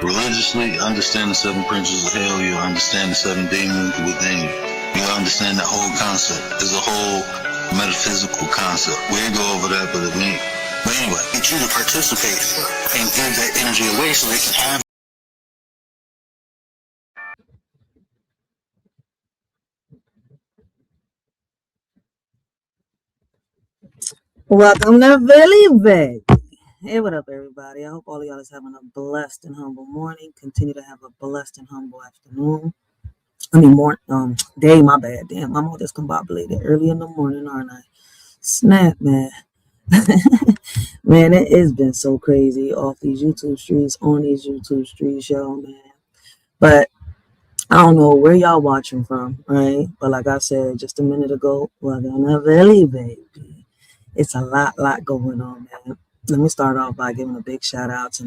religiously, understand the seven principles of hell, you'll understand the seven demons within you. You'll understand that whole concept. It's a whole metaphysical concept. We ain't go over that, but anyway, get you to participate and give that energy away so they can have. Welcome to Philly, baby. Hey, what up, everybody? I hope all of y'all is having a blessed and humble morning. Continue to have a blessed and humble afternoon. Day, my bad. Damn, I'm all discombobulated early in the morning, aren't I? Snap, man. Man, it has been so crazy off these YouTube streets, on these YouTube streets, yo, man. But I don't know where y'all watching from, right? But like I said just a minute ago, welcome to Philly, baby. It's a lot going on, man. Let me start off by giving a big shout out to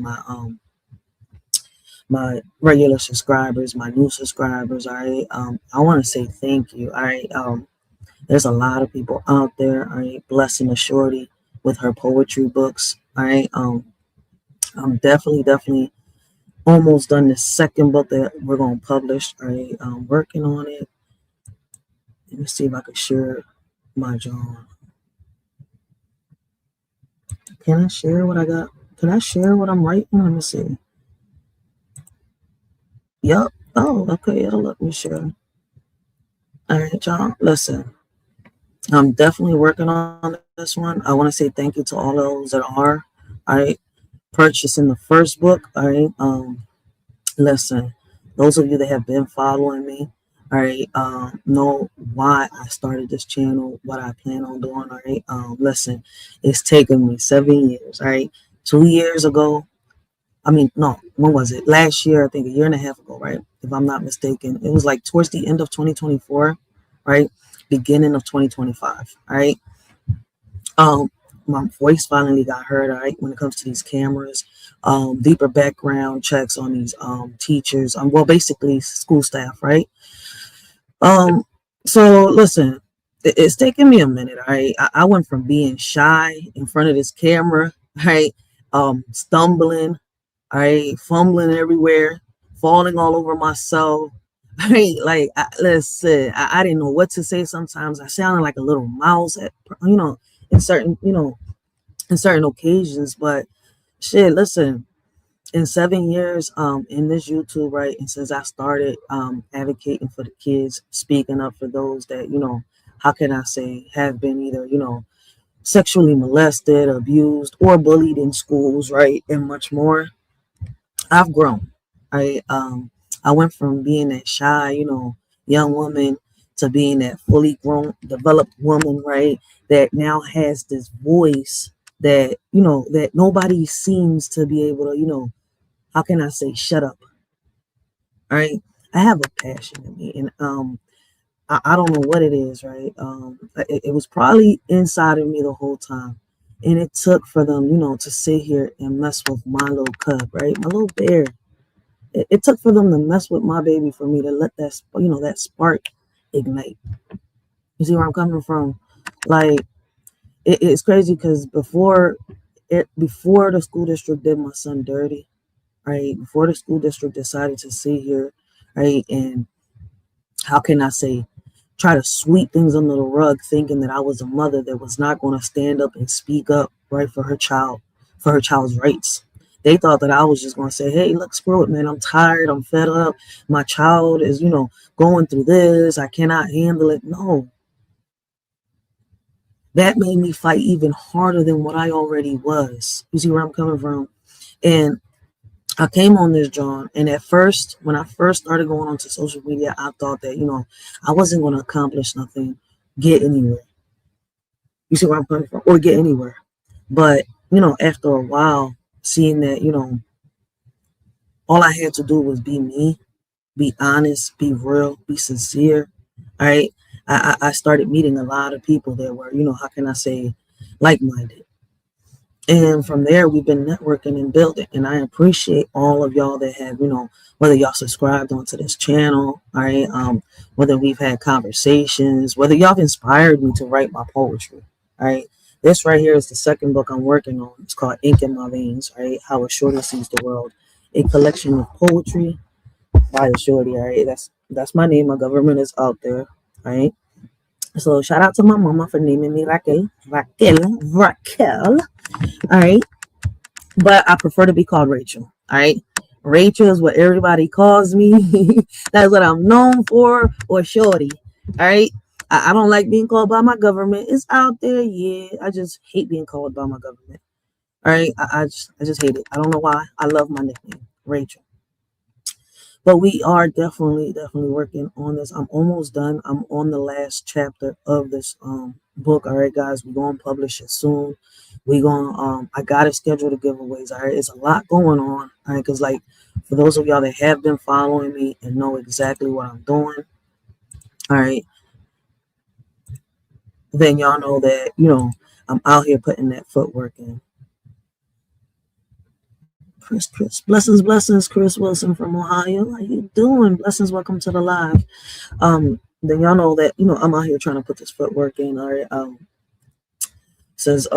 my regular subscribers, my new subscribers. All right, I want to say thank you. All right, there's a lot of people out there. All right, blessing the Shorty with her poetry books. All right, I'm definitely almost done the second book that we're gonna publish. All right, I'm working on it. Let me see if I can share my John. Can I share what I got? Can I share what I'm writing? Let me see. Yep. Oh, okay. It'll let me share. All right, y'all. Listen, I'm definitely working on this one. I want to say thank you to all those that are, all right, purchasing the first book. All right. Listen, those of you that have been following me, all right, know why I started this channel, what I plan on doing. All right. Listen, it's taken me 7 years. All right. 2 years ago. No, when was it? Last year, I think a year and a half ago, right? If I'm not mistaken. It was like towards the end of 2024, right? Beginning of 2025, all right? My voice finally got heard, all right, when it comes to these cameras. Deeper background checks on these teachers, well, basically school staff, right? So listen, it's taken me a minute, all right? I went from being shy in front of this camera, right? Stumbling, all right, fumbling everywhere, falling all over myself. Right, like listen, I didn't know what to say. Sometimes I sounded like a little mouse at in certain occasions. But shit, listen, in 7 years in this YouTube, right, and since I started advocating for the kids, speaking up for those that how can I say, have been either sexually molested, abused, or bullied in schools, right, and much more. I've grown. I went from being that shy, young woman to being that fully grown, developed woman, right? That now has this voice that, that nobody seems to be able to, how can I say, shut up, right? I have a passion in me, and I don't know what it is, right? It was probably inside of me the whole time. And it took for them, to sit here and mess with my little cub, right? My little bear. It took for them to mess with my baby for me to let that, that spark ignite. You see where I'm coming from? Like, it's crazy because before the school district did my son dirty, right? Before the school district decided to sit here, right? And how can I say, try to sweep things under the rug, thinking that I was a mother that was not going to stand up and speak up, right, for her child's rights. They thought that I was just going to say, hey, look, screw it, man. I'm tired. I'm fed up. My child is, going through this. I cannot handle it. No. That made me fight even harder than what I already was. You see where I'm coming from? And I came on this, John, and at first, when I first started going onto social media, I thought that, I wasn't going to accomplish nothing, get anywhere. You see where I'm coming from? Or get anywhere. But, after a while, seeing that, all I had to do was be me, be honest, be real, be sincere, all right? I started meeting a lot of people that were, how can I say, like-minded. And from there, we've been networking and building. And I appreciate all of y'all that have, whether y'all subscribed onto this channel, all right, whether we've had conversations, whether y'all have inspired me to write my poetry, all right. This right here is the second book I'm working on. It's called Ink in My Veins, right? How a Shorty Sees the World. a collection of poetry by Shorty. All right, that's my name. My government is out there. All right. So shout out to my mama for naming me Raquel. All right, but I prefer to be called Rachel. All right. Rachel is what everybody calls me. That's what I'm known for, or Shorty. All right. I don't like being called by my government. It's out there, yeah. I just hate being called by my government. All right. I just hate it. I don't know why. I love my nickname, Rachel. But we are definitely working on this. I'm almost done. I'm on the last chapter of this book. All right, guys, we're gonna publish it soon. We gonna I gotta schedule the giveaways. All right, it's a lot going on. All right, because like for those of y'all that have been following me and know exactly what I'm doing, all right, then y'all know that I'm out here putting that footwork in. Chris, blessings, Chris Wilson from Ohio. How you doing? Blessings, welcome to the live. Then y'all know that I'm out here trying to put this footwork in. All right. Says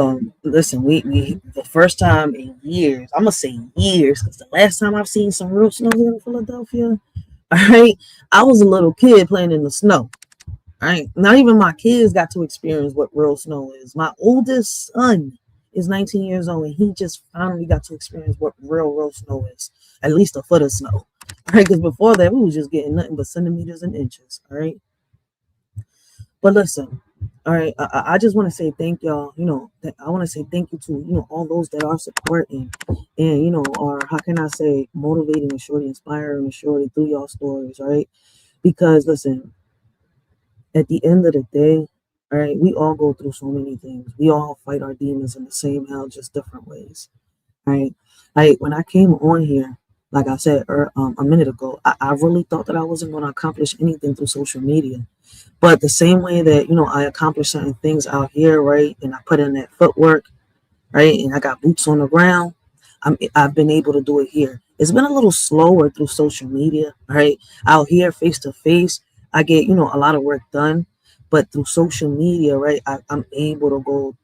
listen, we the first time in years, I'm gonna say years, because the last time I've seen some real snow here in Philadelphia, all right, I was a little kid playing in the snow. All right, not even my kids got to experience what real snow is. My oldest son is 19 years old, and he just finally got to experience what real snow is. At least a foot of snow. All right, because before that, we was just getting nothing but centimeters and inches. All right. But listen, all right, I just want to say thank y'all. I want to say thank you to all those that are supporting and are, how can I say, motivating and Shorty, inspiring and Shorty through y'all stories. All right, because listen, at the end of the day, all right, we all go through so many things. We all fight our demons in the same hell, just different ways. Right? Like when I came on here, like I said a minute ago, I really thought that I wasn't going to accomplish anything through social media. But the same way that I accomplished certain things out here, right, and I put in that footwork, right, and I got boots on the ground, I've been able to do it here. It's been a little slower through social media, right? Out here, face to face, I get a lot of work done, but through social media, right, I'm able to go,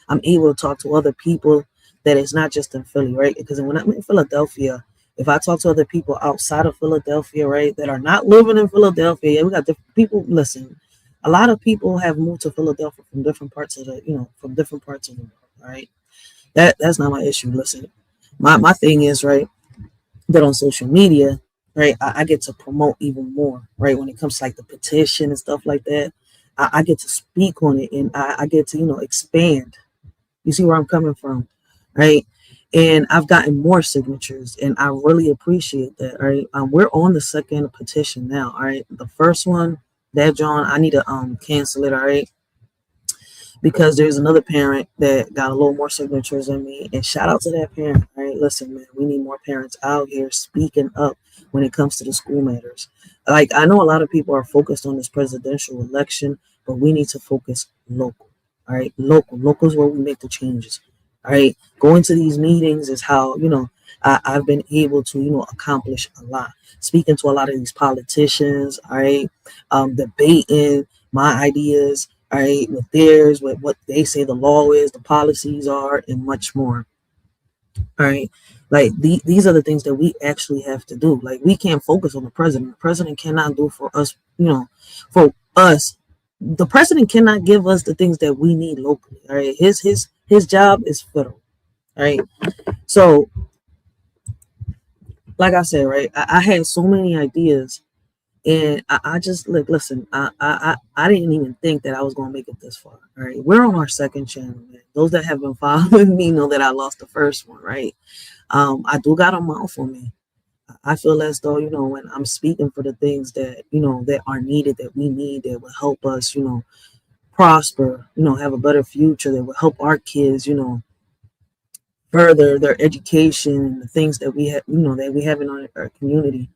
I'm able to talk to other people that it's not just in Philly, right? Because when I'm in Philadelphia, if I talk to other people outside of Philadelphia, right, that are not living in Philadelphia, yeah, we got different people. Listen, a lot of people have moved to Philadelphia from different parts of from different parts of the world, right? That's not my issue. Listen, my thing is, right, that on social media, right, I get to promote even more, right, when it comes to like the petition and stuff like that. I get to speak on it, and I get to expand. You see where I'm coming from, right? And I've gotten more signatures, and I really appreciate that. All right, we're on the second petition now. All right, the first one, that John, I need to cancel it. All right, because there's another parent that got a little more signatures than me. And shout out to that parent. All right, listen, man, we need more parents out here speaking up when it comes to the school matters. Like, I know a lot of people are focused on this presidential election, but we need to focus local. All right, local is where we make the changes. All right, going to these meetings is how I've been able to accomplish a lot. Speaking to a lot of these politicians, all right, debating my ideas, all right, with theirs, with what they say the law is, the policies are, and much more. All right, like these are the things that we actually have to do. Like, we can't focus on the president. The president cannot do for us, for us. The president cannot give us the things that we need locally. All right, his job is federal. All right, so like I said, right, I had so many ideas. And I just listen. I didn't even think that I was gonna make it this far. All right, we're on our second channel, man. Those that have been following me know that I lost the first one, right? I do got a mouth on me. I feel as though when I'm speaking for the things that that are needed, that we need, that will help us, prosper, have a better future, that will help our kids, further their education and the things that we have, that we have in our community,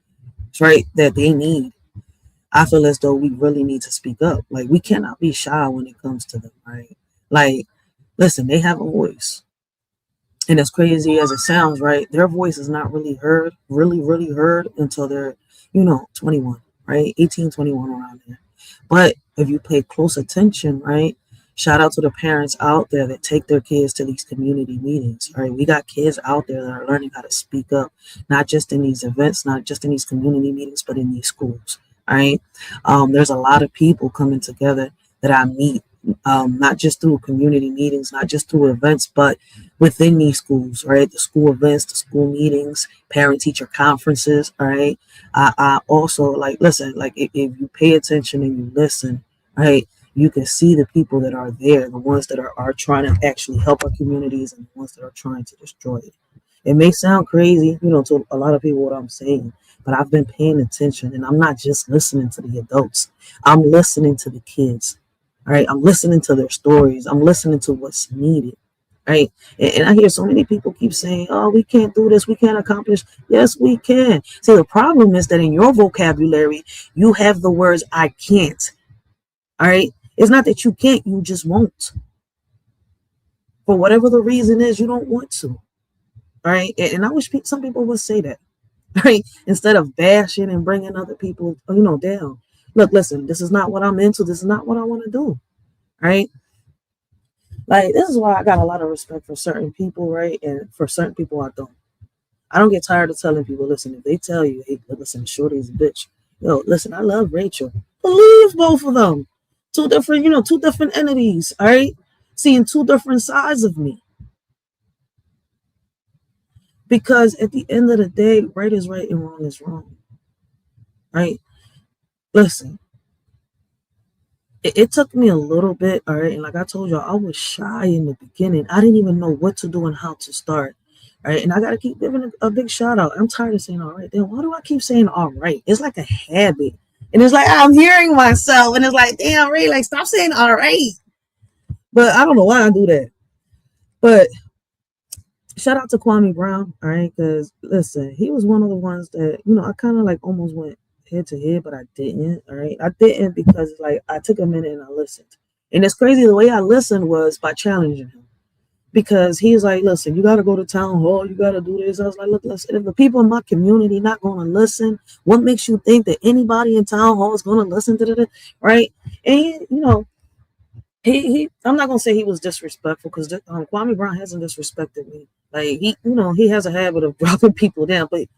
right? That they need. I feel as though we really need to speak up. Like, we cannot be shy when it comes to them, right? Like, listen, they have a voice. And as crazy as it sounds, right, their voice is not really heard, really heard until they're, 21, right? 18, 21, around there. But if you pay close attention, right, Shout out to the parents out there that take their kids to these community meetings. All right, we got kids out there that are learning how to speak up, not just in these events, not just in these community meetings, but in these schools. All right, there's a lot of people coming together that I meet, not just through community meetings, not just through events, but within these schools. Right, the school events, the school meetings, parent teacher conferences. All right, I also like listen, like if you pay attention and you listen, right, you can see the people that are there, the ones that are trying to actually help our communities and the ones that are trying to destroy it. It may sound crazy, to a lot of people what I'm saying, but I've been paying attention and I'm not just listening to the adults. I'm listening to the kids. All right. I'm listening to their stories. I'm listening to what's needed. Right. And I hear so many people keep saying, oh, we can't do this. We can't accomplish. Yes, we can. See, the problem is that in your vocabulary, you have the words I can't. All right. It's not that you can't, you just won't. For whatever the reason is, you don't want to. All right. And I wish some people would say that, right? Instead of bashing and bringing other people, down. Look, listen, this is not what I'm into. This is not what I want to do. Right. Like, this is why I got a lot of respect for certain people, right? And for certain people, I don't. I don't get tired of telling people, listen, if they tell you, hey, listen, Shorty's a bitch. Yo, listen, I love Rachel. Believe both of them. Two different entities, all right? Seeing two different sides of me. Because at the end of the day, right is right and wrong is wrong. Right? Listen, it took me a little bit, all right? And like I told y'all, I was shy in the beginning. I didn't even know what to do and how to start. All right, and I gotta keep giving a big shout out. I'm tired of saying all right. Then why do I keep saying all right? It's like a habit. And it's like I'm hearing myself, and it's like, damn, Ray, like stop saying all right. But I don't know why I do that. But shout out to Kwame Brown, all right, because listen, he was one of the ones that, I kind of like almost went head to head, but I didn't, all right. I didn't because like I took a minute and I listened. And it's crazy, the way I listened was by challenging him. Because he's like, listen, you got to go to town hall. You got to do this. I was like, look, listen, if the people in my community not going to listen, what makes you think that anybody in town hall is going to listen to this, right? And, he I'm not going to say he was disrespectful because Kwame Brown hasn't disrespected me. Like, he has a habit of dropping people down, but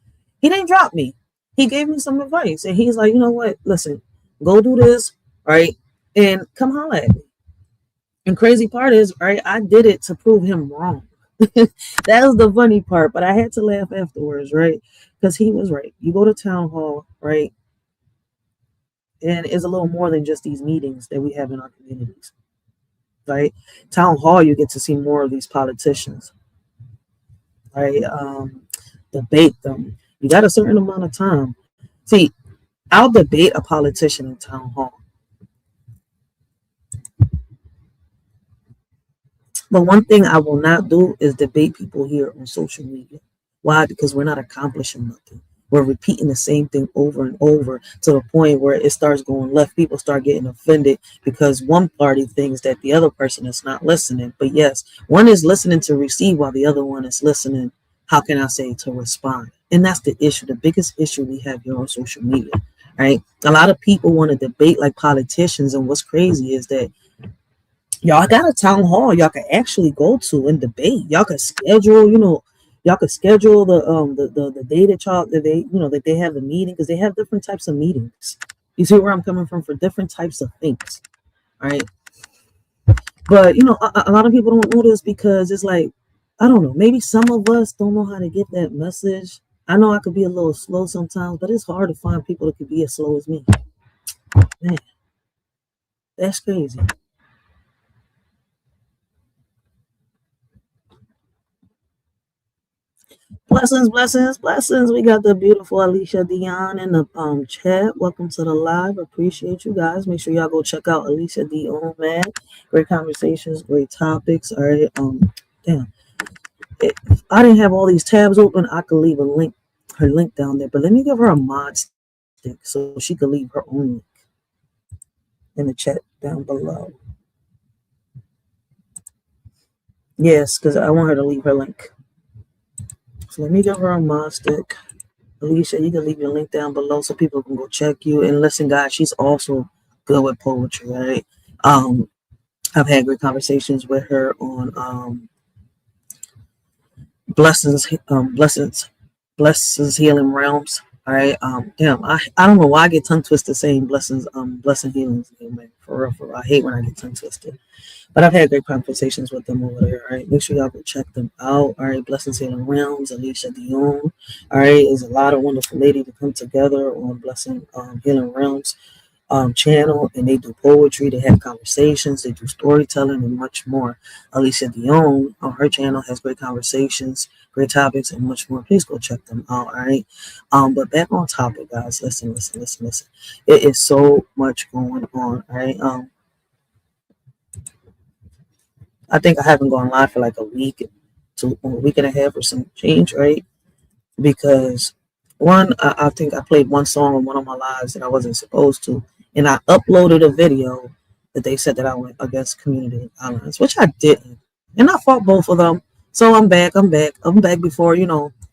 he didn't drop me. He gave me some advice. And he's like, you know what? Listen, go do this, right? And come holler at me. And crazy part is, right, I did it to prove him wrong. That was the funny part, but I had to laugh afterwards, right? Because he was right. You go to town hall, right? And it's a little more than just these meetings that we have in our communities, right? Town hall, you get to see more of these politicians, right? Debate them. You got a certain amount of time. See, I'll debate a politician in town hall. But one thing I will not do is debate people here on social media. Why? Because we're not accomplishing nothing. We're repeating the same thing over and over to the point where it starts going left. People start getting offended because one party thinks that the other person is not listening. But yes, one is listening to receive while the other one is listening, how can I say, to respond. And that's the issue, the biggest issue we have here on social media, right? A lot of people want to debate like politicians. And what's crazy is that y'all got a town hall y'all can actually go to and debate. Y'all can schedule, y'all could schedule the day that they have the meeting, because they have different types of meetings. You see where I'm coming from, for different types of things, right? But a lot of people don't know this because it's like, I don't know, maybe some of us don't know how to get that message. I know I could be a little slow sometimes, but it's hard to find people that could be as slow as me. Man, that's crazy. Blessings, blessings, blessings. We got the beautiful Alicia Dion in the chat. Welcome to the live. Appreciate you guys. Make sure y'all go check out Alicia Dion, man. Great conversations, great topics. All right. Damn. If I didn't have all these tabs open, I could leave her link down there. But let me give her a mod stick so she could leave her own link in the chat down below. Yes, because I want her to leave her link. So let me give her a mod stick. Alicia, you can leave your link down below so people can go check you. And listen, guys, she's also good with poetry, right? I've had great conversations with her on blessings, blessings, healing realms. All right. Damn, I don't know why I get tongue twisted saying blessings, blessing healings, man. For real, for real. I hate when I get tongue twisted. But I've had great conversations with them over there. All right. Make sure y'all go check them out. All right. Blessings Healing Realms, Alicia Dion. All right. There's a lot of wonderful ladies to come together on Blessing Healing Realms channel, and they do poetry, they have conversations, they do storytelling, and much more. Alicia Dion on her channel has great conversations, great topics, and much more. Please go check them out. All right. But back on topic, guys. Listen. It is so much going on. All right. I think I haven't gone live for like a week to a week and a half or some change, right? Because one, I think I played one song on one of my lives that I wasn't supposed to, and I uploaded a video that they said that I went against community guidelines, which I didn't, and I fought both of them. So I'm back. I'm back before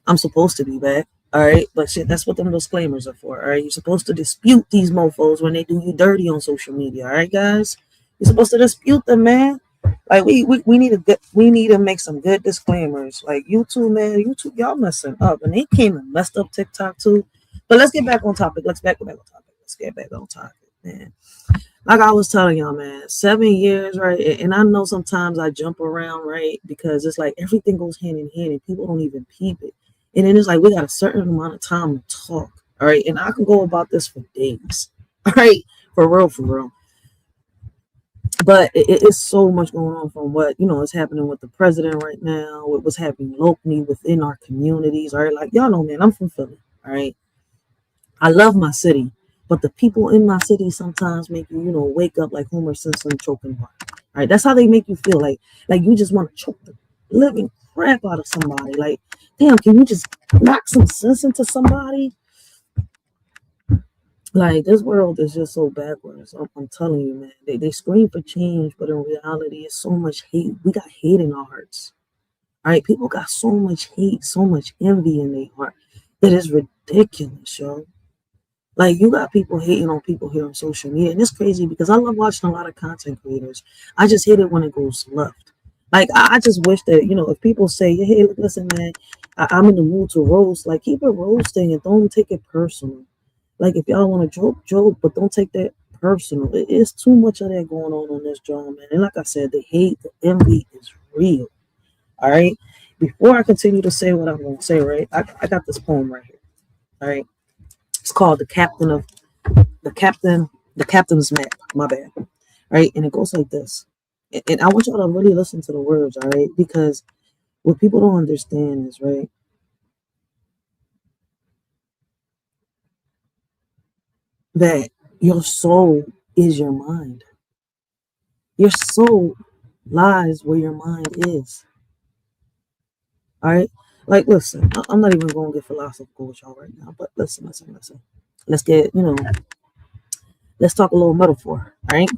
I'm supposed to be back. All right, but shit, that's what them disclaimers are for. All right, you're supposed to dispute these mofo's when they do you dirty on social media. All right, guys, you're supposed to dispute them, man. Like we need we need to make some good disclaimers. Like YouTube, man, YouTube, y'all messing up, and they came and messed up TikTok too. But let's get back on topic. Let's get back on topic, man. Like I was telling y'all, man, 7 years, right? And I know sometimes I jump around, right? Because it's like everything goes hand in hand, and people don't even peep it. And then it's like we got a certain amount of time to talk, all right? And I can go about this for days, all right? For real. But it's so much going on from what is happening with the president right now, what's happening locally within our communities. All right, like y'all know, man, I'm from Philly. All right, I love my city, but the people in my city sometimes make you, wake up like Homer Simpson choking water. All right, that's how they make you feel, like you just want to choke the living crap out of somebody. Like, damn, can you just knock some sense into somebody? Like, this world is just so backwards. I'm telling you, man. They scream for change, but in reality, it's so much hate. We got hate in our hearts. All right, people got so much hate, so much envy in their heart. It is ridiculous, yo. Like, you got people hating on people here on social media, and it's crazy because I love watching a lot of content creators. I just hate it when it goes left. Like, I just wish that, if people say, hey, listen, man, I'm in the mood to roast, like, keep it roasting and don't take it personal. Like, if y'all want to joke, but don't take that personal. It's too much of that going on this job, man. And like I said, the hate, the envy is real. All right. Before I continue to say what I'm going to say, right, I got this poem right here. All right. It's called the Captain's Map. My bad. All right. And it goes like this. And I want y'all to really listen to the words. All right. Because what people don't understand is, right, that your soul is your mind. Your soul lies where your mind is. All right. Like, listen, I'm not even going to get philosophical with y'all right now, but listen. Let's let's talk a little metaphor. All right.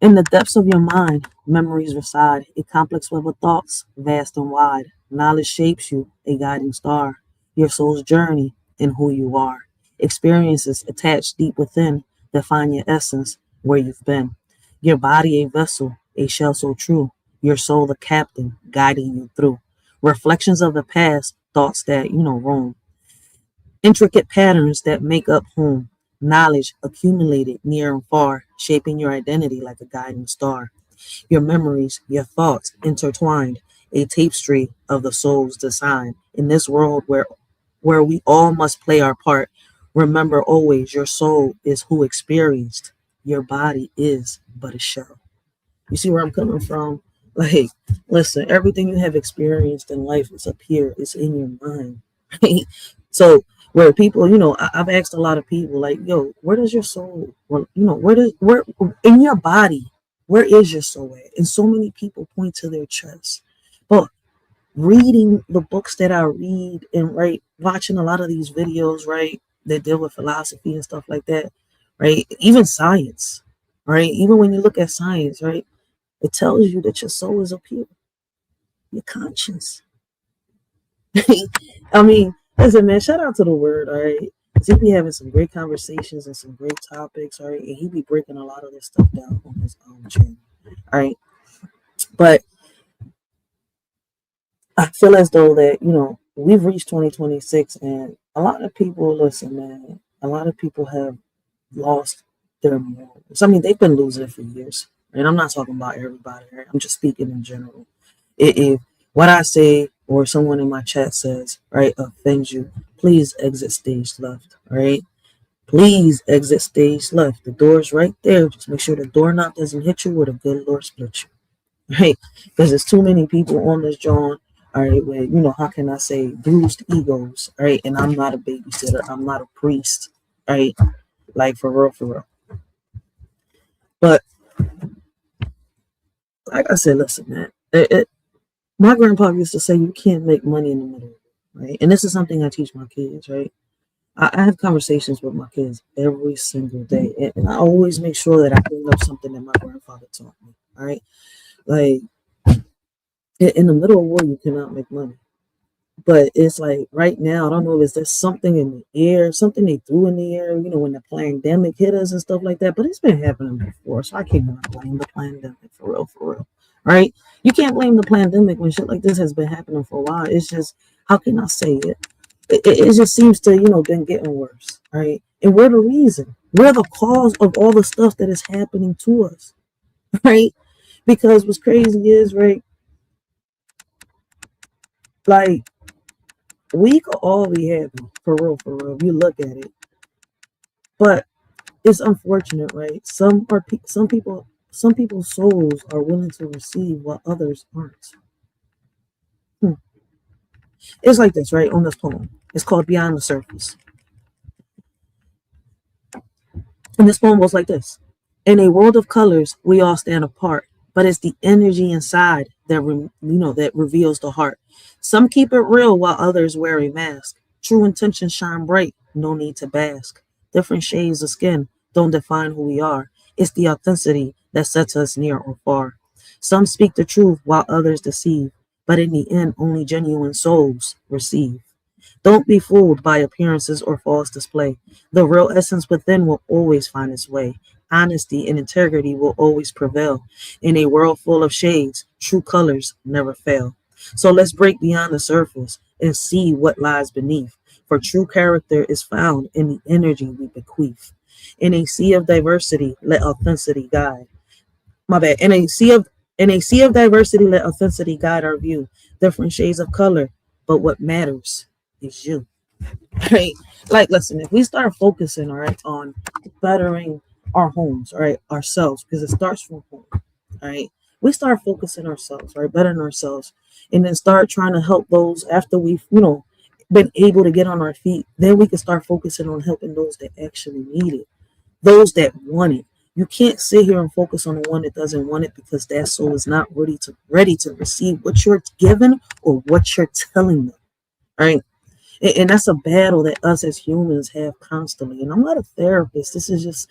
In the depths of your mind, memories reside, a complex web of thoughts, vast and wide. Knowledge shapes you, a guiding star. Your soul's journey and who you are. Experiences attached deep within define your essence, where you've been. Your body a vessel, a shell so true. Your soul the captain, guiding you through. Reflections of the past, thoughts that, roam. Intricate patterns that make up home. Knowledge accumulated near and far, shaping your identity like a guiding star. Your memories, your thoughts intertwined, a tapestry of the soul's design. In this world where we all must play our part, remember always your soul is who experienced. Your body is but a shell. You see where I'm coming from? Like, listen, everything you have experienced in life is up here. It's in your mind. Right? So where people, I've asked a lot of people, like, yo, where does your soul, where in your body, where is your soul at? And so many people point to their chest. But reading the books that I read and watching a lot of these videos, right, that deal with philosophy and stuff like that, right? Even science, right? Even when you look at science, right, it tells you that your soul is up here, your conscience. I mean, listen, man, shout out to the word, all right? Because he be having some great conversations and some great topics, all right? And he be breaking a lot of this stuff down on his own channel. All right. But I feel as though that, we've reached 2026 and a lot of people, listen, man, a lot of people have lost their morals. I mean, they've been losing it for years. And I'm not talking about everybody, right? I'm just speaking in general. If what I say or someone in my chat says, right, offends you, please exit stage left, right? Please exit stage left. The door's right there. Just make sure the doorknob doesn't hit you or the good Lord split you, right? Because there's too many people on this John, all right, with, how can I say, bruised egos, right? And I'm not a babysitter. I'm not a priest, right? Like, for real, for real. But like I said, listen, man, my grandpa used to say you can't make money in the middle, right? And this is something I teach my kids, right? I have conversations with my kids every single day, and I always make sure that I bring up something that my grandfather taught me, all right? Like, in the middle of war, you cannot make money. But it's like right now, I don't know if there's something in the air, something they threw in the air, when the pandemic hit us and stuff like that. But it's been happening before, so I can't blame the pandemic for real, right? You can't blame the pandemic when shit like this has been happening for a while. It's just, how can I say it? It just seems to, been getting worse, right? And we're the reason. We're the cause of all the stuff that is happening to us, right? Because what's crazy is, right, like, we could all be happy, for real, for real. If you look at it, but it's unfortunate, right? Some people's souls are willing to receive while others aren't. Hmm. It's like this, right? On this poem, it's called "Beyond the Surface," and this poem goes like this: In a world of colors, we all stand apart, but it's the energy inside that that reveals the heart. Some keep it real while others wear a mask. True intentions shine bright, no need to bask. Different shades of skin don't define who we are. It's the authenticity that sets us near or far. Some speak the truth while others deceive, but in the end, only genuine souls receive. Don't be fooled by appearances or false display. The real essence within will always find its way. Honesty and integrity will always prevail. In a world full of shades, true colors never fail. So let's break beyond the surface and see what lies beneath. For true character is found in the energy we bequeath. In a sea of diversity, let authenticity guide. My bad. In a sea of diversity, let authenticity guide our view. Different shades of color, but what matters is you. Right? Like, listen, if we start focusing, all right, on bettering our homes, all right, ourselves, because it starts from home, all right. We start focusing ourselves, right, bettering ourselves, and then start trying to help those after we've, been able to get on our feet. Then we can start focusing on helping those that actually need it, those that want it. You can't sit here and focus on the one that doesn't want it because that soul is not ready to receive what you're giving or what you're telling them, right? And that's a battle that us as humans have constantly. And I'm not a therapist. This is just,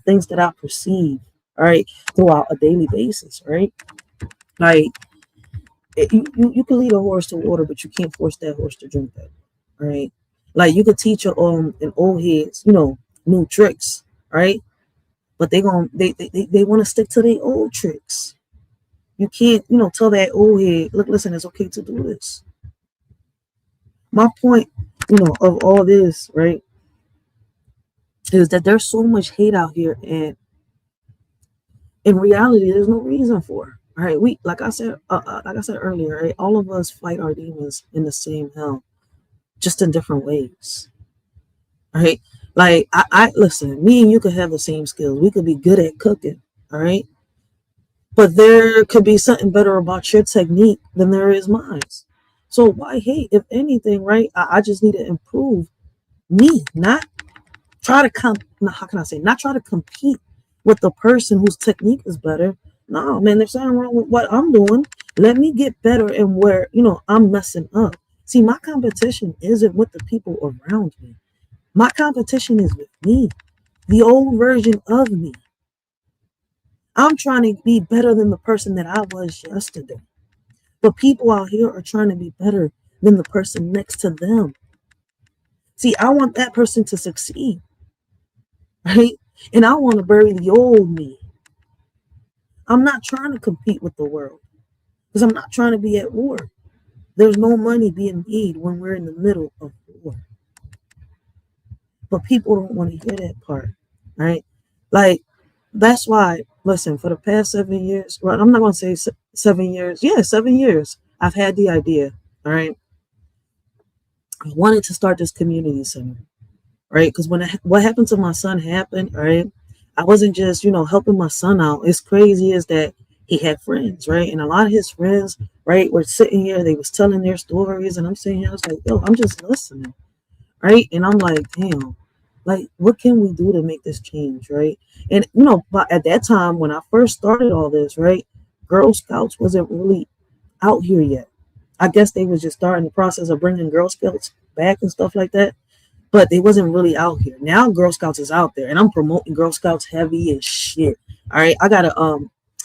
things that I perceive, all right, throughout a daily basis, right? Like, you can lead a horse to water, but you can't force that horse to drink that, right? Like, you could teach an old heads, new tricks, right? But they want to stick to their old tricks. You can't, tell that old head, look, listen, it's okay to do this. My point, of all this, right, is that there's so much hate out here, and in reality, there's no reason for it. All right, we like I said earlier, right, all of us fight our demons in the same hell, just in different ways. Right, like I listen. Me and you could have the same skills. We could be good at cooking. All right, but there could be something better about your technique than there is mine. So why hate? If anything, right, I just need to improve me, not try to how can I say, not try to compete with the person whose technique is better. No, man, there's something wrong with what I'm doing. Let me get better in where, I'm messing up. See, my competition isn't with the people around me. My competition is with me, the old version of me. I'm trying to be better than the person that I was yesterday. But people out here are trying to be better than the person next to them. See, I want that person to succeed, right? And I want to bury the old me. I'm not trying to compete with the world because I'm not trying to be at war. There's no money being made when we're in the middle of war. But people don't want to hear that part, right? Like, that's why, listen, for the past 7 years, well, I'm not going to say 7 years. Yeah, 7 years. I've had the idea, all right? I wanted to start this community center, right? Because what happened to my son happened, right? I wasn't just, helping my son out. It's crazy is that he had friends, right? And a lot of his friends, right, were sitting here, they was telling their stories, and I'm sitting here, I was like, yo, I'm just listening, right? And I'm like, damn, like, what can we do to make this change, right? And but at that time when I first started all this, right, Girl Scouts wasn't really out here yet. I guess they was just starting the process of bringing Girl Scouts back and stuff like that, but they wasn't really out here. Now Girl Scouts is out there, and I'm promoting Girl Scouts heavy as shit. All right, I gotta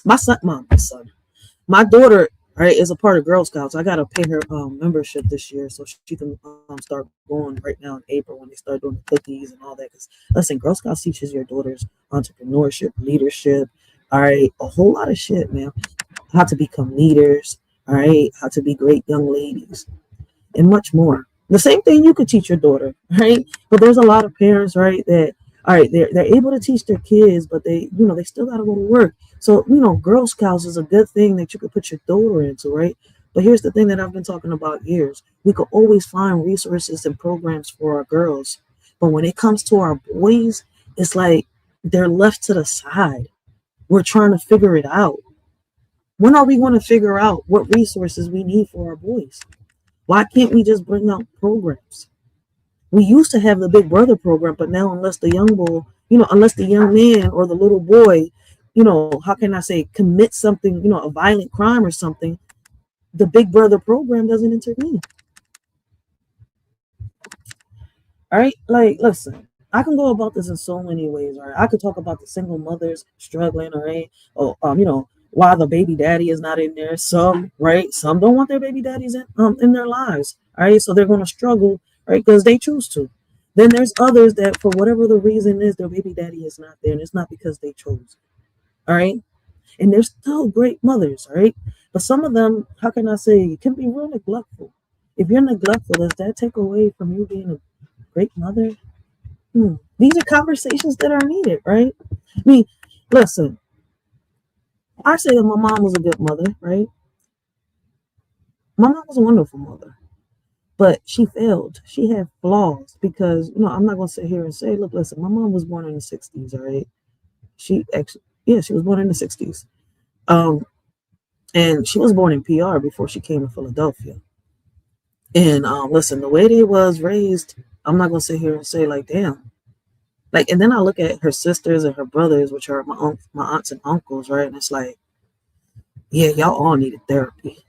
my daughter, right, is a part of Girl Scouts. I gotta pay her membership this year so she can start going right now in April when they start doing the cookies and all that. Because listen, Girl Scouts teaches your daughters entrepreneurship, leadership, all right, a whole lot of shit, man. How to become leaders, all right, how to be great young ladies, and much more. The same thing you could teach your daughter, right? But there's a lot of parents, right, that all right, they're able to teach their kids, but they still gotta go to work. So, Girl Scouts is a good thing that you could put your daughter into, right? But here's the thing that I've been talking about years. We could always find resources and programs for our girls. But when it comes to our boys, it's like they're left to the side. We're trying to figure it out. When are we going to figure out what resources we need for our boys? Why can't we just bring out programs? We used to have the Big Brother program, but now unless the young boy, unless the young man or the little boy, how can I say, commit something, a violent crime or something, the Big Brother program doesn't intervene. All right, like, listen, I can go about this in so many ways. All right, I could talk about the single mothers struggling. All right, or why the baby daddy is not in there. Some, right, some don't want their baby daddies in their lives. All right, so they're going to struggle, right, because they choose to. Then there's others that for whatever the reason is, their baby daddy is not there, and it's not because they chose. All right, and they're still great mothers. All right, but some of them, how can I say, you can be real neglectful. If you're neglectful, does that take away from you being a great mother? These are conversations that are needed, right? I mean, listen, I say that my mom was a good mother, right? My mom was a wonderful mother, but she failed. She had flaws because, I'm not going to sit here and say, look, listen, my mom was born in the 60s, all right? She actually, yeah, she was born in the 60s. And she was born in PR before she came to Philadelphia. And listen, the way they was raised, I'm not going to sit here and say, like, damn. Like, and then I look at her sisters and her brothers, which are my aunts and uncles, right? And it's like, yeah, y'all all needed therapy.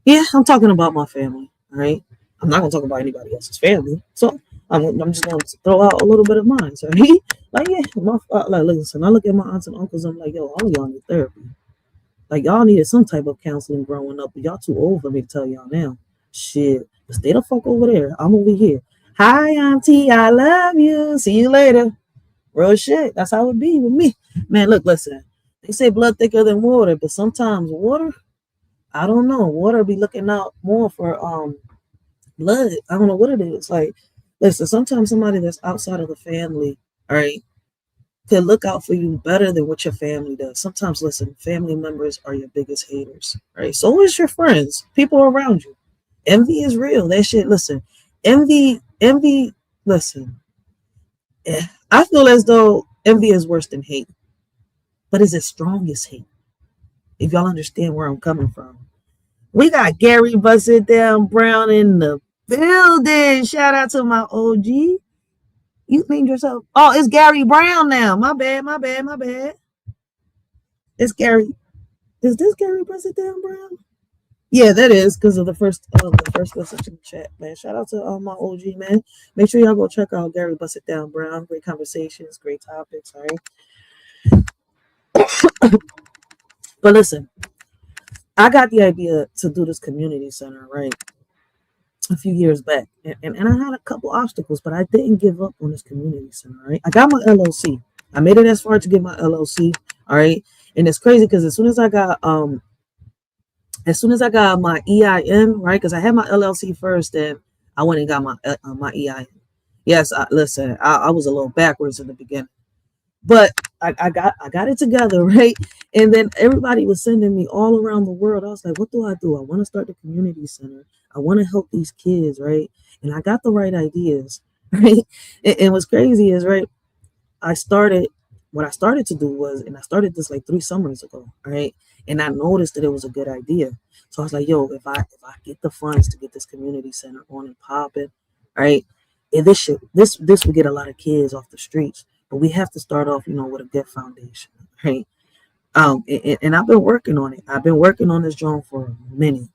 Yeah, I'm talking about my family, all right? I'm not gonna talk about anybody else's family, so I'm just gonna throw out a little bit of mine. So like, yeah, like, listen, I look at my aunts and uncles, I'm like, yo, all of y'all need therapy. Like, y'all needed some type of counseling growing up, but y'all too old for me to tell y'all now. Shit, stay the fuck over there. I'm over here. Hi, auntie, I love you. See you later. Real shit. That's how it be with me. Man, look, listen. They say blood thicker than water, but sometimes water, I don't know. Water be looking out more for blood. I don't know what it is. Like, listen, sometimes somebody that's outside of the family, all right, could look out for you better than what your family does. Sometimes, listen, family members are your biggest haters, right? So is your friends, people around you. Envy is real. That shit, listen. Envy, listen. I feel as though envy is worse than hate, but it's as strong as hate. If y'all understand where I'm coming from. We got Gary Busted Down Brown in the building. Shout out to my OG. You named yourself. Oh, it's Gary Brown now. My bad. It's Gary. Is this Gary Busted Down Brown? Yeah, that is because of the first message in the chat, man. Shout out to my OG, man. Make sure y'all go check out Gary Busted Down Brown. Great conversations, great topics, all right? But listen, I got the idea to do this community center, right? A few years back. And I had a couple obstacles, but I didn't give up on this community center, right? I got my LLC, I made it as far to get my LLC. All right. And it's crazy because as soon as I got my EIN, right? Because I had my LLC first, and I went and got my EIN. Yes, listen, I was a little backwards in the beginning, but I got it together, right? And then everybody was sending me all around the world. I was like, what do I do? I want to start the community center. I want to help these kids, right? And I got the right ideas, right? And what's crazy is, right, I started what I started to do was, and I started this like 3 summers ago, right? And I noticed that it was a good idea. So I was like, yo, if I get the funds to get this community center on and popping, right? And this will get a lot of kids off the streets. But we have to start off, with a good foundation, right? And I've been working on it. I've been working on this drone for a minute,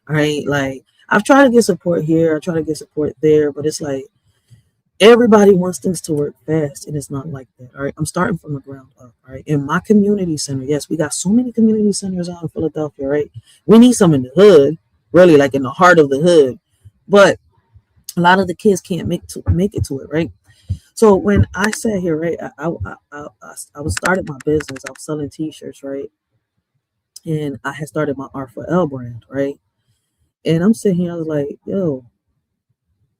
right? Like I've tried to get support here, I try to get support there, but it's like everybody wants things to work fast, and it's not like that. All right, I'm starting from the ground up. All right, in my community center, yes, we got so many community centers out in Philadelphia. Right, we need some in the hood, really, like in the heart of the hood, but a lot of the kids can't make it to it. Right. So when I sat here, right, I was started my business. I was selling T-shirts, right, and I had started my Art for L brand, right, and I'm sitting here, I was like, yo,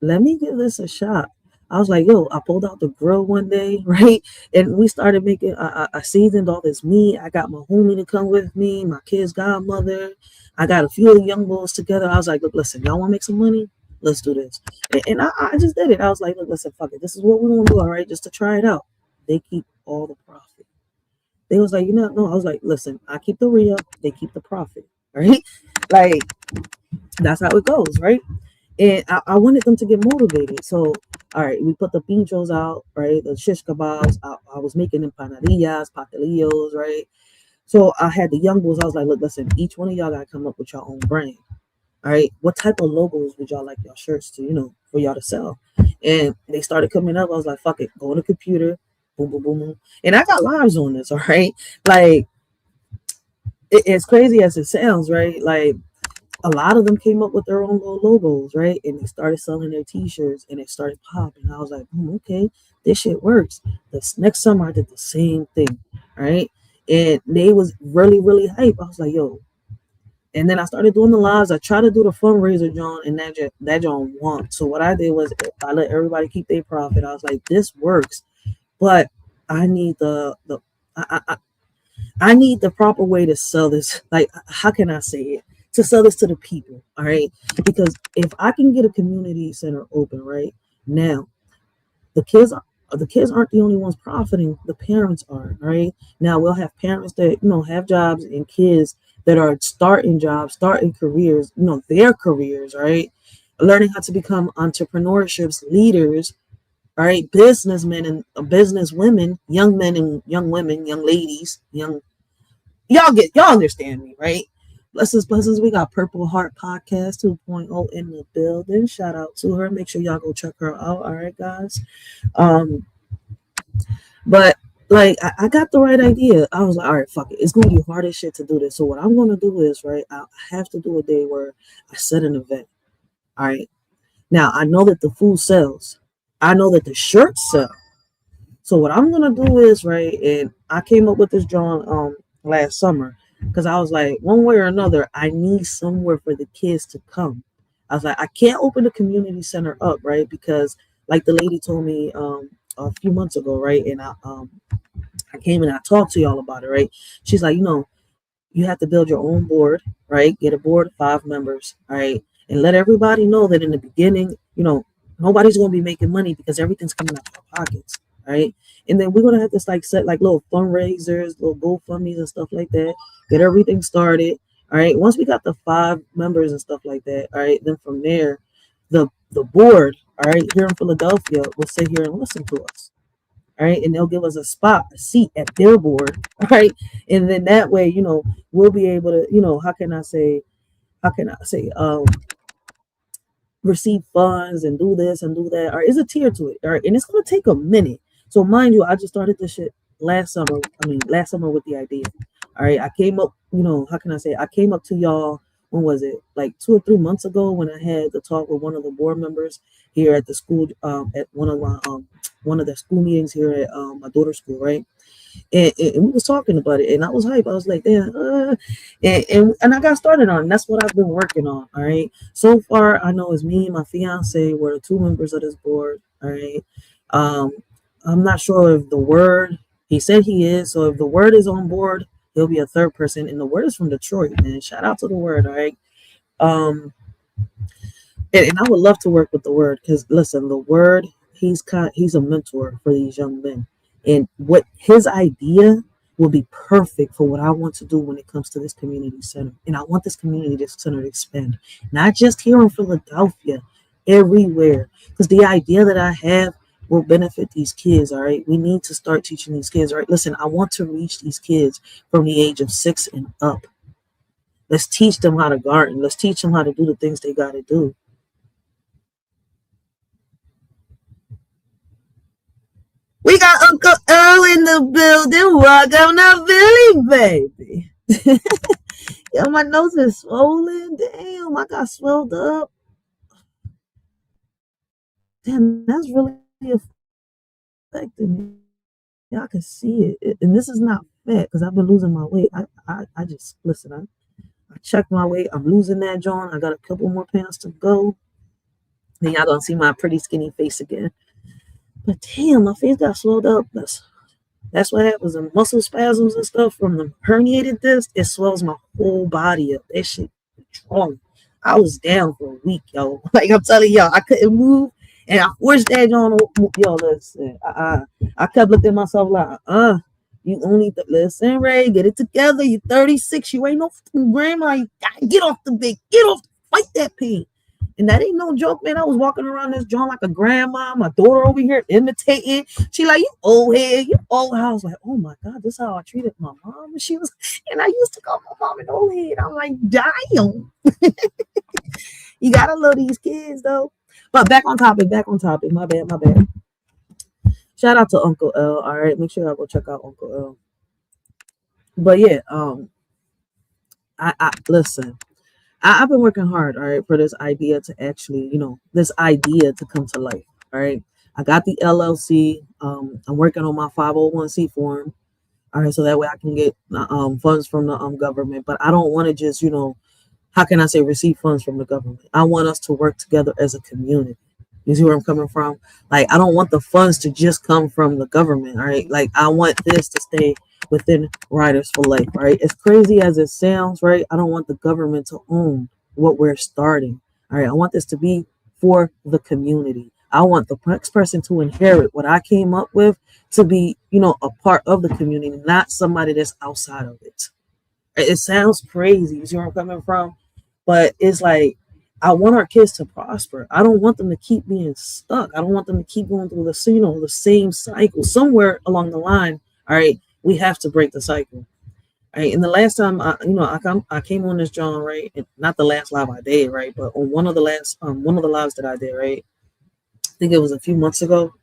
let me give this a shot. I was like, yo, I pulled out the grill one day, right? And we started making, I seasoned all this meat. I got my homie to come with me, my kid's godmother. I got a few of the young boys together. I was like, look, listen, y'all want to make some money? Let's do this. And I just did it. I was like, look, listen, fuck it. This is what we're going to do, all right? Just to try it out. They keep all the profit. They was like, no. I was like, listen, I keep the re-up. They keep the profit, right? Like, that's how it goes, right? And I wanted them to get motivated. So, all right, we put the pinchos out, right? The shish kebabs. I was making empanadillas, pastelillos, right? So I had the young boys. I was like, look, listen, each one of y'all got to come up with your own brand. All right, what type of logos would y'all like your shirts to, for y'all to sell? And they started coming up. I was like, fuck it, go on the computer, boom, boom, boom, boom. And I got lives on this, all right? Like, it's crazy as it sounds, right? Like, a lot of them came up with their own little logos, right? And they started selling their T-shirts, and it started popping. I was like, okay, this shit works. This next summer, I did the same thing, right? And they was really, really hype. I was like, yo. And then I started doing the lives. I tried to do the fundraiser, John, and that John won. So what I did was I let everybody keep their profit. I was like, this works, but I need I need the proper way to sell this. Like, how can I say it? To sell this to the people, all right? Because if I can get a community center open right now, the kids aren't the only ones profiting. The parents are, right? Now we'll have parents that have jobs and kids that are starting jobs, starting careers, their careers, right? Learning how to become entrepreneurships, leaders, right? Businessmen and business women, young men and young women, young ladies, y'all understand me, right? Blessings. We got Purple Heart Podcast 2.0 in the building. Shout out to her. Make sure y'all go check her out. All right, guys. But like I got the right idea. I was like, all right, fuck it. It's gonna be hard as shit to do this. So what I'm gonna do is, right, I have to do a day where I set an event. All right. Now I know that the food sells. I know that the shirts sell. So what I'm gonna do is, right, and I came up with this drawing last summer because I was like, one way or another, I need somewhere for the kids to come. I was like, I can't open the community center up, right? Because like the lady told me a few months ago, right? And I came and I talked to y'all about it, right? She's like, you have to build your own board, right? Get a board of 5 members, all right? And let everybody know that in the beginning, nobody's going to be making money because everything's coming out of our pockets, right? And then we're going to have to set like little fundraisers, little GoFundMe's and stuff like that, get everything started, all right? Once we got the 5 members and stuff like that, all right, then from there, the board, all right, here in Philadelphia will sit here and listen to us. All right, and they'll give us a seat at their board, all right, and then that way, we'll be able to, how can I say, receive funds and do this and do that. All right, it's a tier to it, all right, and it's gonna take a minute. So mind you, I just started this shit last summer. Last summer with the idea. All right, I came up, how can I say, I came up to y'all. When was it? Like 2 or 3 months ago when I had the talk with one of the board members here at the school, at one of my one of the school meetings here at my daughter's school, right? And we was talking about it, and I was hype. I was like, damn, and I got started on it. And that's what I've been working on. All right. So far, I know it's me and my fiance were the two members of this board. All right. Um, I'm not sure if the word he said he is. So if the word is on board, he'll be a third person. And the word is from Detroit, man. Shout out to the word. All right. Um, and I would love to work with the word because listen, the word he's a mentor for these young men, and what his idea will be perfect for what I want to do when it comes to this community center. And I want this community center to expand, not just here in Philadelphia, everywhere, because the idea that I have will benefit these kids. All right, we need to start teaching these kids. All right, listen, I want to reach these kids from the age of 6 and up. Let's teach them how to garden. Let's teach them how to do the things they got to do. We got Uncle Earl in the building. Welcome to Philly, baby. Yo, my nose is swollen. Damn, I got swelled up. Damn, that's really affecting me. Yeah, I can see it. And this is not fat because I've been losing my weight. I just, listen, I checked my weight. I'm losing that, John. I got a couple more pounds to go. Then y'all gonna see my pretty skinny face again. But damn, my face got swelled up. That's what happens. The muscle spasms and stuff from the herniated disc, it swells my whole body up. That shit strong. I was down for a week, yo. Like I'm telling y'all, I couldn't move. And I forced that on. Yo, listen. I kept looking at myself like, you only, listen, Ray, get it together. You're 36. You ain't no grandma. You gotta get off the bed. Get off, fight that pain. And that ain't no joke, man. I was walking around this joint like a grandma. My daughter over here imitating. She like, you old head, you old. I was like, oh my God, this is how I treated my mom. And she was, and I used to call my mom an old head. I'm like, damn. You gotta love these kids though. But back on topic. My bad. Shout out to Uncle L. All right, make sure y'all go check out Uncle L. But yeah, I listen. I've been working hard, all right, for this idea to actually, this idea to come to life, all right. I got the LLC. I'm working on my 501c form, all right, so that way I can get funds from the government. But I don't want to just, how can I say receive funds from the government? I want us to work together as a community. You see where I'm coming from? Like, I don't want the funds to just come from the government, all right? Like, I want this to stay within Riders for Life, right? As crazy as it sounds, right? I don't want the government to own what we're starting, all right? I want this to be for the community. I want the next person to inherit what I came up with to be, a part of the community, not somebody that's outside of it. It sounds crazy. You see where I'm coming from? But it's like, I want our kids to prosper. I don't want them to keep being stuck. I don't want them to keep going through the same cycle. Somewhere along the line, all right, we have to break the cycle. All right. And the last time I came on this John, right? And not the last live I did, right? But on one of the lives that I did, right? I think it was a few months ago.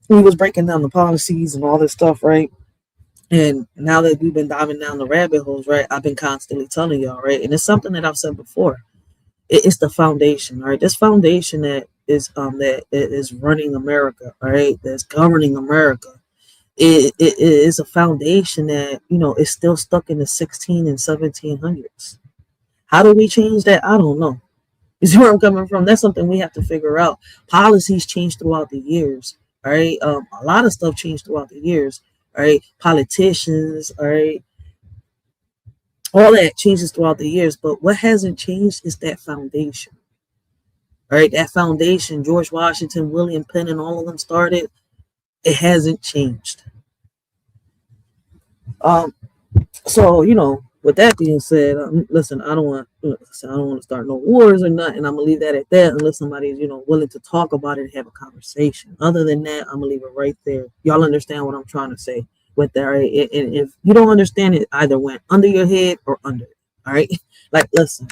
We was breaking down the policies and all this stuff, right? And now that we've been diving down the rabbit holes, right? I've been constantly telling y'all, right? And it's something that I've said before. It's the foundation, right? This foundation that is running America, all right? That's governing America. It is a foundation that is still stuck in the 16 and 1700s. How do we change that? I don't know. You see where I'm coming from? That's something we have to figure out. Policies change throughout the years, all right? A lot of stuff changed throughout the years, all right? Politicians, all right? All that changes throughout the years, but what hasn't changed is that foundation. All right, that foundation, George Washington, William Penn, and all of them started, it hasn't changed. So with that being said, listen, I don't want to start no wars or nothing. I'm gonna leave that at that unless somebody's willing to talk about it and have a conversation. Other than that, I'm gonna leave it right there. Y'all understand what I'm trying to say with that, right? And if you don't understand it, either went under your head or under it. All right, like listen,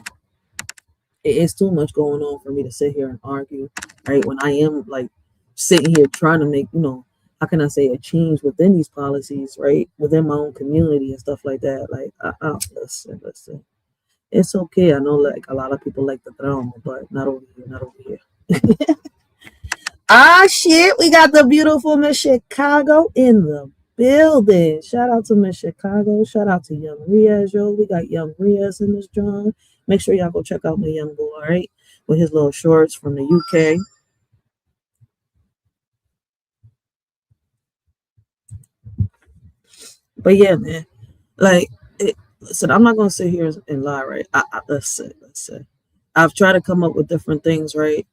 it's too much going on for me to sit here and argue, right? When I am like sitting here trying to make how can I say a change within these policies, right? Within my own community and stuff like that. Like, listen. It's okay. I know like a lot of people like the drama, but not over here. Ah, shit. We got the beautiful Miss Chicago in the building. Shout out to Miss Chicago. Shout out to Young Riaz, yo. We got Young Riaz in this drum. Make sure y'all go check out my young boy, all right? With his little shorts from the UK. But yeah, man. Like, listen, I'm not going to sit here and lie, right? Let's say. I've tried to come up with different things, right?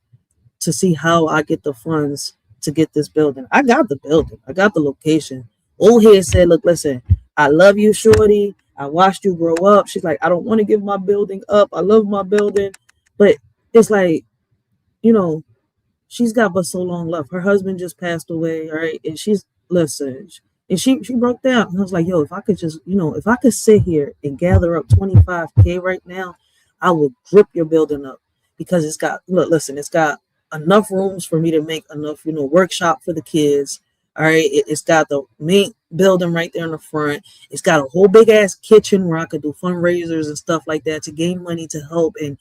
To see how I get the funds to get this building. I got the building. I got the location. Old head said, look, listen, I love you, Shorty. I watched you grow up. She's like, I don't want to give my building up. I love my building. But it's like, you know, she's got but so long left. Her husband just passed away, right? And she's listen, and she broke down. And I was like, yo, if I could just, if I could sit here and gather up 25K right now, I would grip your building up because it's got listen, it's got enough rooms for me to make enough, workshop for the kids. All right, it's got the main building right there in the front. It's got a whole big ass kitchen where I could do fundraisers and stuff like that to gain money to help and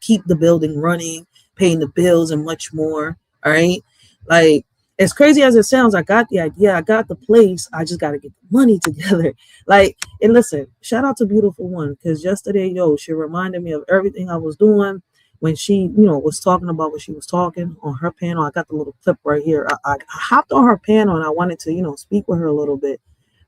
keep the building running, paying the bills and much more. All right. Like, as crazy as it sounds, I got the idea. I got the place. I just got to get the money together. Like, and listen, shout out to Beautiful One because yesterday, yo, she reminded me of everything I was doing when she, was talking about what she was talking on her panel. I got the little clip right here. I hopped on her panel and I wanted to, speak with her a little bit.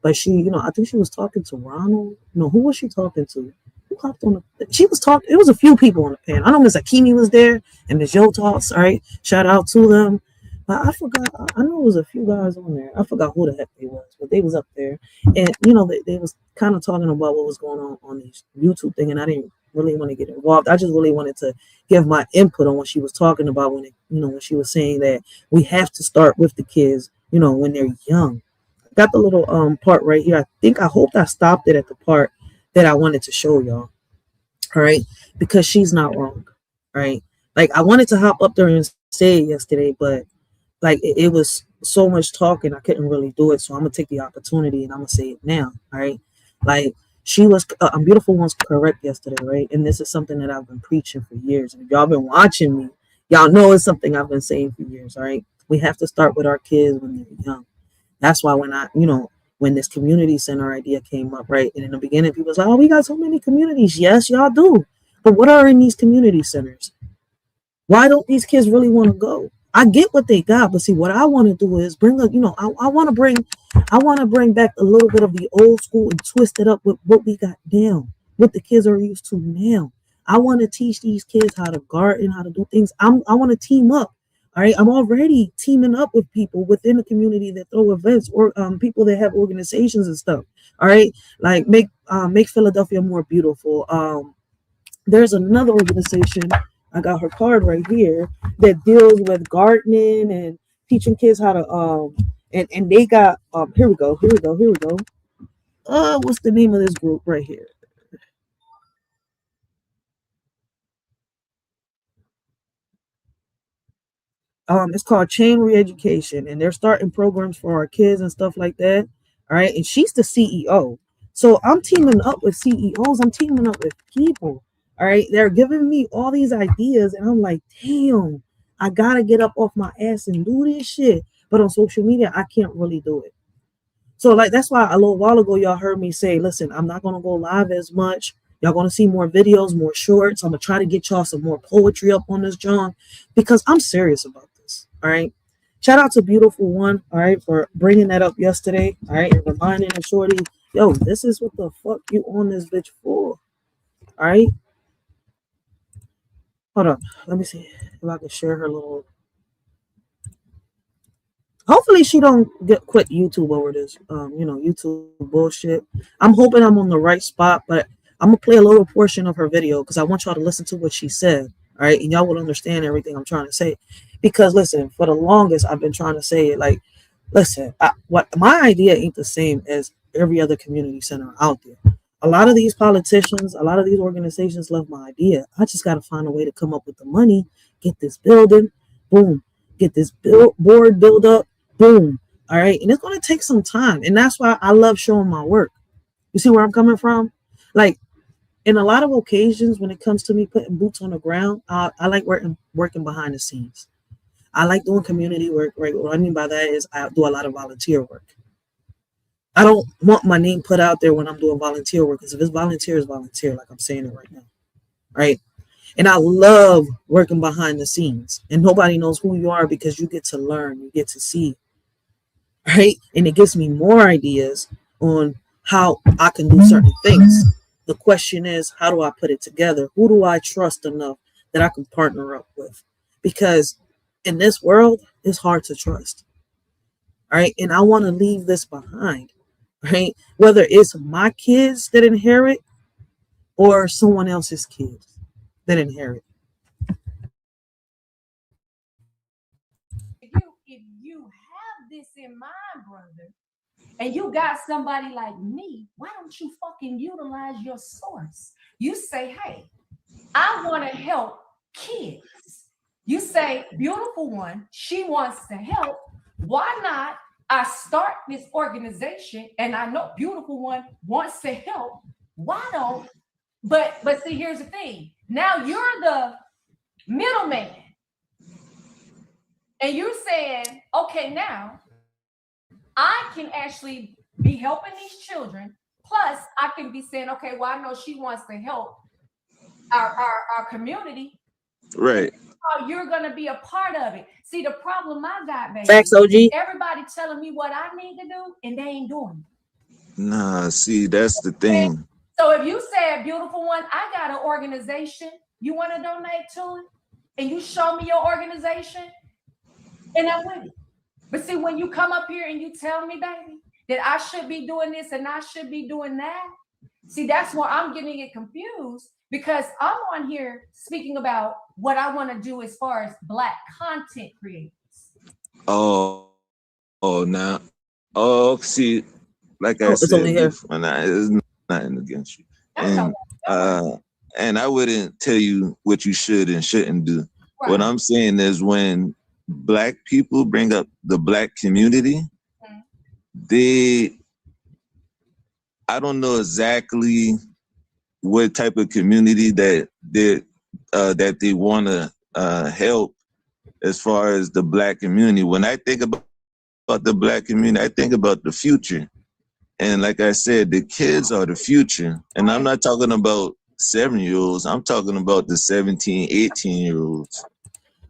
But she, I think she was talking to Ronald. No, who was she talking to? Who hopped on the? She was talking. It was a few people on the panel. I know Miss Akimi was there and Miss Yo Talks. All right, shout out to them. But I forgot. I know it was a few guys on there. I forgot who the heck they was, but they was up there, and they was kind of talking about what was going on this YouTube thing, and I didn't really want to get involved. I just really wanted to give my input on what she was talking about when she was saying that we have to start with the kids, when they're young. Got the little part right here. I hope I stopped it at the part that I wanted to show y'all. All right, because she's not wrong. Right, like I wanted to hop up there and say it yesterday, but like it was so much talking, I couldn't really do it. So I'm gonna take the opportunity and I'm gonna say it now. All right, like she was, Beautiful One's correct yesterday, right? And this is something that I've been preaching for years. And if y'all been watching me, y'all know it's something I've been saying for years. All right, we have to start with our kids when they're young. That's why when this community center idea came up, right? And in the beginning, people was like, oh, we got so many communities. Yes, y'all do. But what are in these community centers? Why don't these kids really want to go? I get what they got, but see, what I want to do is bring a, I want to bring back a little bit of the old school and twist it up with what we got now, what the kids are used to now. I want to teach these kids how to garden, how to do things. I want to team up. All right, I'm already teaming up with people within the community that throw events or people that have organizations and stuff. All right, like make Philadelphia more beautiful. There's another organization. I got her card right here that deals with gardening and teaching kids how to and they got here we go. What's the name of this group right here? It's called Chain Reeducation, and they're starting programs for our kids and stuff like that. All right, and she's the CEO. So I'm teaming up with CEOs. I'm teaming up with people. All right, they're giving me all these ideas, and I'm like, damn, I gotta get up off my ass and do this shit. But on social media, I can't really do it. So like that's why a little while ago y'all heard me say, listen, I'm not gonna go live as much. Y'all gonna see more videos, more shorts. I'm gonna try to get y'all some more poetry up on this John because I'm serious about this. All right. Shout out to Beautiful One, all right, for bringing that up yesterday, all right, and reminding the Shorty, yo, this is what the fuck you on this bitch for, all right. Hold on, let me see if I can share her little. Hopefully she don't get quit YouTube over this, YouTube bullshit. I'm hoping I'm on the right spot, but I'm gonna play a little portion of her video because I want y'all to listen to what she said. All right, and y'all will understand everything I'm trying to say. Because listen, for the longest I've been trying to say it. Like, listen, what my idea ain't the same as every other community center out there. A lot of these politicians, a lot of these organizations love my idea. I just got to find a way to come up with the money, get this building, boom, get this board build up, boom. All right. And it's going to take some time. And that's why I love showing my work. You see where I'm coming from? Like, in a lot of occasions, when it comes to me putting boots on the ground, I like working behind the scenes. I like doing community work, right? What I mean by that is I do a lot of volunteer work. I don't want my name put out there when I'm doing volunteer work, because if it's volunteer, it's volunteer, like I'm saying it right now, right? And I love working behind the scenes, and nobody knows who you are because you get to learn, you get to see, right? And it gives me more ideas on how I can do certain things. The question is, how do I put it together? Who do I trust enough that I can partner up with? Because in this world, it's hard to trust, right? And I want to leave this behind, right? Whether it's my kids that inherit or someone else's kids that inherit. If you have this in mind, brother, and you got somebody like me, why don't you fucking utilize your source? You say, hey, I want to help kids. You say, beautiful one, she wants to help. Why not? I start this organization, and I know beautiful one wants to help. Why don't? But see, here's the thing. Now you're the middleman, and you're saying, okay, now I can actually be helping these children. Plus, I can be saying, okay, well, I know she wants to help our community. Right. How you're gonna be a part of it. See, the problem I got, baby. Facts, OG. Everybody telling me what I need to do, and they ain't doing it. Nah, see, that's the thing. So if you said, beautiful one, I got an organization, you want to donate to it, and you show me your organization, and I'm with it. But see, when you come up here and you tell me, baby, that I should be doing this and I should be doing that, see, that's where I'm getting it confused, because I'm on here speaking about what I want to do as far as Black content creators. Oh, now. Oh, see, like I It's only said here. before, it's nothing against you. And I wouldn't tell you what you should and shouldn't do. Right. What I'm saying is, when Black people bring up the Black community, I don't know exactly what type of community that they want to help as far as the Black community. When I think about the Black community, I think about the future. And like I said, the kids are the future. And I'm not talking about 7-year-olds. I'm talking about the 17, 18-year-olds.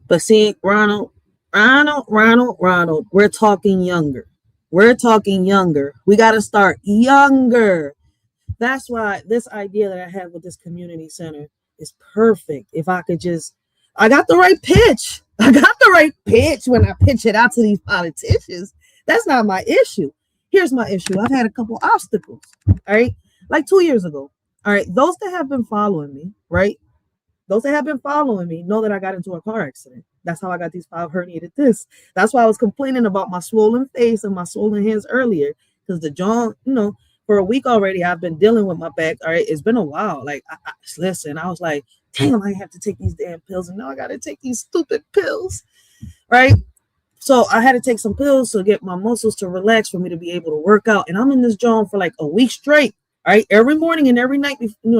But see, Ronald, we're talking younger. We're talking younger. We got to start younger. That's why this idea that I have with this community center is perfect. If I could I got the right pitch. I got the right pitch when I pitch it out to these politicians. That's not my issue. Here's my issue. I've had a couple obstacles, all right? Like 2 years ago, all right? Those that have been following me, right? Those that have been following me know that I got into a car accident. That's how I got these 5 herniated discs. That's why I was complaining about my swollen face and my swollen hands earlier, because the jaw, for a week already, I've been dealing with my back. All right, it's been a while. Like, listen, I was like, damn, I have to take these damn pills, and now I got to take these stupid pills, right? So I had to take some pills to get my muscles to relax for me to be able to work out. And I'm in this joint for like a week straight, right? Every morning and every night,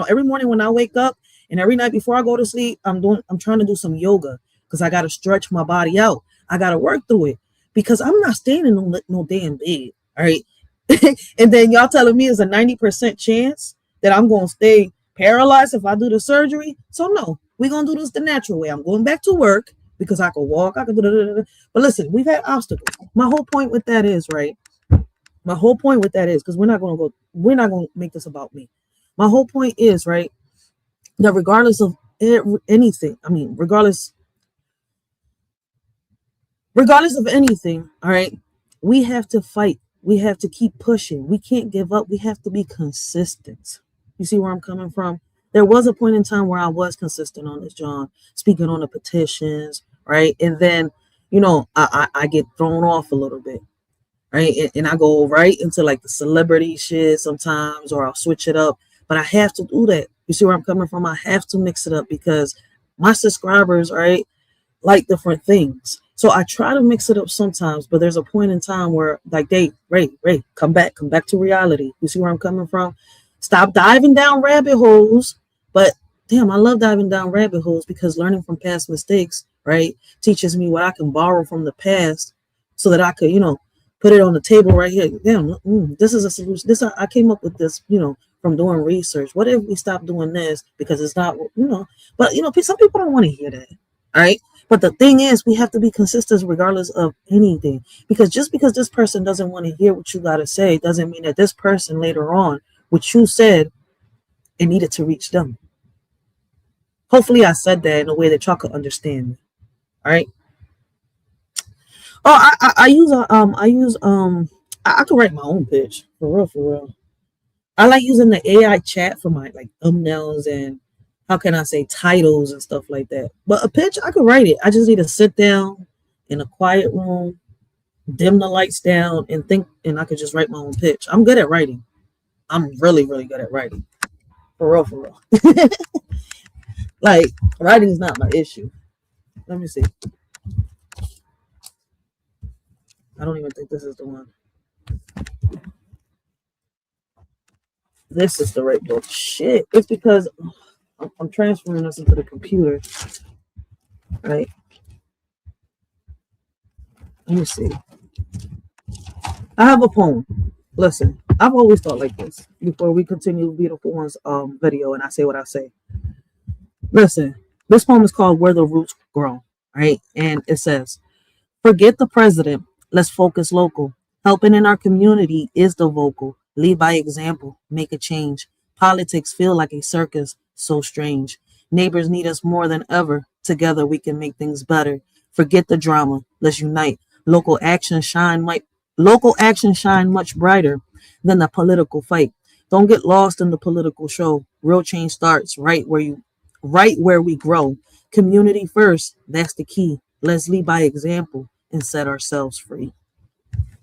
every morning when I wake up and every night before I go to sleep, I'm trying to do some yoga, because I got to stretch my body out. I got to work through it, because I'm not staying in no damn bed, all right? And then y'all telling me it's a 90% chance that I'm going to stay paralyzed if I do the surgery. So no, we're going to do this the natural way. I'm going back to work because I can walk. I can do. But listen, we've had obstacles. My whole point with that is, right? My whole point with that is, because we're not going to make this about me. My whole point is, right, that regardless of anything, regardless of anything, all right, we have to fight. We have to keep pushing. We can't give up. We have to be consistent. You see where I'm coming from? There was a point in time where I was consistent on this, John, speaking on the petitions, right? And then, I get thrown off a little bit, right? And I go right into like the celebrity shit sometimes, or I'll switch it up. But I have to do that. You see where I'm coming from? I have to mix it up, because my subscribers, right, like different things. So I try to mix it up sometimes, but there's a point in time where, like, Ray, come back to reality. You see where I'm coming from? Stop diving down rabbit holes. But damn, I love diving down rabbit holes, because learning from past mistakes, right? Teaches me what I can borrow from the past so that I could, put it on the table right here. Damn, this is a solution. I came up with this, from doing research. What if we stop doing this because it's not, but some people don't want to hear that. All right. But the thing is, we have to be consistent regardless of anything. Because just because this person doesn't want to hear what you got to say doesn't mean that this person later on, what you said, it needed to reach them. Hopefully I said that in a way that y'all could understand me. All right. Oh, I can write my own pitch for real, for real. I like using the AI chat for my like thumbnails and how can I say titles and stuff like that. But a pitch, I could write it. I just need to sit down in a quiet room, dim the lights down, and think, and I could just write my own pitch. I'm good at writing. I'm really, really good at writing. For real, for real. Like, writing is not my issue. Let me see. I don't even think this is the one. This is the right book. Shit. It's because I'm transferring this into the computer. Right? Let me see. I have a poem. Listen, I've always thought like this before we continue Beautiful One's video and I say what I say. Listen, this poem is called Where the Roots Grow, right? And it says, forget the president. Let's focus local. Helping in our community is the vocal. Lead by example. Make a change. Politics feel like a circus. So strange. Neighbors need us more than ever. Together we can make things better. Forget the drama. Let's unite. Local action shine much brighter than the political fight. Don't get lost in the political show. Real change starts right where we grow. Community first. That's the key. Let's lead by example and set ourselves free.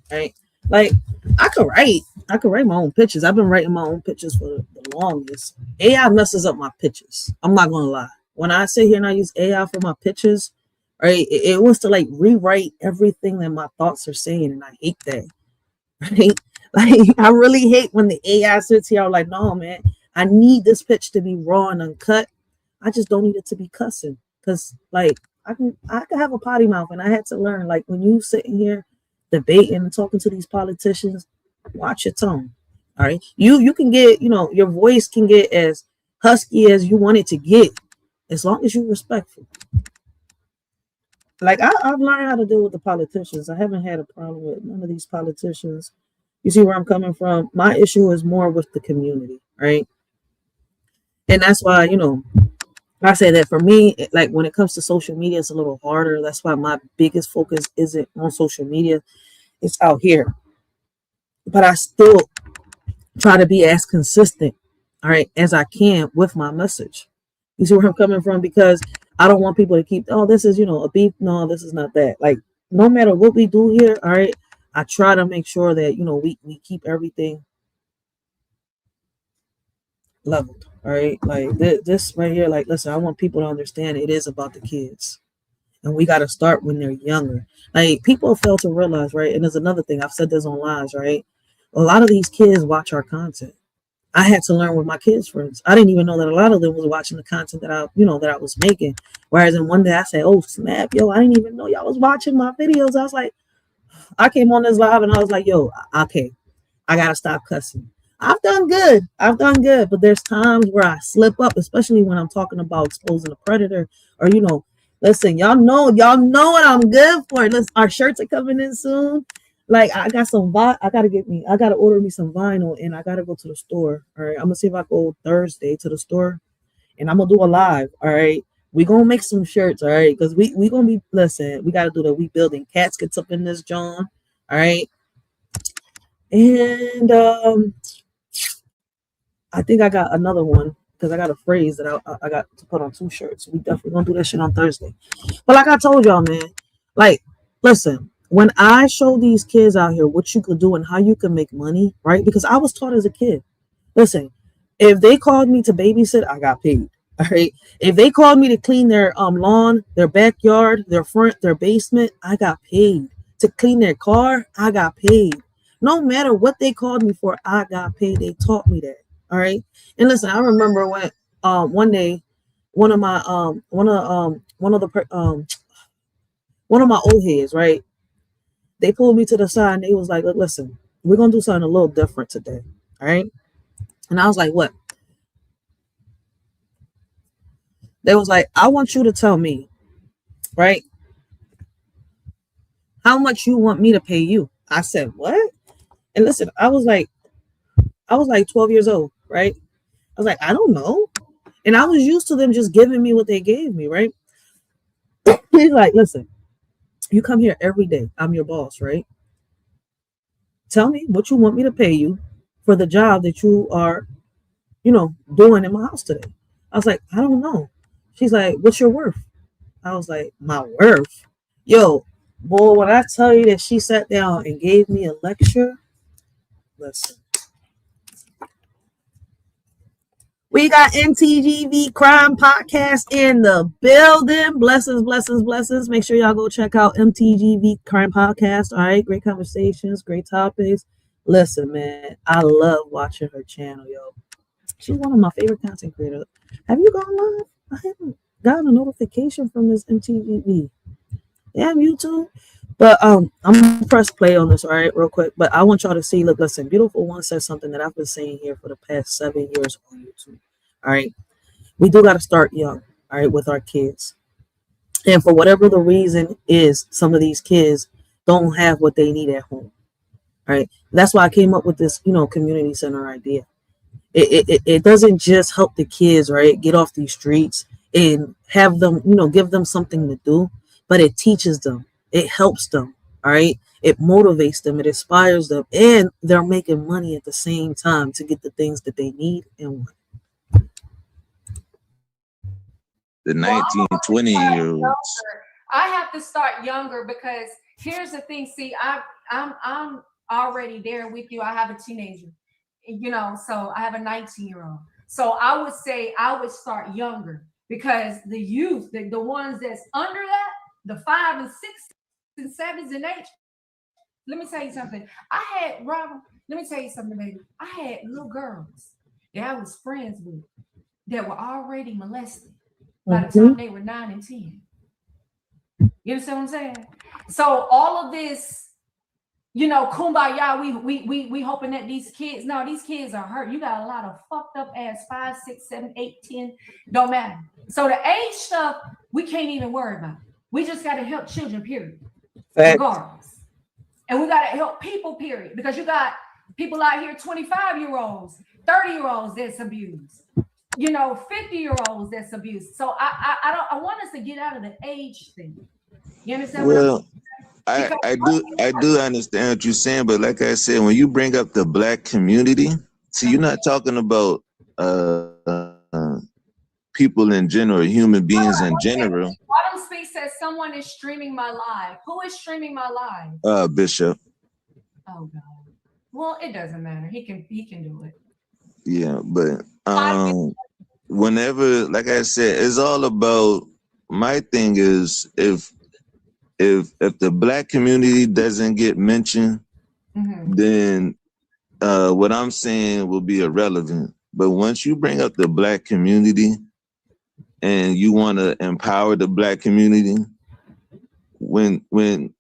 Right? Like I could write my own pictures. I've been writing my own pictures for the longest. AI messes up my pictures. I'm not gonna lie. When I sit here and I use AI for my pictures, right, it wants to like rewrite everything that my thoughts are saying, and I hate that. Right? Like I really hate when the AI sits here. I'm like, no, man, I need this pitch to be raw and uncut. I just don't need it to be cussing, because like I can have a potty mouth, and I had to learn, like, when you sitting here debating and talking to these politicians, watch your tone. All right, you can get, your voice can get as husky as you want it to get, as long as you're respectful. Like I've learned how to deal with the politicians. I haven't had a problem with none of these politicians. You see where I'm coming from? My issue is more with the community, right? And that's why, I say that for me, like when it comes to social media, it's a little harder. That's why my biggest focus isn't on social media. It's out here. But I still try to be as consistent, all right, as I can with my message. You see where I'm coming from? Because I don't want people to keep, oh, this is, a beef. No, this is not that. Like, no matter what we do here, all right, I try to make sure that, we keep everything leveled. All right, like this right here, like, listen, I want people to understand it is about the kids, and we got to start when they're younger. Like, people fail to realize, right? And there's another thing, I've said this on lives, right? A lot of these kids watch our content. I had to learn with my kids' friends. I didn't even know that a lot of them was watching the content that I was making. Whereas in one day I said, oh snap, yo, I didn't even know y'all was watching my videos. I was like, I came on this live and I was like, yo, okay, I gotta stop cussing. I've done good, but there's times where I slip up, especially when I'm talking about exposing a predator, or listen, y'all know what I'm good for. Listen, our shirts are coming in soon. Like, I got some I gotta order me some vinyl, and I gotta go to the store. All right, I'm gonna see if I go Thursday to the store, and I'm gonna do a live. All right, we gonna make some shirts. All right, because we gonna be, listen, we gotta do the we building caskets up in this John. All right, and I think I got another one, because I got a phrase that I got to put on 2 shirts. We definitely gonna do that shit on Thursday. But like I told y'all, man, like, listen, when I show these kids out here what you could do and how you can make money, right? Because I was taught as a kid. Listen, if they called me to babysit, I got paid. All right. If they called me to clean their lawn, their backyard, their front, their basement, I got paid. To clean their car, I got paid. No matter what they called me for, I got paid. They taught me that. All right. And listen, I remember when one day, one of the One of my old heads, right? They pulled me to the side and they was like, "Look, listen, we're gonna do something a little different today." All right. And I was like, "What?" They was like, "I want you to tell me, right, how much you want me to pay you." I said, "What?" And listen, I was like 12 years old, right? I was like, "I don't know." And I was used to them just giving me what they gave me, right? He's like, "Listen, you come here every day. I'm your boss, right? Tell me what you want me to pay you for the job that you are, doing in my house today." I was like, "I don't know." She's like, "What's your worth?" I was like, "My worth?" Yo, boy, when I tell you that she sat down and gave me a lecture, listen. We got MTGV Crime Podcast in the building. Blessings, blessings, blessings. Make sure y'all go check out MTGV Crime Podcast. All right, great conversations, great topics. Listen, man, I love watching her channel, yo. She's one of my favorite content creators. Have you gone live? I haven't gotten a notification from this MTGV. Yeah, YouTube. But I'm gonna press play on this, all right, real quick. But I want y'all to see. Look, listen, Beautiful One says something that I've been saying here for the past 7 years on YouTube. All right, we do got to start young, all right, with our kids. And for whatever the reason is, some of these kids don't have what they need at home. All right, that's why I came up with this, community center idea. It doesn't just help the kids, right, get off these streets and have them, give them something to do, but it teaches them, it helps them, all right, it motivates them, it inspires them, and they're making money at the same time to get the things that they need and want. The Well, 19, 20-year-olds. I have to start younger because here's the thing. See, I'm already there with you. I have a teenager, so I have a 19-year-old. So I would say I would start younger because the youth, the ones that's under that, the 5 and 6 and 7s and 8. Let me tell you something. I had Robert. Let me tell you something, baby. I had little girls that I was friends with that were already molested by the time they were 9 and 10. You understand what I'm saying? So all of this, kumbaya, we hoping that these kids, no, these kids are hurt. You got a lot of fucked up ass 5, 6, 7, 8, 10, don't matter. So the age stuff, we can't even worry about. We just got to help children, period. Regardless. And we got to help people, period. Because you got people out here, 25-year-olds, 30-year-olds that's abused. 50-year-olds that's abused. So I want us to get out of the age thing. You understand? Well, I do understand what you're saying, but like I said, when you bring up the black community, see, you're not talking about people in general, human beings in general. Autumn Speak says someone is streaming my live. Who is streaming my live? Bishop. Oh God. Well, it doesn't matter. He can do it. Yeah, but whenever, like I said, it's all about, my thing is, if the black community doesn't get mentioned, then what I'm saying will be irrelevant. But once you bring up the black community and you want to empower the black community, when one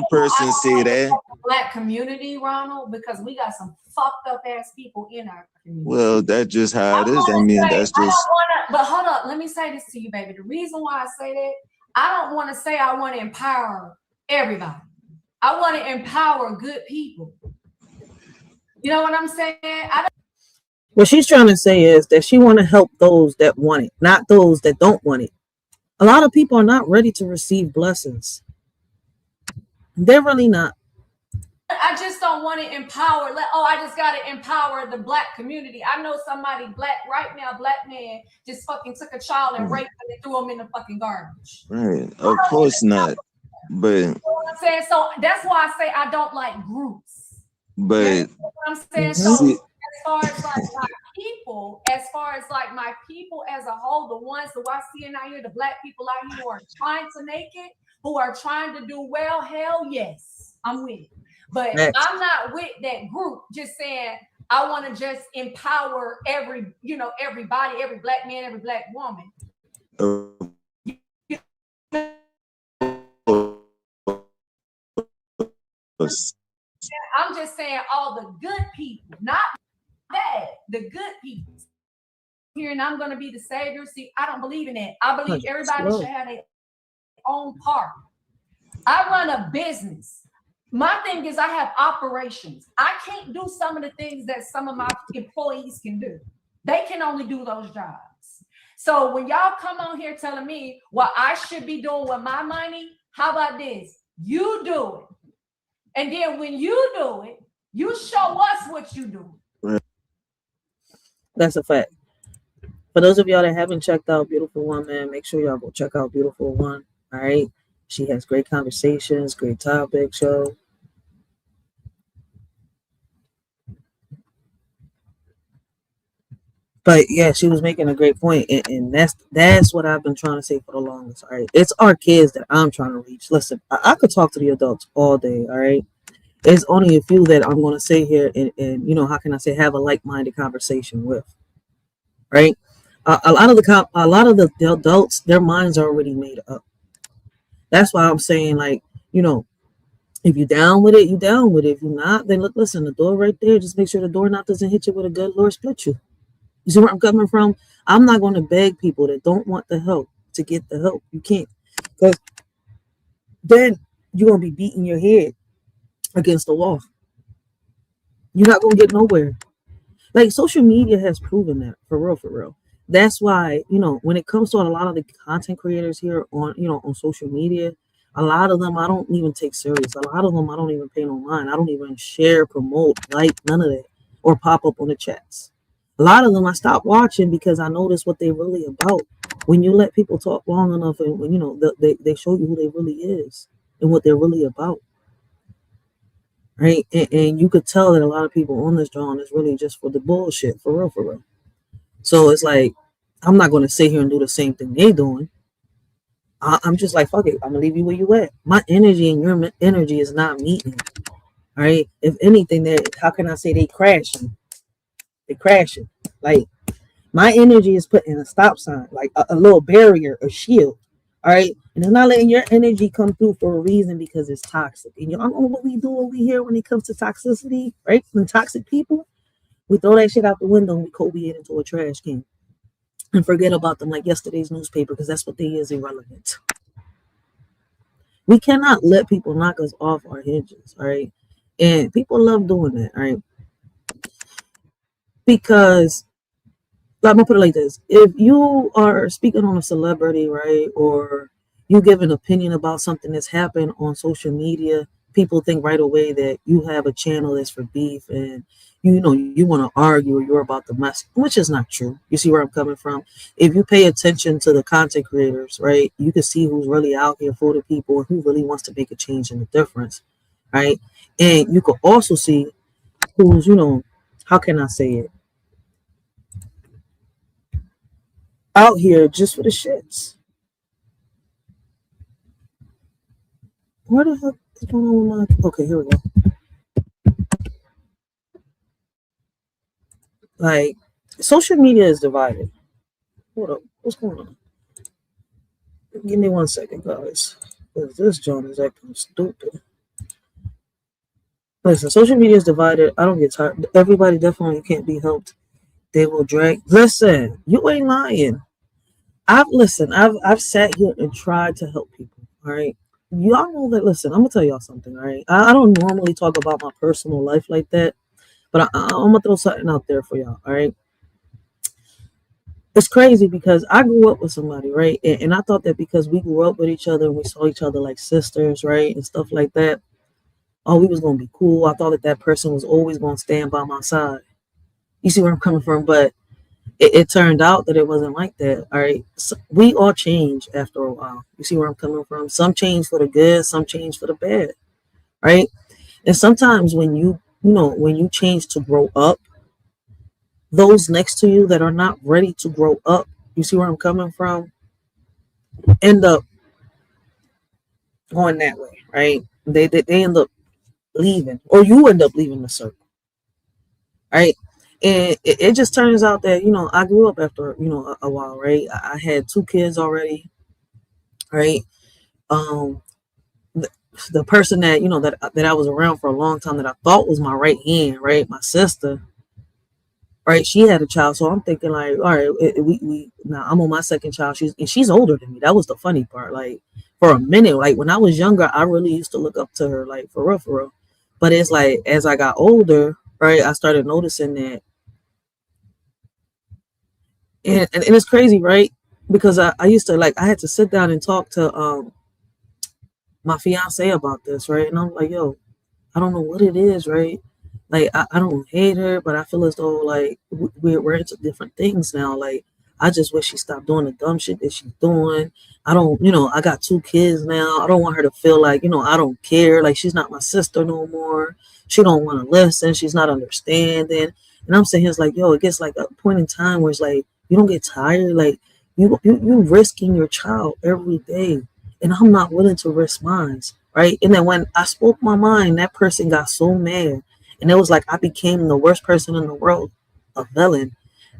person say that, black community, Ronald, because we got some fucked up ass people in our community. Well, that's just how it is. I mean, that's just. But hold up, let me say this to you, baby. The reason why I say that, I don't want to say I want to empower everybody. I want to empower good people. You know what I'm saying? What she's trying to say is that she want to help those that want it, not those that don't want it. A lot of people are not ready to receive blessings. They're really not. I just don't want to empower. I just got to empower the black community. I know somebody black right now, black man just fucking took a child and raped him and threw him in the fucking garbage. Right. Of course not. But you know what I'm saying? So that's why I say I don't like groups. But you know what I'm saying? So as far as like my people, my people as a whole, the ones that I see out here, the black people out here who are trying to make it, who are trying to do well, hell yes, I'm with it. But I'm not with that group just saying I want to just empower everybody, every black man, every black woman. I'm just saying all the good people, not bad, the good people. Here and I'm going to be the savior. See, I don't believe in that. I believe everybody should have their own part. I run a business. My thing is I have operations. I can't do some of the things that some of my employees can do. They can only do those jobs. So when y'all come on here telling me what I should be doing with my money, how about this? You do it. And then when you do it, you show us what you do. That's a fact. For those of y'all that haven't checked out Beautiful One, man, make sure y'all go check out Beautiful One. All right. She has great conversations, great topics, yo. But yeah, she was making a great point, and that's what I've been trying to say for the longest. All right, it's our kids that I'm trying to reach. Listen, I could talk to the adults all day. All right, there's only a few that I'm going to say here, and you know, how can I say, have a like-minded conversation with. Right, a lot of the adults, their minds are already made up. That's why I'm saying, like, you know, if you down with it, you down with it. If you're not, then look, listen, the door right there. Just make sure the doorknob doesn't hit you with a good Lord split you. You see where I'm coming from? I'm not going to beg people that don't want the help to get the help. You can't, because then you're going to be beating your head against the wall. You're not going to get nowhere. Like, social media has proven that, for real, for real. That's why, you know, when it comes to a lot of the content creators here on, you know, on social media, a lot of them I don't even take serious. A lot of them I don't even pay no mind. I don't even share, promote, like, none of that, or pop up on the chats. A lot of them I stopped watching because I noticed what they're really about. When you let people talk long enough, and when, you know, they show you who they really is and what they're really about, right? And you could tell that a lot of people on this drawing is really just for the bullshit, for real, for real. So it's like, I'm not going to sit here and do the same thing they doing. I'm just like, fuck it, I'm gonna leave you where you at. My energy and your energy is not meeting. All right. If anything, they, how can I say, they crashing? They crashing. Like, my energy is putting a stop sign, like a little barrier, a shield. All right. And it's not letting your energy come through for a reason, because it's toxic. And y'all know what we do over here when it comes to toxicity, right? When toxic people, we throw that shit out the window and we Kobe it into a trash can and forget about them like yesterday's newspaper, because that's what they is, irrelevant. We cannot let people knock us off our hinges, all right? And people love doing that, all right? Because, I'm gonna put it like this: if you are speaking on a celebrity, right, or you give an opinion about something that's happened on social media, people think right away that you have a channel that's for beef, and you know you want to argue, or you're about the mess, which is not true. You see where I'm coming from? If you pay attention to the content creators, right, you can see who's really out here for the people and who really wants to make a change and a difference, right? And you can also see who's, you know, how can I say it, out here just for the shits. Where the heck is going on with my? Okay, here we go. Like, social media is divided. Hold up, what's going on? Give me 1 second, guys. Because this John is acting stupid. Listen, social media is divided. I don't get tired. Everybody definitely can't be helped. They will drag. Listen, you ain't lying. I've sat here and tried to help people. All right. Y'all know that. Listen, I'm gonna tell y'all something. All right. I don't normally talk about my personal life like that, but I'm gonna throw something out there for y'all. All right. It's crazy because I grew up with somebody, right? And I thought that because we grew up with each other and we saw each other like sisters, right? And stuff like that. Oh, we was going to be cool. I thought that that person was always going to stand by my side. You see where I'm coming from? But it turned out that it wasn't like that. All right. So we all change after a while. You see where I'm coming from? Some change for the good, some change for the bad. Right. And sometimes when when you change to grow up, those next to you that are not ready to grow up, you see where I'm coming from, end up going that way, right? They end up leaving, or you end up leaving the circle, right? And it just turns out that, I grew up after, a while, right? I had 2 kids already, right? Um, the, the person that that I was around for a long time that I thought was my right hand, right, my sister, right, she had a child. So I'm thinking like, all right, we now I'm on my second child. She's older than me. That was the funny part. Like for a minute, like when I was younger, I really used to look up to her, like for real, for real. But it's like as I got older, right, I started noticing that, and it's crazy, right? Because I used to like I had to sit down and talk to my fiance about this, right? And I'm like, yo, I don't know what it is, right? Like I don't hate her, but I feel as though like we're into different things now. Like I just wish she stopped doing the dumb shit that she's doing. I don't, I got 2 kids now. I don't want her to feel like, I don't care. Like she's not my sister no more. She don't want to listen. She's not understanding. And I'm saying it's like, yo, it gets like a point in time where it's like you don't get tired. Like you risking your child every day, and I'm not willing to risk mine, right? And then when I spoke my mind, that person got so mad, and it was like I became the worst person in the world, a villain.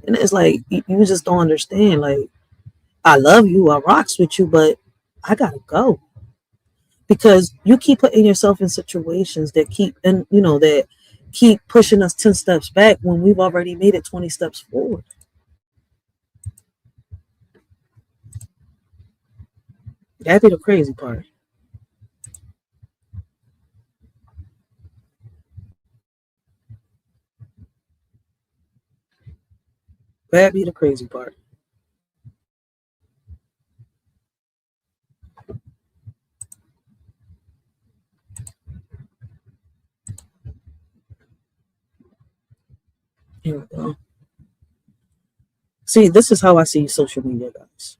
And it's like you just don't understand. Like I love you, I rocks with you, but I gotta go because you keep putting yourself in situations that keep pushing us 10 steps back when we've already made it 20 steps forward. That'd be the crazy part. That'd be the crazy part. Here we go. See, this is how I see social media, guys.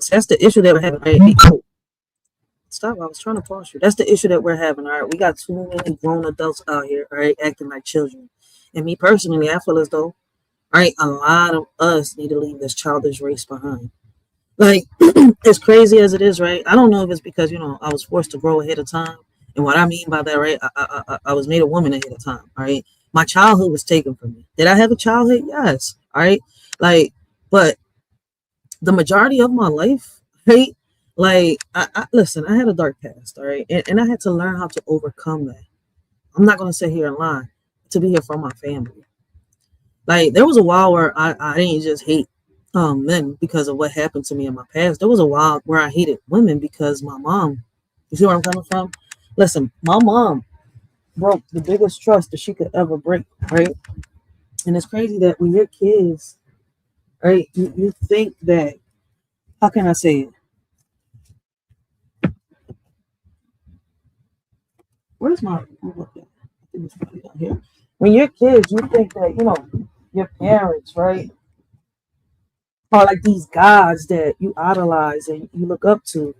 So that's the issue that we're having. Right? Oh, stop! I was trying to pause you. That's the issue that we're having. All right, we got too many grown adults out here, all right, acting like children. And me personally, I feel as though, all right, a lot of us need to leave this childish race behind. Like, as crazy as it is, right? I don't know if it's because I was forced to grow ahead of time, and what I mean by that, right? I was made a woman ahead of time. All right, my childhood was taken from me. Did I have a childhood? Yes. All right, like, but the majority of my life, right? Like, I listen, I had a dark past, all right, and I had to learn how to overcome that. I'm not gonna sit here and lie to be here for my family. Like, there was a while where I didn't just hate men because of what happened to me in my past. There was a while where I hated women because my mom. You see where I'm coming from? Listen, my mom broke the biggest trust that she could ever break, right? And it's crazy that when you're kids, right, you think that, how can I say it? Where's my look at? I think it's probably down here. When you're kids, you think that your parents, right, are like these gods that you idolize and you look up to,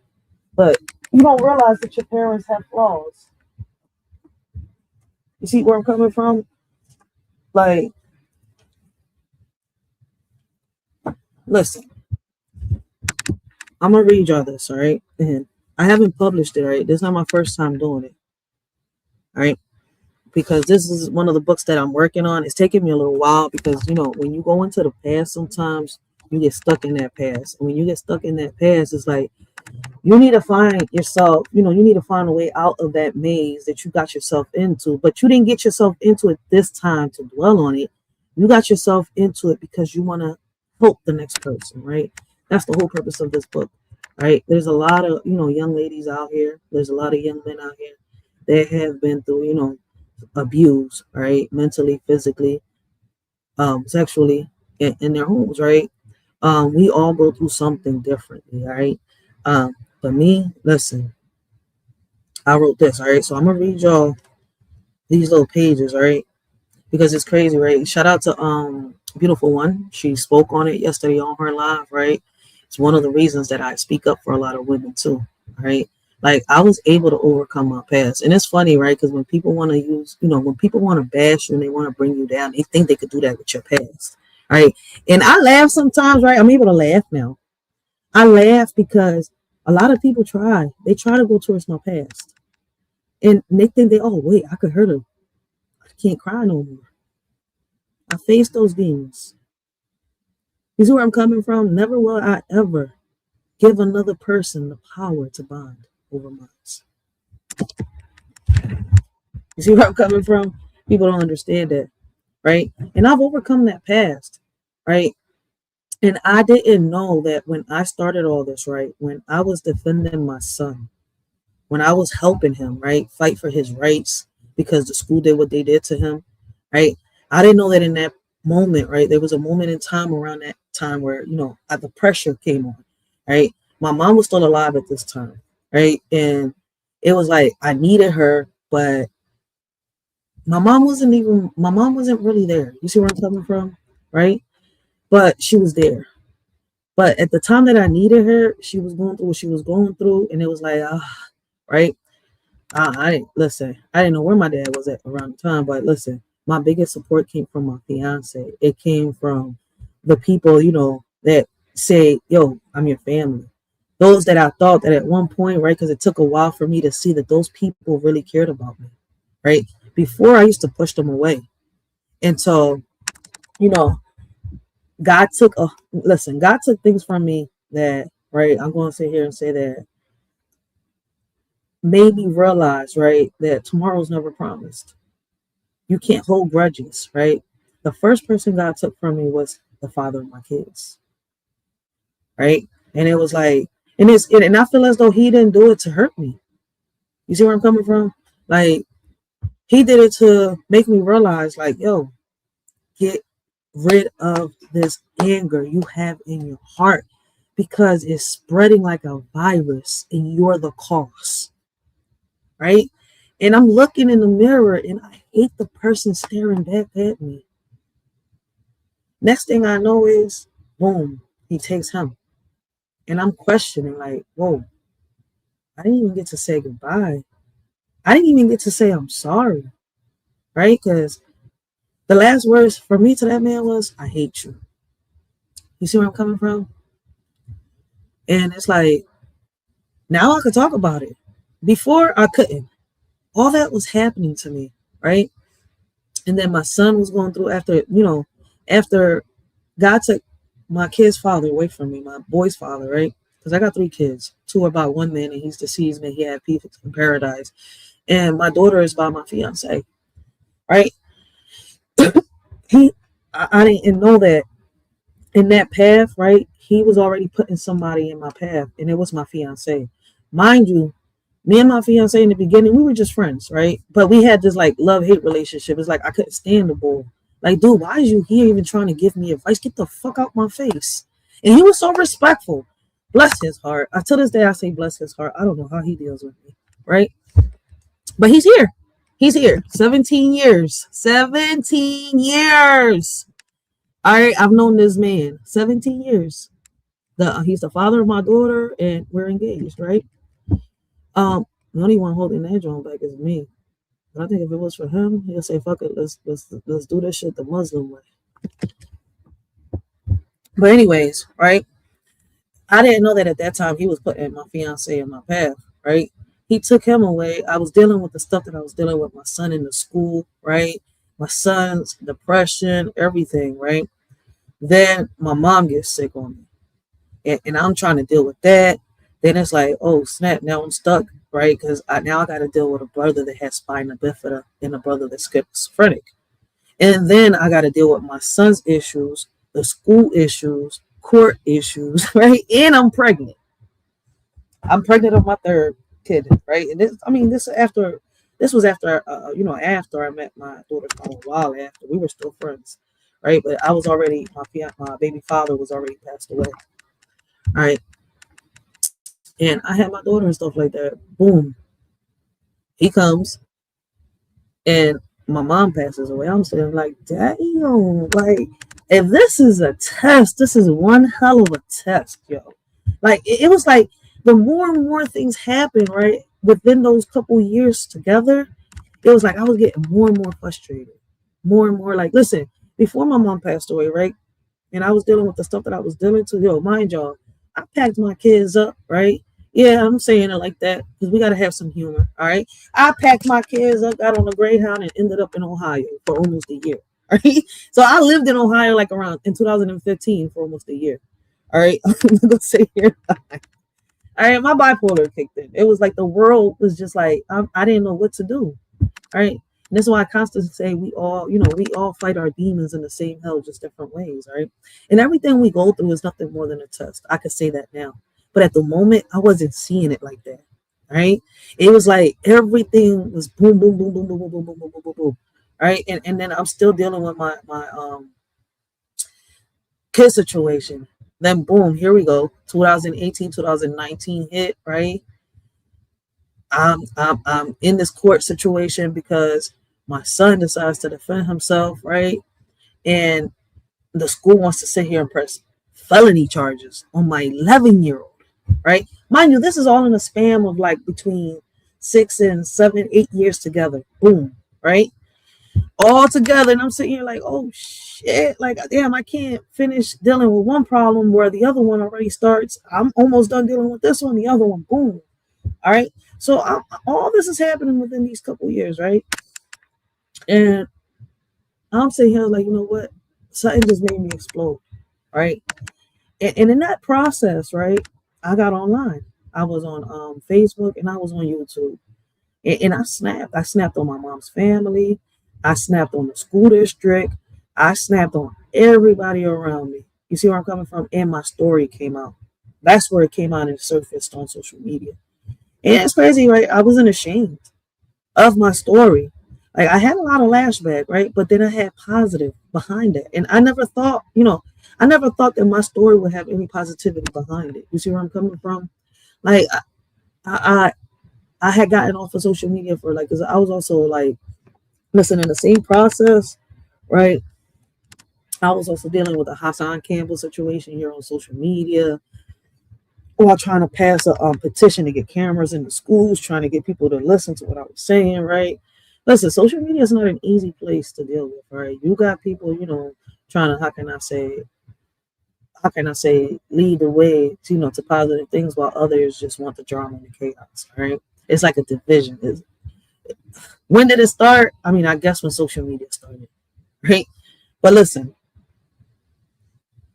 but you don't realize that your parents have flaws. You see where I'm coming from? Like, listen, I'm gonna read y'all this, all right? And I haven't published it, all right? This is not my first time doing it, all right? Because this is one of the books that I'm working on. It's taking me a little while because when you go into the past, sometimes you get stuck in that past. And when you get stuck in that past, it's like you need to find yourself, you need to find a way out of that maze that you got yourself into. But you didn't get yourself into it this time to dwell on it. You got yourself into it because you want to help the next person, right? That's the whole purpose of this book, right? There's a lot of, young ladies out here. There's a lot of young men out here that have been through, abuse, right? Mentally, physically, sexually in their homes, right? We all go through something differently, right? But me, listen, I wrote this, all right? So I'm gonna read y'all these little pages, all right? Because it's crazy, right? Shout out to Beautiful One. She spoke on it yesterday on her live, right? It's one of the reasons that I speak up for a lot of women too, right? Like I was able to overcome my past. And it's funny, right? Because when people want to when people want to bash you and they want to bring you down, they think they could do that with your past. Right. And I laugh sometimes, right? I'm able to laugh now. I laugh because a lot of people try. They try to go towards my past. And they think oh wait, I could hurt her. can't cry no more. I faced those demons. You see where I'm coming from? Never will I ever give another person the power to bond over mine. You see where I'm coming from? People don't understand that, right? And I've overcome that past, right? And I didn't know that when I started all this, right? When I was defending my son, when I was helping him, right, fight for his rights because the school did what they did to him, right? I didn't know that in that moment, right? There was a moment in time around that time where, the pressure came on, right? My mom was still alive at this time, right? And it was like I needed her, but my mom wasn't really there. You see where I'm coming from, right? But she was there. But at the time that I needed her, she was going through what she was going through, and it was like, right? I didn't listen. I didn't know where my dad was at around the time, but listen, my biggest support came from my fiance. It came from the people, that say, "Yo, I'm your family." Those that I thought that at one point, right? Because it took a while for me to see that those people really cared about me, right? Before I used to push them away, and so, you know, God took things from me that, right? I'm going to sit here and say that made me realize, right, that tomorrow's never promised. You can't hold grudges, right? The first person God took from me was the father of my kids, right? And it was like, and I feel as though he didn't do it to hurt me. You see where I'm coming from? Like, he did it to make me realize, like, yo, get rid of this anger you have in your heart because it's spreading like a virus and you're the cause, right? And I'm looking in the mirror and I hate the person staring back at me. Next thing I know is, boom, he takes him. And I'm questioning, like, whoa, I didn't even get to say goodbye. I didn't even get to say I'm sorry, right? Because the last words for me to that man was, I hate you. You see where I'm coming from? And it's like, now I could talk about it. Before I couldn't. All that was happening to me, right? And then my son was going through after God took my kid's father away from me, my boy's father, right? Because I got 3 kids. 2 are by one man and he's deceased and he had peace in paradise. And my daughter is by my fiance, right? I didn't know that in that path, right? He was already putting somebody in my path, and it was my fiance. Mind you, me and my fiance in the beginning, we were just friends, right? But we had this like love-hate relationship. It's like I couldn't stand the bull. Like, dude, why is you here even trying to give me advice? Get the fuck out my face. And he was so respectful. Bless his heart. To this day, I say bless his heart. I don't know how he deals with me, right? But he's here. He's here. 17 years. 17 years. All right, I've known this man 17 years. He's the father of my daughter, and we're engaged, right? The only one holding that joint back is me. But I think if it was for him, he'll say, "Fuck it, let's do this shit the Muslim way." But anyways, right? I didn't know that at that time he was putting my fiance in my path, right? He took him away. I was dealing with the stuff that I was dealing with my son in the school, right? My son's depression, everything, right? Then my mom gets sick on me, and I'm trying to deal with that. Then it's like, oh snap! Now I'm stuck, right? Because now I got to deal with a brother that has spina bifida and a brother that's schizophrenic, and then I got to deal with my son's issues, the school issues, court issues, right? And I'm pregnant. I'm pregnant of my 3rd kid, right? And this was after after I met my daughter for a while after. We were still friends, right? But I was already my baby father was already passed away, right? And I had my daughter and stuff like that. Boom, he comes and my mom passes away. I'm saying like, damn, like if this is a test, this is one hell of a test, yo. Like it was like the more and more things happen, right? Within those couple years together, it was like I was getting more and more frustrated. More and more like, listen, before my mom passed away, right? And I was dealing with the stuff that I was dealing to, yo, mind y'all, I packed my kids up, right? Yeah, I'm saying it like that because we got to have some humor. All right. I packed my kids up, got on a Greyhound, and ended up in Ohio for almost a year. All right. So I lived in Ohio like around in 2015 for almost a year. All right. I'm going to say here. All right. My bipolar kicked in. It was like the world was just like, I didn't know what to do. All right. And that's why I constantly say we all fight our demons in the same hell, just different ways. Right. And everything we go through is nothing more than a test. I could say that now. But at the moment, I wasn't seeing it like that. Right. It was like everything was boom, boom, boom, boom, boom, boom, boom, boom, boom, boom, boom, boom. Right. And then I'm still dealing with my kid situation. Then boom, here we go. 2018, 2019 hit, right? I'm in this court situation because my son decides to defend himself, right? And the school wants to sit here and press felony charges on my 11-year-old, right? Mind you, this is all in a span of like between 6 and 7, 8 years together. Boom, right? All together. And I'm sitting here like, oh shit, like, damn, I can't finish dealing with one problem where the other one already starts. I'm almost done dealing with this one, the other one, boom. All right. So all this is happening within these couple years, right? And I'm sitting here like, you know what? Something just made me explode, right? And in that process, right, I got online. I was on Facebook and I was on YouTube. And I snapped. I snapped on my mom's family. I snapped on the school district. I snapped on everybody around me. You see where I'm coming from? And my story came out. That's where it came out and surfaced on social media. And it's crazy, right? I wasn't ashamed of my story. Like I had a lot of lashback, right? But then I had positive behind it. And I never thought, I never thought that my story would have any positivity behind it. You see where I'm coming from? Like I had gotten off of social media for like, because I was also like, listen, in the same process, right? I was also dealing with the Hassan Campbell situation here on social media while trying to pass a petition to get cameras in the schools, trying to get people to listen to what I was saying, right? Listen, social media is not an easy place to deal with, right? You got people, trying to, how can I say, lead the way to, to positive things while others just want the drama and the chaos, right? It's like a division. When did it start? I mean, I guess when social media started, right? But listen,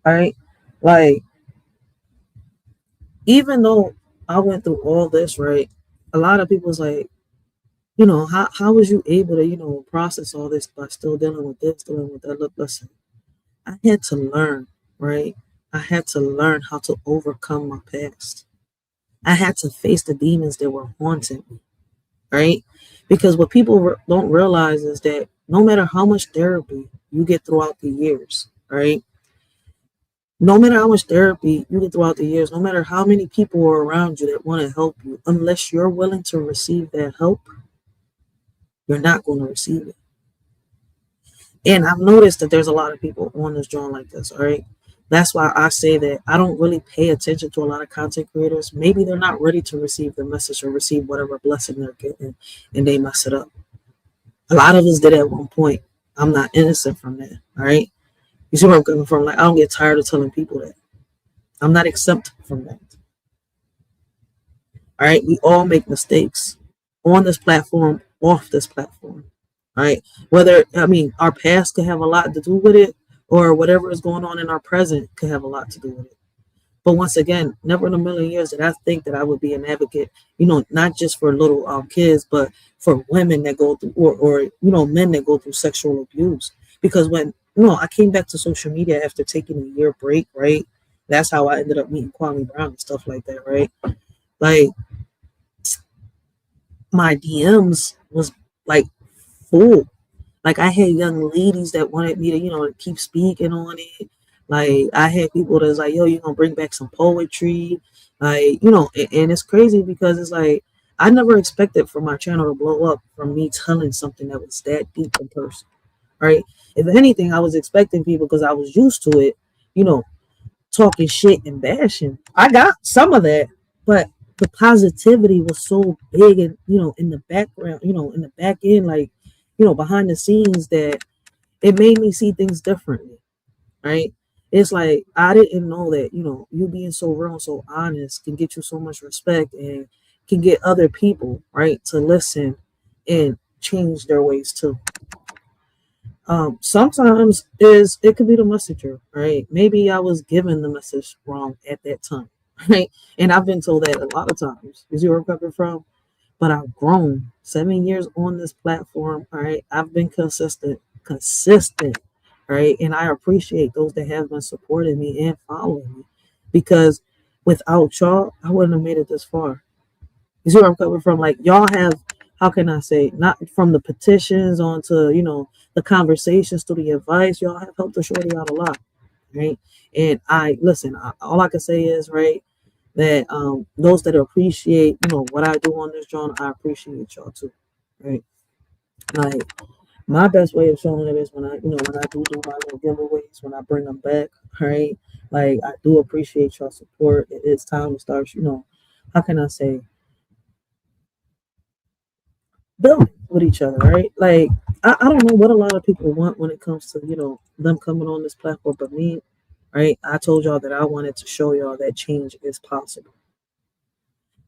all right, like, even though I went through all this, right, a lot of people's like, how was you able to, process all this by still dealing with this, dealing with that? Look, listen, I had to learn, right? I had to learn how to overcome my past. I had to face the demons that were haunting me, right? Because what people don't realize is that no matter how much therapy you get throughout the years, right? No matter how much therapy you get throughout the years, no matter how many people are around you that want to help you, unless you're willing to receive that help, you're not going to receive it. And I've noticed that there's a lot of people on this joint like this, all right? That's why I say that I don't really pay attention to a lot of content creators. Maybe they're not ready to receive the message or receive whatever blessing they're getting, and they mess it up. A lot of us did at one point. I'm not innocent from that, all right? You see where I'm coming from? Like, I don't get tired of telling people that. I'm not exempt from that. All right? We all make mistakes on this platform, off this platform. All right? Our past could have a lot to do with it, or whatever is going on in our present could have a lot to do with it. But once again, never in a million years did I think that I would be an advocate, not just for little kids, but for women that go through, or men that go through sexual abuse. Because when, I came back to social media after taking a year break, right? That's how I ended up meeting Kwame Brown and stuff like that, right? Like, my DMs was like full. Like, I had young ladies that wanted me to, keep speaking on it. Like, I had people that's like, yo, you're going to bring back some poetry. Like, and it's crazy because it's like, I never expected for my channel to blow up from me telling something that was that deep in person, right? If anything, I was expecting people, because I was used to it, talking shit and bashing. I got some of that, but the positivity was so big and, in the background, in the back end, like, behind the scenes, that it made me see things differently, right? It's like I didn't know that, you being so real and so honest can get you so much respect and can get other people, right, to listen and change their ways too. Sometimes is it could be the messenger, right? Maybe I was given the message wrong at that time, right? And I've been told that a lot of times. You see where I'm coming from? But I've grown 7 years on this platform. All right. I've been consistent. Right. And I appreciate those that have been supporting me and following me because without y'all, I wouldn't have made it this far. You see where I'm coming from? Like y'all have, how can I say, not from the petitions onto, the conversations to the advice, y'all have helped the shorty out a lot. Right. And I listen, all I can say is, right, that those that appreciate what I do on this joint, I appreciate y'all too, right? Like my best way of showing it is when I do my little giveaways, when I bring them back, right? Like I do appreciate y'all support. It's time to start, how can I say, building with each other, right? Like I don't know what a lot of people want when it comes to them coming on this platform, but me, right? I told y'all that I wanted to show y'all that change is possible.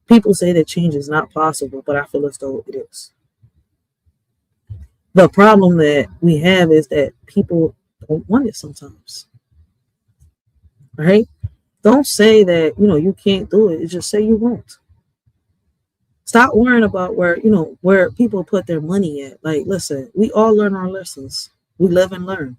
People say that change is not possible, but I feel as though it is. The problem that we have is that people don't want it sometimes, right? Don't say that, you can't do it. Just say you won't. Stop worrying about where people put their money at. Like, listen, we all learn our lessons. We live and learn.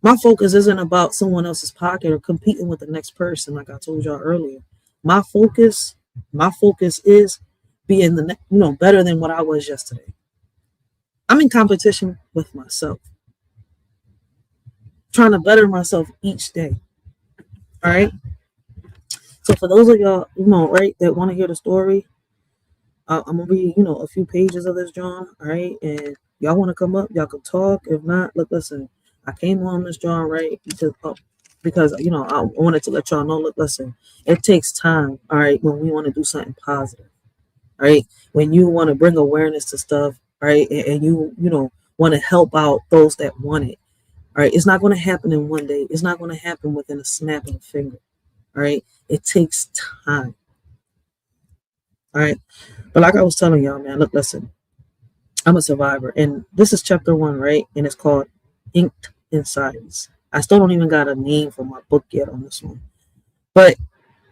My focus isn't about someone else's pocket or competing with the next person, like I told y'all earlier. My focus, my focus is being better than what I was yesterday. I'm in competition with myself, trying to better myself each day. All right. So for those of y'all, right, that want to hear the story, I'm gonna read, a few pages of this, John. All right, and y'all want to come up, y'all can talk. If not, look, listen. I came on this, John, right, because I wanted to let y'all know. Look, listen. It takes time. All right, when we want to do something positive. All right, when you want to bring awareness to stuff, right, and you want to help out those that want it. All right, it's not going to happen in one day. It's not going to happen within a snap of a finger. All right, it takes time. All right, but like I was telling y'all, man, look, listen, I'm a survivor, and this is chapter 1, right, and it's called Inked in Silence. I still don't even got a name for my book yet on this one, but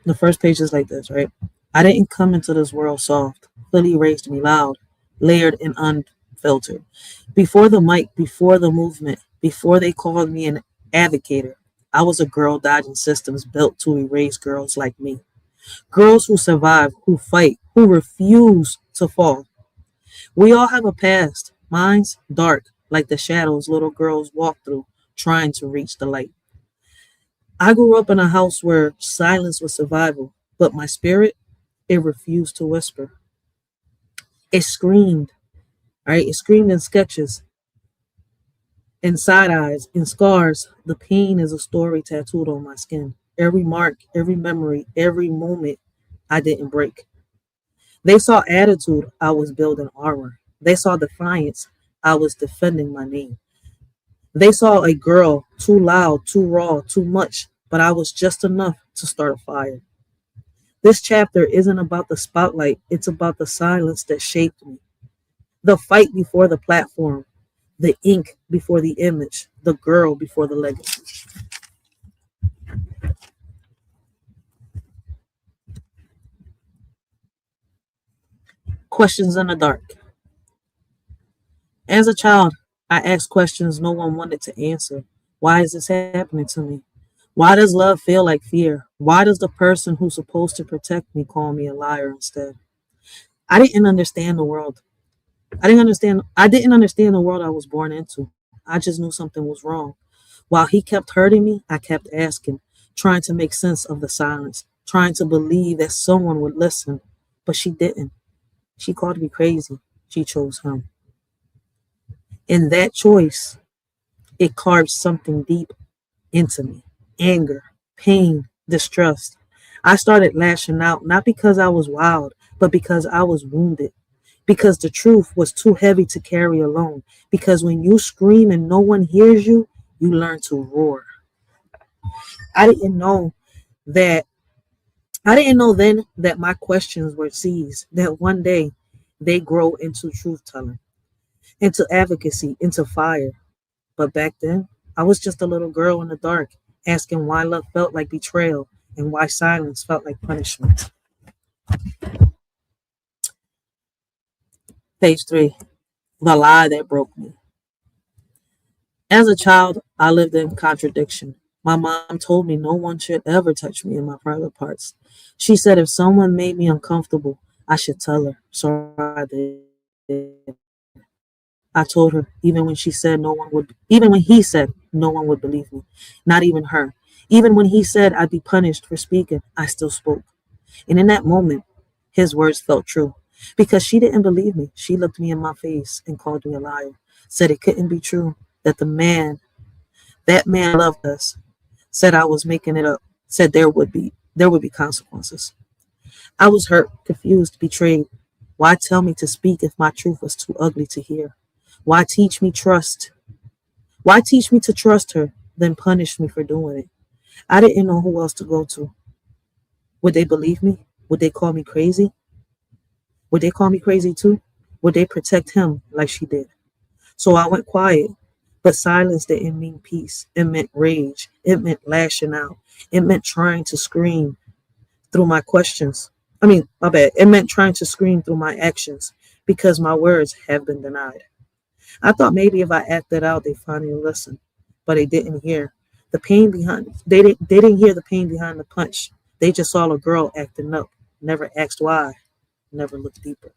the first page is like this, right? I didn't come into this world soft. Philly raised me loud, layered and unfiltered. Before the mic, before the movement, before they called me an advocator, I was a girl dodging systems built to erase girls like me. Girls who survive, who fight, who refuse to fall. We all have a past. Mine's dark, like the shadows little girls walk through, trying to reach the light. I grew up in a house where silence was survival, but my spirit, it refused to whisper. It screamed, right? It screamed in sketches, in side eyes, in scars. The pain is a story tattooed on my skin. Every mark, every memory, every moment I didn't break. They saw attitude, I was building armor. They saw defiance, I was defending my name. They saw a girl too loud, too raw, too much, but I was just enough to start a fire. This chapter isn't about the spotlight, it's about the silence that shaped me. The fight before the platform, the ink before the image, the girl before the legacy. Questions in the dark. As a child, I asked questions no one wanted to answer. Why is this happening to me? Why does love feel like fear? Why does the person who's supposed to protect me call me a liar instead? I didn't understand the world. I didn't understand the world I was born into. I just knew something was wrong. While he kept hurting me, I kept asking, trying to make sense of the silence, trying to believe that someone would listen. But she didn't. She called me crazy. She chose him. In that choice, it carved something deep into me: anger, pain, distrust. I started lashing out, not because I was wild, but because I was wounded. Because the truth was too heavy to carry alone. Because when you scream and no one hears you, you learn to roar. I didn't know that I didn't know then that my questions were seeds, that one day they grow into truth telling, into advocacy, into fire. But back then, I was just a little girl in the dark, asking why love felt like betrayal and why silence felt like punishment. Page 3. The lie that broke me. As a child, I lived in contradiction. My mom told me no one should ever touch me in my private parts. She said if someone made me uncomfortable, I should tell her. So I did. I told her, even when she said no one would, even when he said no one would believe me, not even her. Even when he said I'd be punished for speaking, I still spoke. And in that moment, his words felt true. Because she didn't believe me. She looked me in my face and called me a liar. Said it couldn't be true. That man loved us. Said I was making it up. Said there would be consequences. I was hurt, confused, betrayed. Why tell me to speak if my truth was too ugly to hear? Why teach me trust? Why teach me to trust her, then punish me for doing it? I didn't know who else to go to. Would they believe me? Would they call me crazy? Would they call me crazy too? Would they protect him like she did? So I went quiet. But silence didn't mean peace. It meant rage. It meant lashing out. It meant trying to scream through my questions. My bad. It meant trying to scream through my actions because my words have been denied. I thought maybe if I acted out, they'd finally listen, but they didn't hear the pain behind. They didn't hear the pain behind the punch. They just saw a girl acting up. Never asked why. Never looked deeper.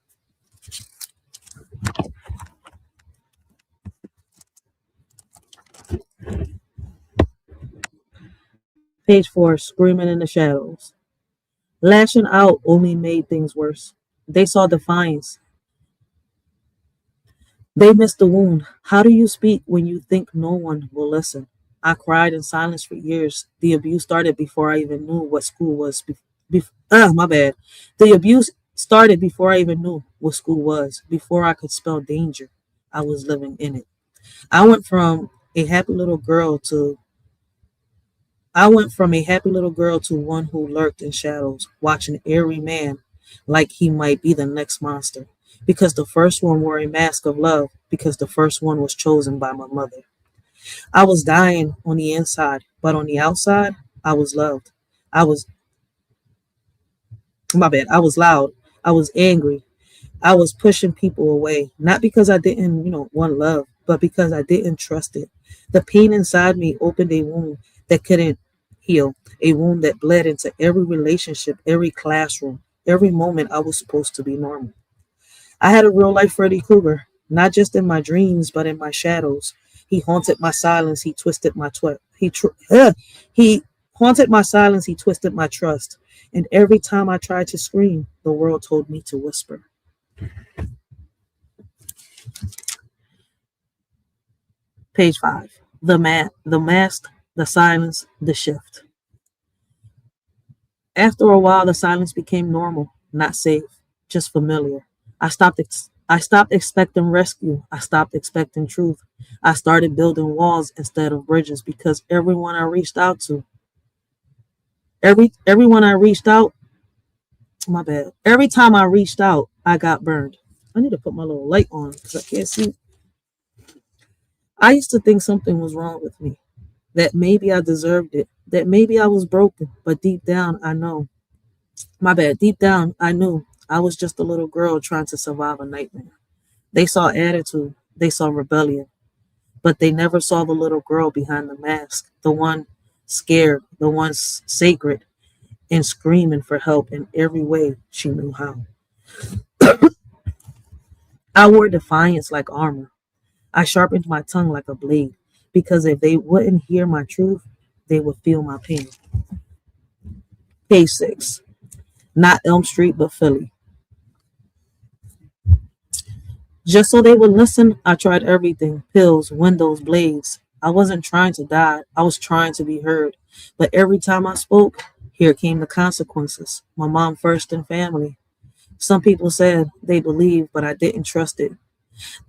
Page 4. Screaming in the shadows. Lashing out only made things worse. They saw defiance. They missed the wound. How do you speak when you think no one will listen? I cried in silence for years. The abuse started before I even knew what school was. My bad. The abuse started before I even knew what school was. Before I could spell danger, I was living in it. I went from a happy little girl to I went from a happy little girl to one who lurked in shadows, watching every man like he might be the next monster. Because the first one wore a mask of love, because the first one was chosen by my mother. I was dying on the inside, but on the outside, I was loved. I was, my bad, I was loud. I was angry. I was pushing people away, not because I didn't, want love, but because I didn't trust it. The pain inside me opened a wound that couldn't heal, a wound that bled into every relationship, every classroom, every moment I was supposed to be normal. I had a real life Freddy Krueger, not just in my dreams, but in my shadows. He haunted my silence. He twisted my he haunted my silence. He twisted my trust. And every time I tried to scream, the world told me to whisper. Page 5. The mask, the silence, the shift. After a while, the silence became normal, not safe, just familiar. I stopped expecting rescue. I stopped expecting truth. I started building walls instead of bridges because everyone I reached out, my bad. Every time I reached out, I got burned. I need to put my little light on because I can't see. I used to think something was wrong with me, that maybe I deserved it, that maybe I was broken, but deep down, I know. My bad. Deep down, I knew I was just a little girl trying to survive a nightmare. They saw attitude, they saw rebellion, but they never saw the little girl behind the mask, the one scared, the one sacred, and screaming for help in every way she knew how. I wore defiance like armor. I sharpened my tongue like a blade, because if they wouldn't hear my truth, they would feel my pain. Page 6. Not Elm Street, but Philly. Just so they would listen, I tried everything: pills, windows, blades. I wasn't trying to die, I was trying to be heard. But every time I spoke, here came the consequences. My mom first in family. Some people said they believed, but I didn't trust it.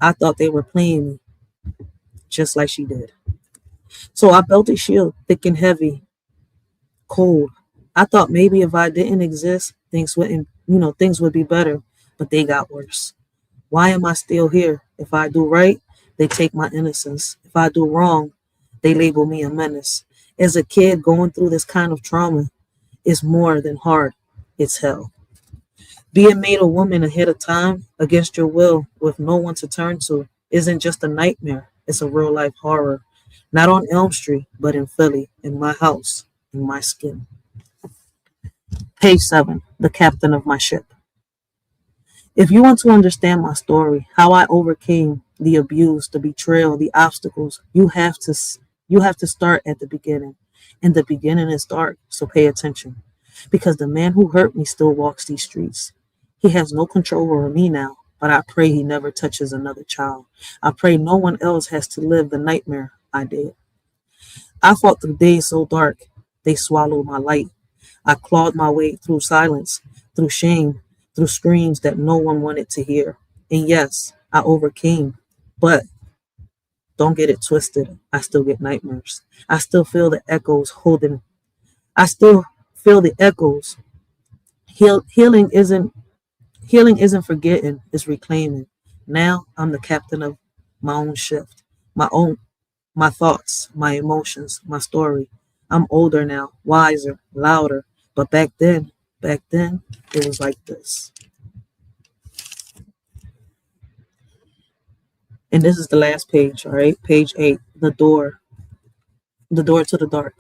I thought they were playing me, just like she did. So I built a shield, thick and heavy, Cold. I thought maybe if I didn't exist, things would be better, but they got worse. Why am I still here? If I do right, they take my innocence. If I do wrong, they label me a menace. As a kid going through this kind of trauma is more than hard. It's hell. Being made a woman ahead of time against your will with no one to turn to isn't just a nightmare. It's a real life horror. Not on Elm Street, but in Philly, in my house, in my skin. Page 7, the captain of my ship. If you want to understand my story, how I overcame the abuse, the betrayal, the obstacles, you have to start at the beginning. And the beginning is dark, so pay attention. Because the man who hurt me still walks these streets. He has no control over me now, but I pray he never touches another child. I pray no one else has to live the nightmare I did. I fought through days so dark, they swallowed my light. I clawed my way through silence, through shame, through screams that no one wanted to hear. And yes, I overcame. But don't get it twisted. I still get nightmares. I still feel the echoes holding. I still feel the echoes. Healing isn't forgetting, it's reclaiming. Now I'm the captain of my own shift, my thoughts, my emotions, my story. I'm older now, wiser, louder. But back then, it was like this. And this is the last page, all right? Page 8, the door to the dark.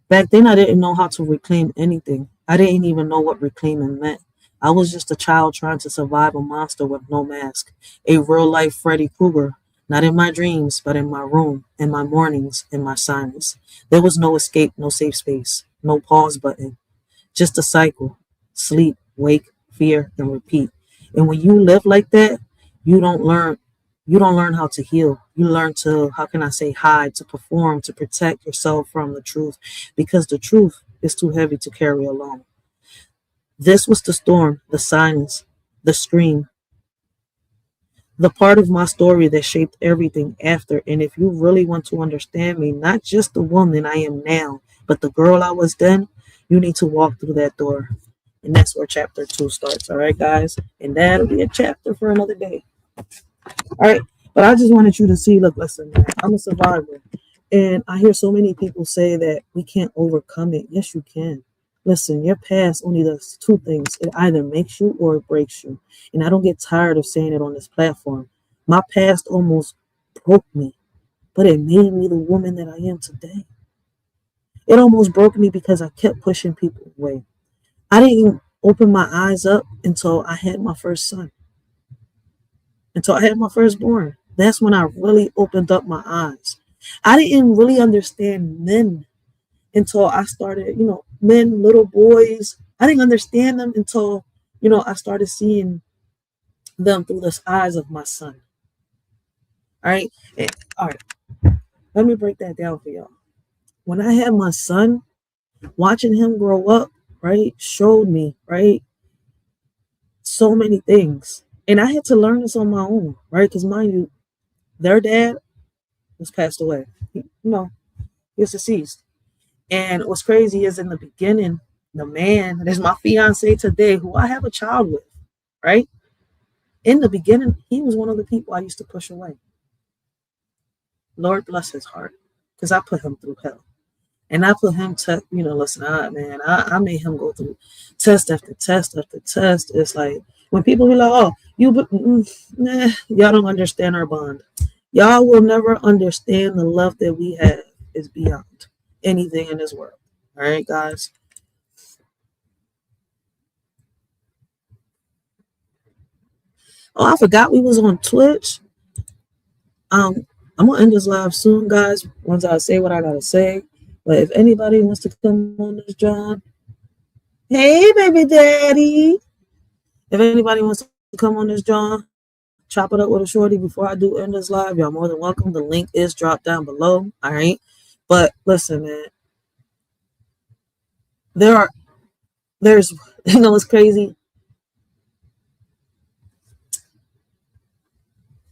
Back then, I didn't know how to reclaim anything. I didn't even know what reclaiming meant. I was just a child trying to survive a monster with no mask, a real life Freddy Krueger, not in my dreams, but in my room, in my mornings, in my silence. There was no escape, no safe space, no pause button, just a cycle: sleep, wake, fear, and repeat. And when you live like that, you don't learn you don't learn how to heal. You learn to, how can I say, hide, to perform, to protect yourself from the truth, because the truth is too heavy to carry alone. This was the storm, the silence, the scream, the part of my story that shaped everything after. And if you really want to understand me, not just the woman I am now, but the girl I was then, you need to walk through that door. And that's where chapter 2 starts. All right, guys? And that'll be a chapter for another day. All right. But I just wanted you to see, look, listen, man, I'm a survivor. And I hear so many people say that we can't overcome it. Yes, you can. Listen, your past only does two things. It either makes you or it breaks you. And I don't get tired of saying it on this platform. My past almost broke me, but it made me the woman that I am today. It almost broke me because I kept pushing people away. I didn't open my eyes up until I had my first son, until I had my firstborn. That's when I really opened up my eyes. I didn't really understand men until I started, men, little boys. I didn't understand them until, I started seeing them through the eyes of my son. All right. All right. Let me break that down for y'all. When I had my son, watching him grow up, right, showed me, right, so many things. And I had to learn this on my own, right? Because mind you, their dad was passed away. He was deceased. And what's crazy is, in the beginning, the man that is my fiance today, who I have a child with, right? In the beginning, he was one of the people I used to push away. Lord bless his heart, because I put him through hell. And I put him to, listen, I made him go through test after test after test. It's like when people be like, oh, y'all don't understand our bond. Y'all will never understand the love that we have is beyond anything in this world. All right, guys. Oh, I forgot we was on Twitch. I'm gonna end this live soon, guys. Once I say what I gotta say. But if anybody wants to come on this, John, hey, baby daddy. If anybody wants to come on this, John, chop it up with a shorty before I do end this live, y'all more than welcome. The link is dropped down below. All right. But listen, man, there's, it's crazy.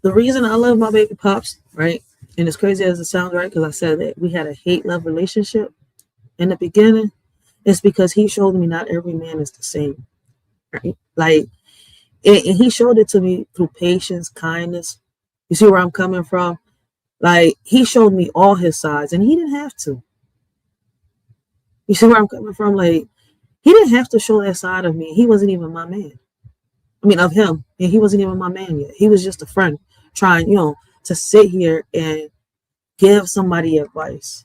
The reason I love my baby pops, right? And as crazy as it sounds, right? Because I said that we had a hate-love relationship. in the beginning, it's because he showed me not every man is the same. Right? Like, and he showed it to me through patience, kindness. You see where I'm coming from? Like, he showed me all his sides, and he didn't have to. You see where I'm coming from? Like, he didn't have to show that side of me. He wasn't even my man. I mean, of him. And he wasn't even my man yet. He was just a friend trying, to sit here and give somebody advice.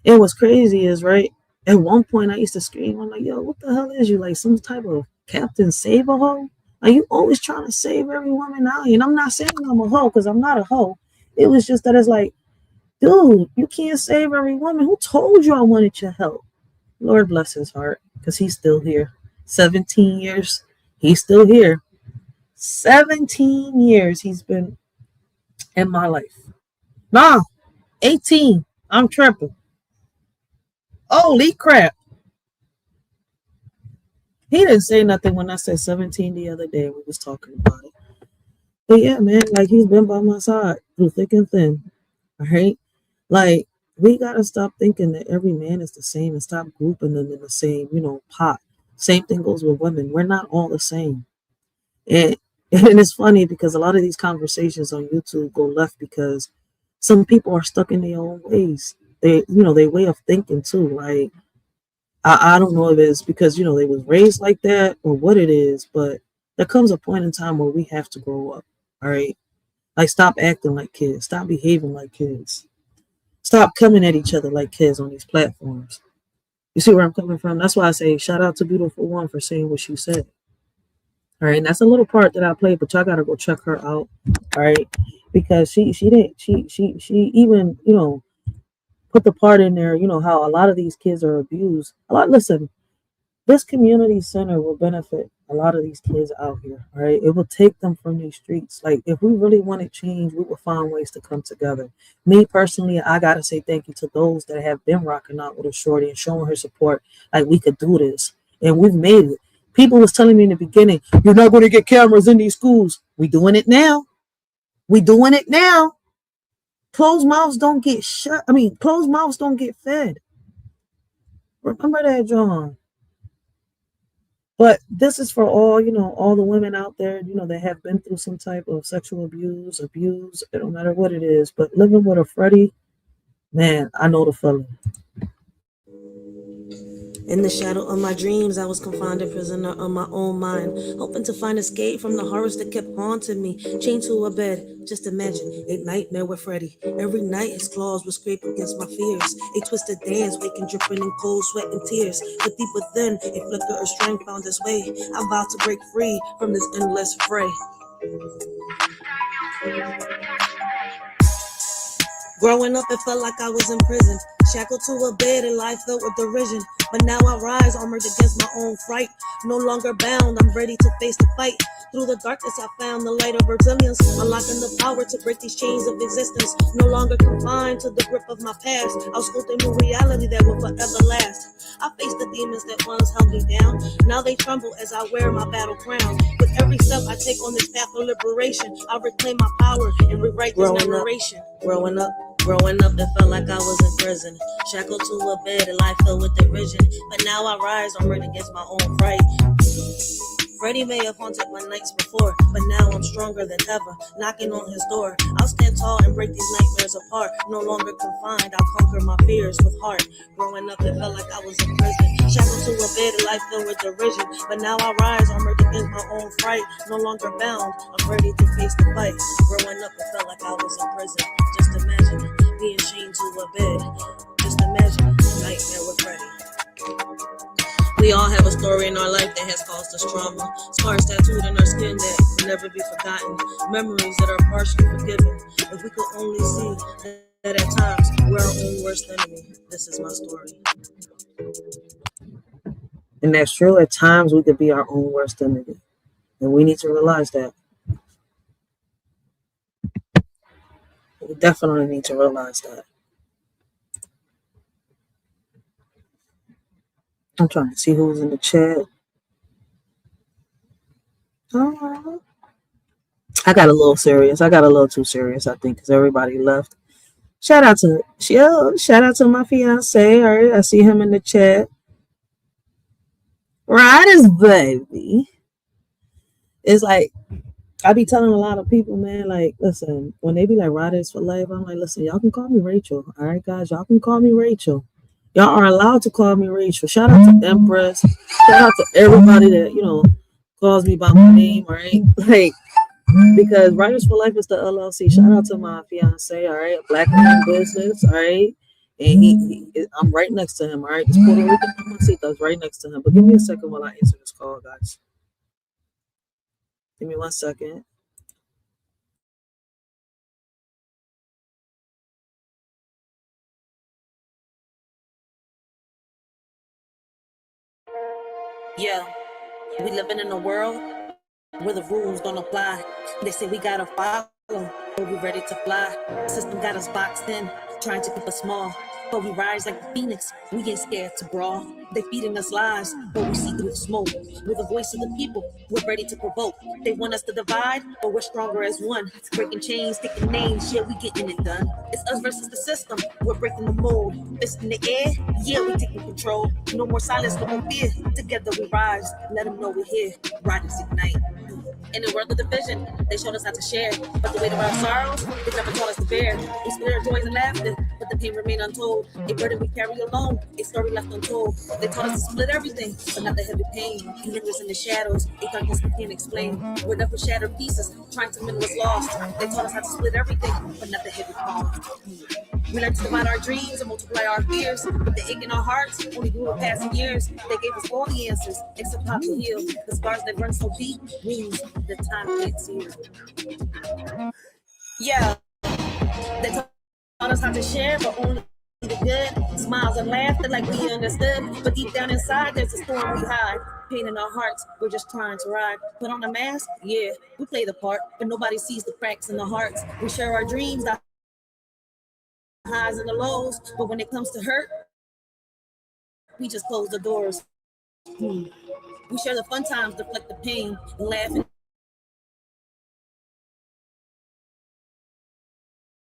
And what's crazy is, right, at one point I used to scream, I'm like, yo, what the hell is you? Like some type of Captain Save a Hoe? Are you always trying to save every woman out? And I'm not saying I'm a hoe because I'm not a hoe. It was just that it's like, dude, you can't save every woman. Who told you I wanted your help? Lord bless his heart, because he's still here. 17 years, he's still here. 17 years he's been in my life. Nah, 18. I'm tripping. Holy crap. He didn't say nothing when I said 17 the other day. We was talking about it. But yeah, man, like he's been by my side through thick and thin. All right. Like, we gotta stop thinking that every man is the same and stop grouping them in the same, pot. Same thing goes with women. We're not all the same. And and it's funny because a lot of these conversations on YouTube go left because some people are stuck in their own ways. Their way of thinking too. Like, I don't know if it's because, they was raised like that or what it is, but there comes a point in time where we have to grow up. All right. Like, stop acting like kids. Stop behaving like kids. Stop coming at each other like kids on these platforms. You see where I'm coming from? That's why I say shout out to Beautiful One for saying what she said. All right. And that's a little part that I played, but y'all gotta go check her out. All right. Because she didn't she even, put the part in there, how a lot of these kids are abused. Listen, this community center will benefit a lot of these kids out here. All right. It will take them from these streets. Like, if we really want to change, we will find ways to come together. Me personally, I gotta say thank you to those that have been rocking out with a Shorty and showing her support. Like, we could do this. And we've made it. People was telling me in the beginning, you're not going to get cameras in these schools. We doing it now. We doing it now. Closed mouths don't get shut. I mean, closed mouths don't get fed. Remember that, John. But this is for all, all the women out there, that have been through some type of sexual abuse, it don't matter what it is. But living with a Freddie, man, I know the feeling. In the shadow of my dreams, I was confined a prisoner of my own mind, hoping to find escape from the horrors that kept haunting me. Chained to a bed, just imagine a nightmare with Freddy. Every night his claws would scrape against my fears. A twisted dance, waking, dripping in cold sweat and tears. But deep within, a flicker of strength found its way. I vowed to break free from this endless fray. Growing up, it felt like I was imprisoned, shackled to a bed and life filled with derision. But now I rise, armored against my own fright. No longer bound, I'm ready to face the fight. Through the darkness, I found the light of resilience, unlocking the power to break these chains of existence. No longer confined to the grip of my past, I'll sculpt a new reality that will forever last. I face the demons that once held me down. Now they tremble as I wear my battle crown. With every step I take on this path of liberation, I'll reclaim my power and rewrite this narration. Growing up, it felt like I was in prison, shackled to a bed and life filled with derision. But now I rise, armored against my own fright. Freddie may have haunted my nights before, but now I'm stronger than ever, knocking on his door. I'll stand tall and break these nightmares apart. No longer confined, I'll conquer my fears with heart. Growing up, it felt like I was in prison, shackled to a bed and life filled with derision. But now I rise, armored against my own fright. No longer bound, I'm ready to face the fight. Growing up, it felt like I was in prison. Just imagine being chained to a bed. Just imagine a nightmare with Freddie. We all have a story in our life that has caused us trauma. Scars tattooed in our skin that will never be forgotten. Memories that are partially forgiven. If we could only see that at times we're our own worst enemy. This is my story. And that's true. At times we could be our own worst enemy. And we need to realize that. We definitely need to realize that. I'm trying to see who's in the chat. I got a little serious. I got a little too serious, I think, because everybody left. Shout out to shout out to my fiance. All right, I see him in the chat. Riders, baby. It's like I be telling a lot of people, man, like, listen, when they be like riders for life, I'm like, listen, y'all can call me Rachel. All right, guys, y'all can call me Rachel. Y'all are allowed to call me Rachel. Shout out to Empress. Shout out to everybody that, calls me by my name, all right? Like, because Writers for Life is the LLC. Shout out to my fiance, all right? Black owned business, all right? And I'm right next to him, all right? This Puerto Rican mamacita is right next to him. But give me a second while I answer this call, guys. Give me 1 second. Yeah, we living in a world where the rules don't apply. They say we gotta follow, but we ready to fly. System got us boxed in, trying to keep us small. But we rise like the phoenix, we ain't scared to brawl. They feeding us lies, but we see through the smoke. We're the voice of the people, we're ready to provoke. They want us to divide, but we're stronger as one. Breaking chains, taking names, yeah, we getting it done. It's us versus the system, we're breaking the mold. Fist in the air, yeah, we taking control. No more silence, no more fear. Together we rise, let them know we're here. Riders ignite. In the world of division, they showed us how to share. But the weight of our sorrows, they never taught us to bear. We split our joys and laughter, but the pain remained untold. A burden we carry alone, a story left untold. They taught us to split everything, but not the heavy pain. He lingers in the shadows, a darkness we can't explain. We're left with shattered pieces, trying to mend what's lost. They taught us how to split everything, but not the heavy cost. We learned to divide our dreams and multiply our fears. But the ache in our hearts only grew with passing years. They gave us all the answers, except how to heal. The scars that run so deep, wounds the time can't seal. Yeah, they taught us how to share, but only the good. Smiles and laughter like we understood. But deep down inside, there's a storm we hide. Pain in our hearts, we're just trying to ride. Put on a mask, yeah, we play the part. But nobody sees the cracks in the hearts. We share our dreams, our highs and the lows, but when it comes to hurt, we just close the doors. We share the fun times, deflect the pain, and laugh and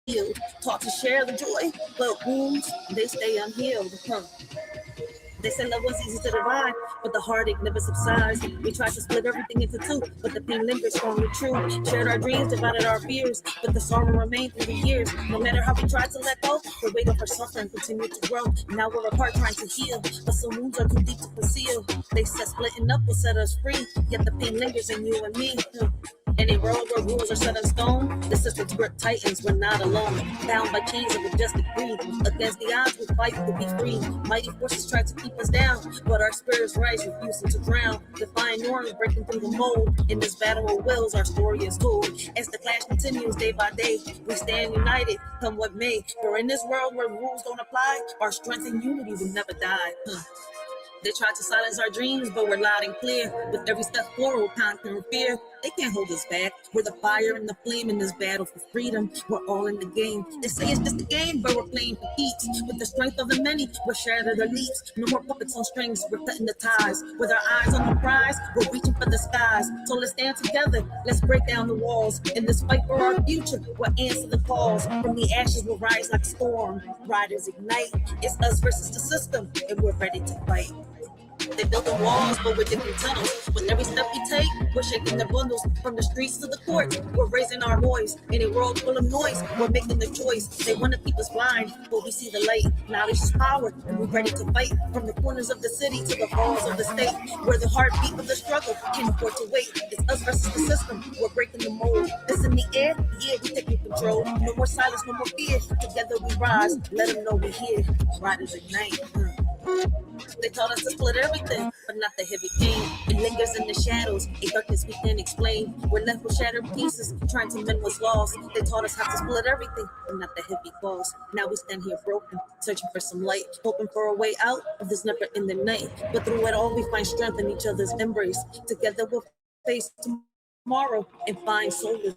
heal. Taught to share the joy, but wounds, they stay unhealed. They say love was easy to divide, but the heartache never subsides. We tried to split everything into two, but the pain lingers strong and true. Shared our dreams, divided our fears, but the sorrow remained through the years. No matter how we tried to let go, the weight of our suffering continued to grow. Now we're apart trying to heal, but some wounds are too deep to conceal. They said splitting up will set us free, yet the pain lingers in you and me. In a world where rules are set in stone, the system's grip tightens, we're not alone. Bound by chains of injustice greed, against the odds we fight to be free. Mighty forces try to keep us down, but our spirits rise, refusing to drown. Defying norms, breaking through the mold. In this battle of wills, our story is told. As the clash continues day by day, we stand united, come what may. For in this world where rules don't apply, our strength and unity will never die. They try to silence our dreams, but we're loud and clear. With every step forward, conquering fear. They can't hold us back. We're the fire and the flame in this battle for freedom. We're all in the game. They say it's just a game, but we're playing for keeps. With the strength of the many, we're shattering the leaps. No more puppets on strings, we're cutting the ties. With our eyes on the prize, we're reaching for the skies. So let's stand together, let's break down the walls. In this fight for our future, we'll answer the calls. From the ashes, we'll rise like a storm. Riders ignite. It's us versus the system, and we're ready to fight. They build the walls, but we're digging tunnels. With every step we take, we're shaking the bundles. From the streets to the court, we're raising our voice. In a world full of noise, we're making the choice. They want to keep us blind, but we see the light. Knowledge is power, and we're ready to fight. From the corners of the city to the halls of the state, where the heartbeat of the struggle can't afford to wait. It's us versus the system, we're breaking the mold. It's in the air, yeah, we're taking control. No more silence, no more fear. Together we rise, let them know we're here. Riders ignite. They taught us to split everything, but not the heavy pain. It lingers in the shadows, a darkness we can't explain. We're left with shattered pieces, trying to mend what's lost. They taught us how to split everything, but not the heavy cost. Now we stand here broken, searching for some light, hoping for a way out of this never-ending night. But through it all, we find strength in each other's embrace. Together we'll face tomorrow and find solace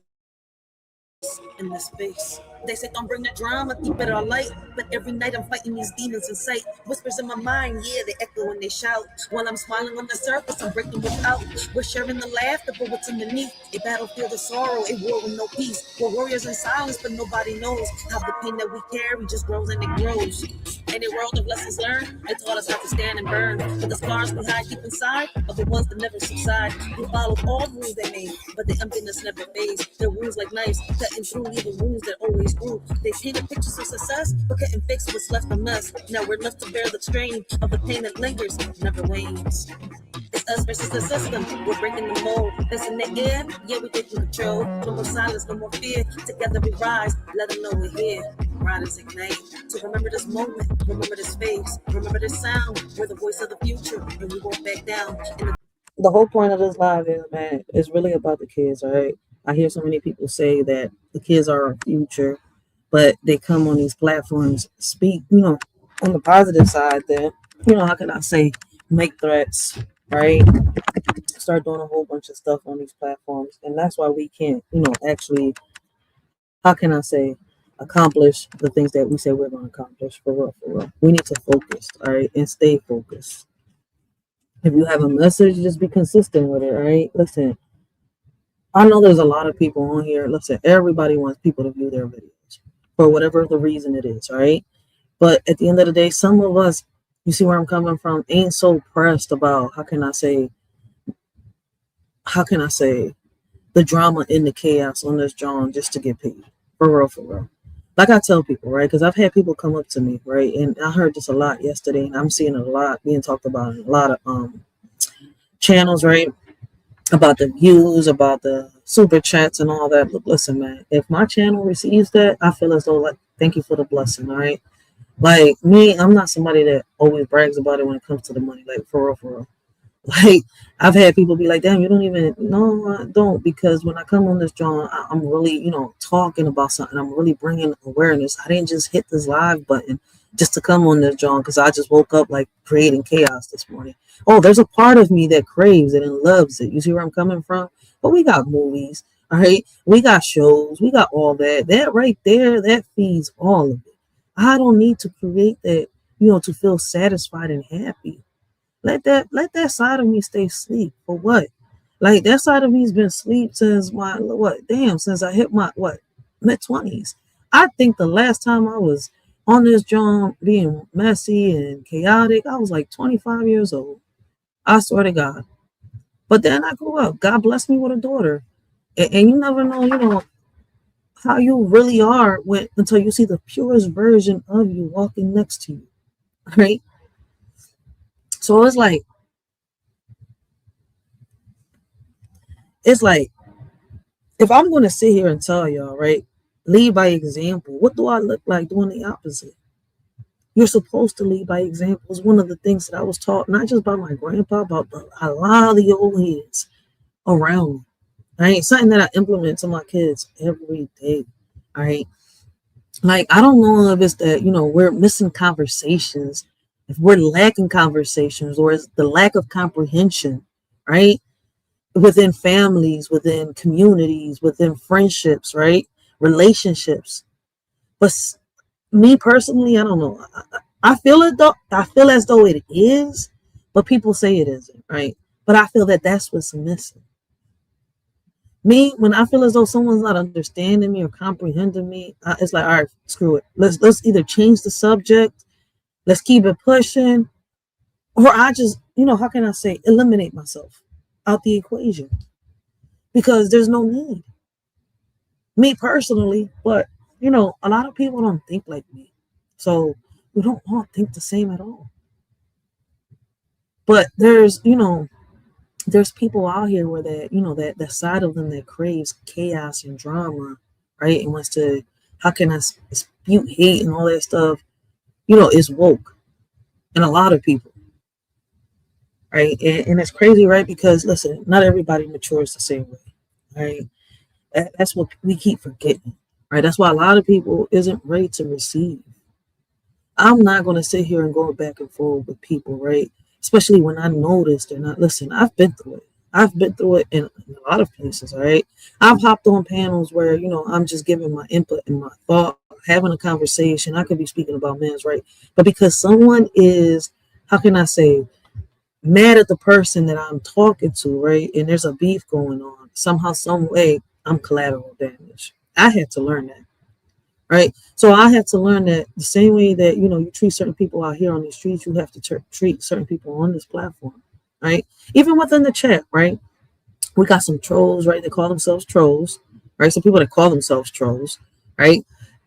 in this space. They say don't bring the drama, keep it all light. But every night I'm fighting these demons in sight. Whispers in my mind, yeah, they echo when they shout. While I'm smiling on the surface, I'm breaking without. We're sharing the laughter, but what's underneath? A battlefield of sorrow, a war with no peace. We're warriors in silence, but nobody knows how the pain that we carry just grows and it grows. In a world of lessons learned, they taught us how to stand and burn. But the scars we hide deep inside are the ones that never subside. We followed all the rules they made, but the emptiness never fades. Their wounds like knives, cutting through even wounds that always grew. They painted pictures of success, but couldn't fix what's left from us. Now we're left to bear the strain of the pain that lingers, never wanes. It's us versus the system. We're breaking the mold. That's in the air. Yeah, we taking control. No more silence, no more fear. Together we rise. Let them know we're here. Riders ignite. So remember this moment. Remember this face. Remember this sound. We're the voice of the future, and we won't back down. The whole point of this live is, man, it's really about the kids, all right? I hear so many people say that the kids are our future, but they come on these platforms, speak, on the positive side, then, how can I say, make threats, right? Start doing a whole bunch of stuff on these platforms. And that's why we can't, actually, how can I say, accomplish the things that we say we're going to accomplish for real, for real. We need to focus, all right, and stay focused. If you have a message, just be consistent with it, all right? Listen, I know there's a lot of people on here. Listen, everybody wants people to view their videos for whatever the reason it is, right? But at the end of the day, some of us, you see where I'm coming from, ain't so pressed about, how can I say, the drama and the chaos on this John just to get paid. For real, for real. Like I tell people, right? Because I've had people come up to me, right? And I heard this a lot yesterday, and I'm seeing it a lot being talked about in a lot of channels, right? About the views, about the super chats and all that. But listen, man, if my channel receives that, I feel as though, like, thank you for the blessing, all right? Like me, I'm not somebody that always brags about it when it comes to the money, like for real, for real. Like I've had people be like, damn, you don't even, no, I don't, because when I come on this John, I'm really, talking about something. I'm really bringing awareness. I didn't just hit this live button just to come on this John because I just woke up like creating chaos this morning. Oh, there's a part of me that craves it and loves it. You see where I'm coming from? But we got movies, all right? We got shows. We got all that. That right there, that feeds all of it. I don't need to create that, to feel satisfied and happy. Let that side of me stay asleep. For what? Like that side of me's been asleep since since I hit my mid-20s. I think the last time I was on this job being messy and chaotic, I was like 25 years old. I swear to God. But then I grew up. God blessed me with a daughter. And you never know, how you really are until you see the purest version of you walking next to you. Right? So it's like if I'm going to sit here and tell y'all, right, lead by example, what do I look like doing the opposite? You're supposed to lead by example. It's one of the things that I was taught, not just by my grandpa, but a lot of the old heads around me. All right, something that I implement to my kids every day. All right, like I don't know if it's that we're missing conversations, if we're lacking conversations, or it's the lack of comprehension, right? Within families, within communities, within friendships, right? Relationships. But me personally, I don't know. I feel it though. I feel as though it is, but people say it isn't, right? But I feel that that's what's missing. Me, when I feel as though someone's not understanding me or comprehending me, it's like, all right, screw it. Let's either change the subject, let's keep it pushing, or I just, how can I say, eliminate myself out the equation because there's no need. Me personally, but a lot of people don't think like me, so we don't all think the same at all. But there's people out here where that side of them that craves chaos and drama, right, and wants to, how can I spew hate and all that stuff, is woke, and a lot of people. Right. And it's crazy, right? Because listen, not everybody matures the same way. Right. That's what we keep forgetting. Right. That's why a lot of people isn't ready to receive. I'm not going to sit here and go back and forth with people, right? Especially when I notice they're not. Listen, I've been through it. I've been through it in a lot of places, all right? I've hopped on panels where, I'm just giving my input and my thought, having a conversation. I could be speaking about men's right. But because someone is, how can I say, mad at the person that I'm talking to, right? And there's a beef going on. Somehow, some way, I'm collateral damage. I had to learn that, right? So I had to learn that the same way that, you treat certain people out here on these streets, you have to treat certain people on this platform, right? Even within the chat, right? We got some trolls, right? They call themselves trolls, right? Some people that call themselves trolls, right?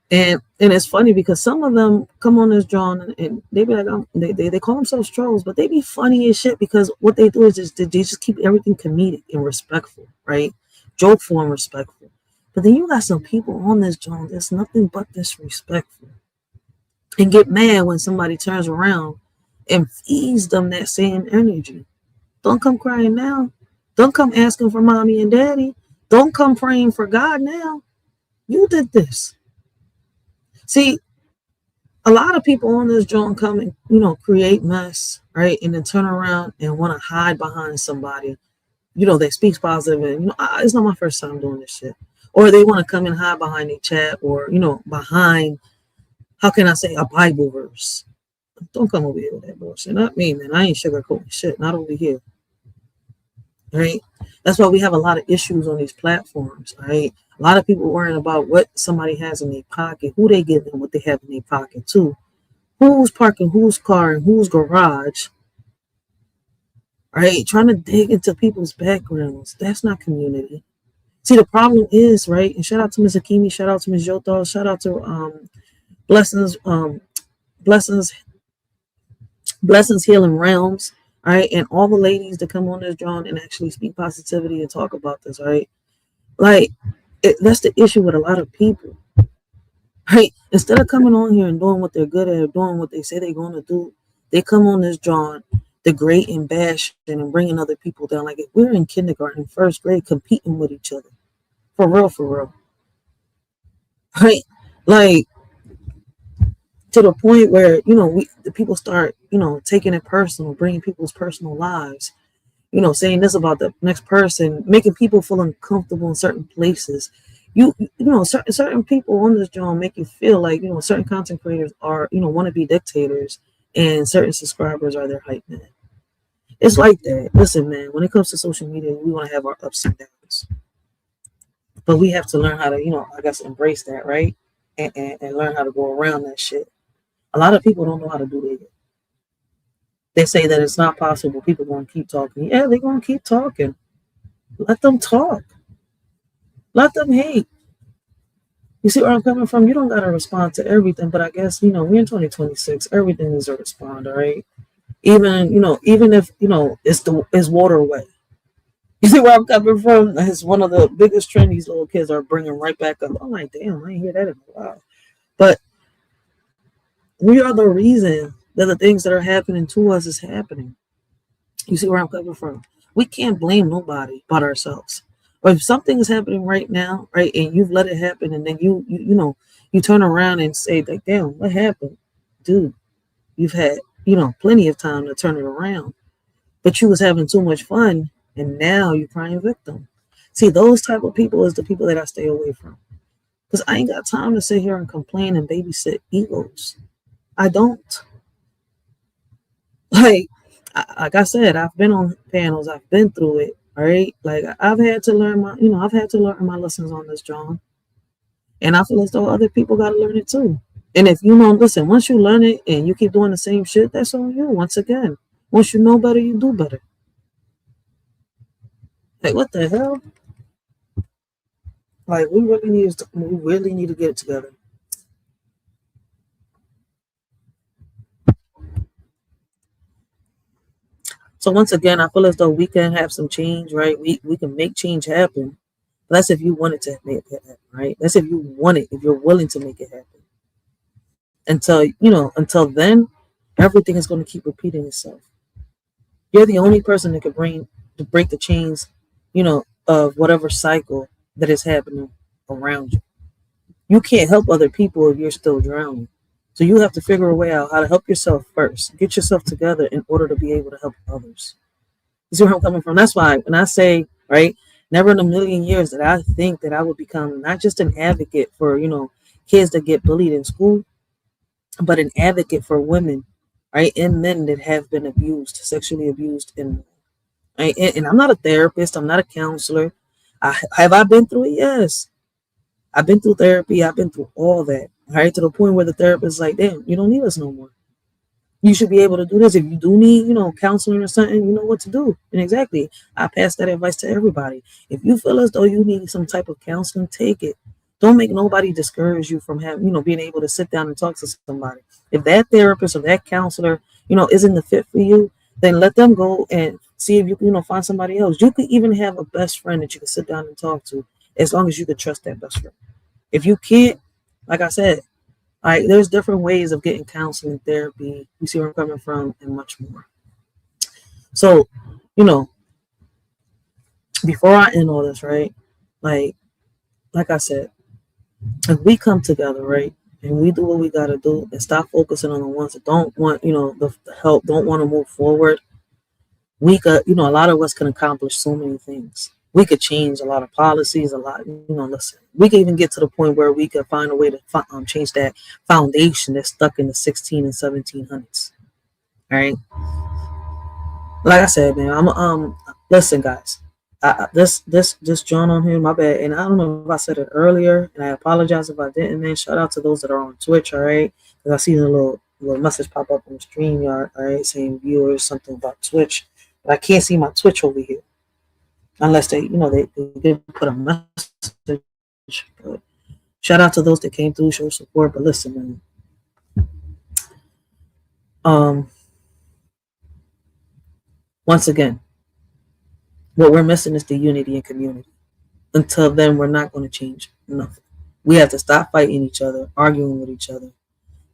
And it's funny because some of them come on this John and they be like, they call themselves trolls, but they be funny as shit because what they do is they just keep everything comedic and respectful, right? Jokeful and respectful. But then you got some people on this John that's nothing but disrespectful and get mad when somebody turns around and feeds them that same energy. Don't come crying now. Don't come asking for mommy and daddy. Don't come praying for God now. You did this. See, a lot of people on this joint come and, create mess, right? And then turn around and want to hide behind somebody, that speaks positive. And, it's not my first time doing this shit. Or they want to come and hide behind a chat or, behind, how can I say, a Bible verse. Don't come over here with that bullshit. Not me, man. I ain't sugarcoating shit. Not over here. Right? That's why we have a lot of issues on these platforms, right? A lot of people worrying about what somebody has in their pocket, who they giving what they have in their pocket to, who's parking whose car in whose garage, right? Trying to dig into people's backgrounds. That's not community. See, the problem is, right? And shout out to Ms. Akimi, shout out to Ms. Yoto, shout out to Blessings, Blessings Healing Realms, right? And all the ladies that come on this John and actually speak positivity and talk about this, right? Like, that's the issue with a lot of people, right? Instead of coming on here and doing what they're good at, doing what they say they're going to do, they come on this John, degrading and bashing and bringing other people down. Like, if we're in kindergarten, first grade, competing with each other, for real, right? Like, to the point where, the people start, taking it personal, bringing people's personal lives, saying this about the next person, making people feel uncomfortable in certain places. Certain people on this job make you feel like, certain content creators are, want to be dictators and certain subscribers are their hype man. It's like that. Listen, man, when it comes to social media, we want to have our ups and downs. But we have to learn how to, I guess, embrace that, right? And learn how to go around that shit. A lot of people don't know how to do that. They say that it's not possible. People are going to keep talking. Yeah, they're going to keep talking. Let them talk. Let them hate. You see where I'm coming from? You don't got to respond to everything, but I guess, we're in 2026. Everything is a responder, right? Even if, it's water wet. You see where I'm coming from? It's one of the biggest trends these little kids are bringing right back up. I'm like, damn, I ain't hear that in a while. But we are the reason that the things that are happening to us is happening. You see where I'm coming from? We can't blame nobody but ourselves. Or if something is happening right now, right, and you've let it happen, and then you turn around and say, like, damn, what happened? Dude, you've had, plenty of time to turn it around. But you was having too much fun, and now you're crying victim. See, those type of people is the people that I stay away from. Because I ain't got time to sit here and complain and babysit egos. I don't. Like I said, I've been on panels, I've been through it, all right? Like, I've had to learn my lessons on this, John. And I feel as though other people got to learn it too. And if listen, once you learn it and you keep doing the same shit, that's on you. Once again, once you know better, you do better. Like, what the hell? Like, we really need to get it together. So once again, I feel as though we can have some change, right? We can make change happen. That's if you want it to make it happen, right? That's if you want it, if you're willing to make it happen. Until then, everything is going to keep repeating itself. You're the only person that can break the chains, of whatever cycle that is happening around you. You can't help other people if you're still drowning. So you have to figure a way out how to help yourself first. Get yourself together in order to be able to help others. You see where I'm coming from? That's why when I say, right, never in a million years that I think that I would become not just an advocate for, kids that get bullied in school, but an advocate for women, right, and men that have been abused, sexually abused, and right. And I'm not a therapist. I'm not a counselor. Have I been through it? Yes, I've been through therapy. I've been through all that. Right, to the point where the therapist is like, damn, you don't need us no more. You should be able to do this. If you do need, counseling or something, you know what to do. And exactly, I pass that advice to everybody. If you feel as though you need some type of counseling, take it. Don't make nobody discourage you from having, being able to sit down and talk to somebody. If that therapist or that counselor, isn't the fit for you, then let them go and see if you can, find somebody else. You could even have a best friend that you can sit down and talk to, as long as you could trust that best friend. If you can't, like I said, there's different ways of getting counseling, therapy. You see where I'm coming from, and much more. So, before I end all this, right? Like I said, if we come together, right, and we do what we gotta do, and stop focusing on the ones that don't want, the help, don't want to move forward, we could, a lot of us can accomplish so many things. We could change a lot of policies, a lot, listen, we could even get to the point where we could find a way to change that foundation that's stuck in the 16 and 1700s. All right. Like I said, man, listen, guys, this John on here, my bad. And I don't know if I said it earlier, and I apologize if I didn't, man. Shout out to those that are on Twitch. All right. Because I see a little message pop up on the StreamYard, all right, saying viewers, something about Twitch. But I can't see my Twitch over here. Unless they did put a message. But shout out to those that came through, show support. But listen, man. Once again, what we're missing is the unity and community. Until then, we're not going to change nothing. We have to stop fighting each other, arguing with each other,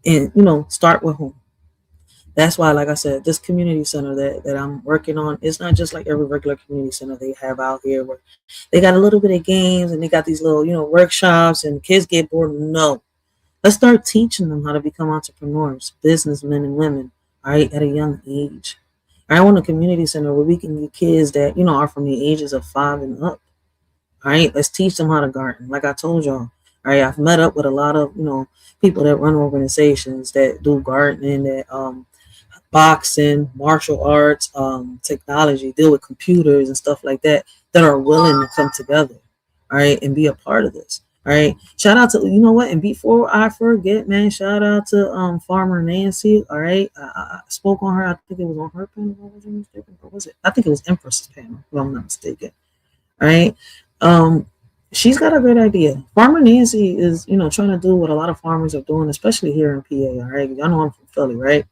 and start with home. That's why, like I said, this community center that I'm working on, it's not just like every regular community center they have out here where they got a little bit of games and they got these little, workshops and kids get bored. No. Let's start teaching them how to become entrepreneurs, businessmen and women, all right, at a young age. I want a community center where we can get kids that, are from the ages of 5 and up. All right, let's teach them how to garden. Like I told y'all, all right, I've met up with a lot of, people that run organizations that do gardening, that boxing, martial arts, technology, deal with computers and stuff like that are willing to come together, all right, and be a part of this. All right, shout out to, and before I forget, man, shout out to Farmer Nancy. All right, I spoke on her. I think it was on her panel. What was it? I think it was Empress's panel, if I'm not mistaken. All right, she's got a great idea. Farmer Nancy is, trying to do what a lot of farmers are doing, especially here in PA. All right, y'all know I'm from Philly, right?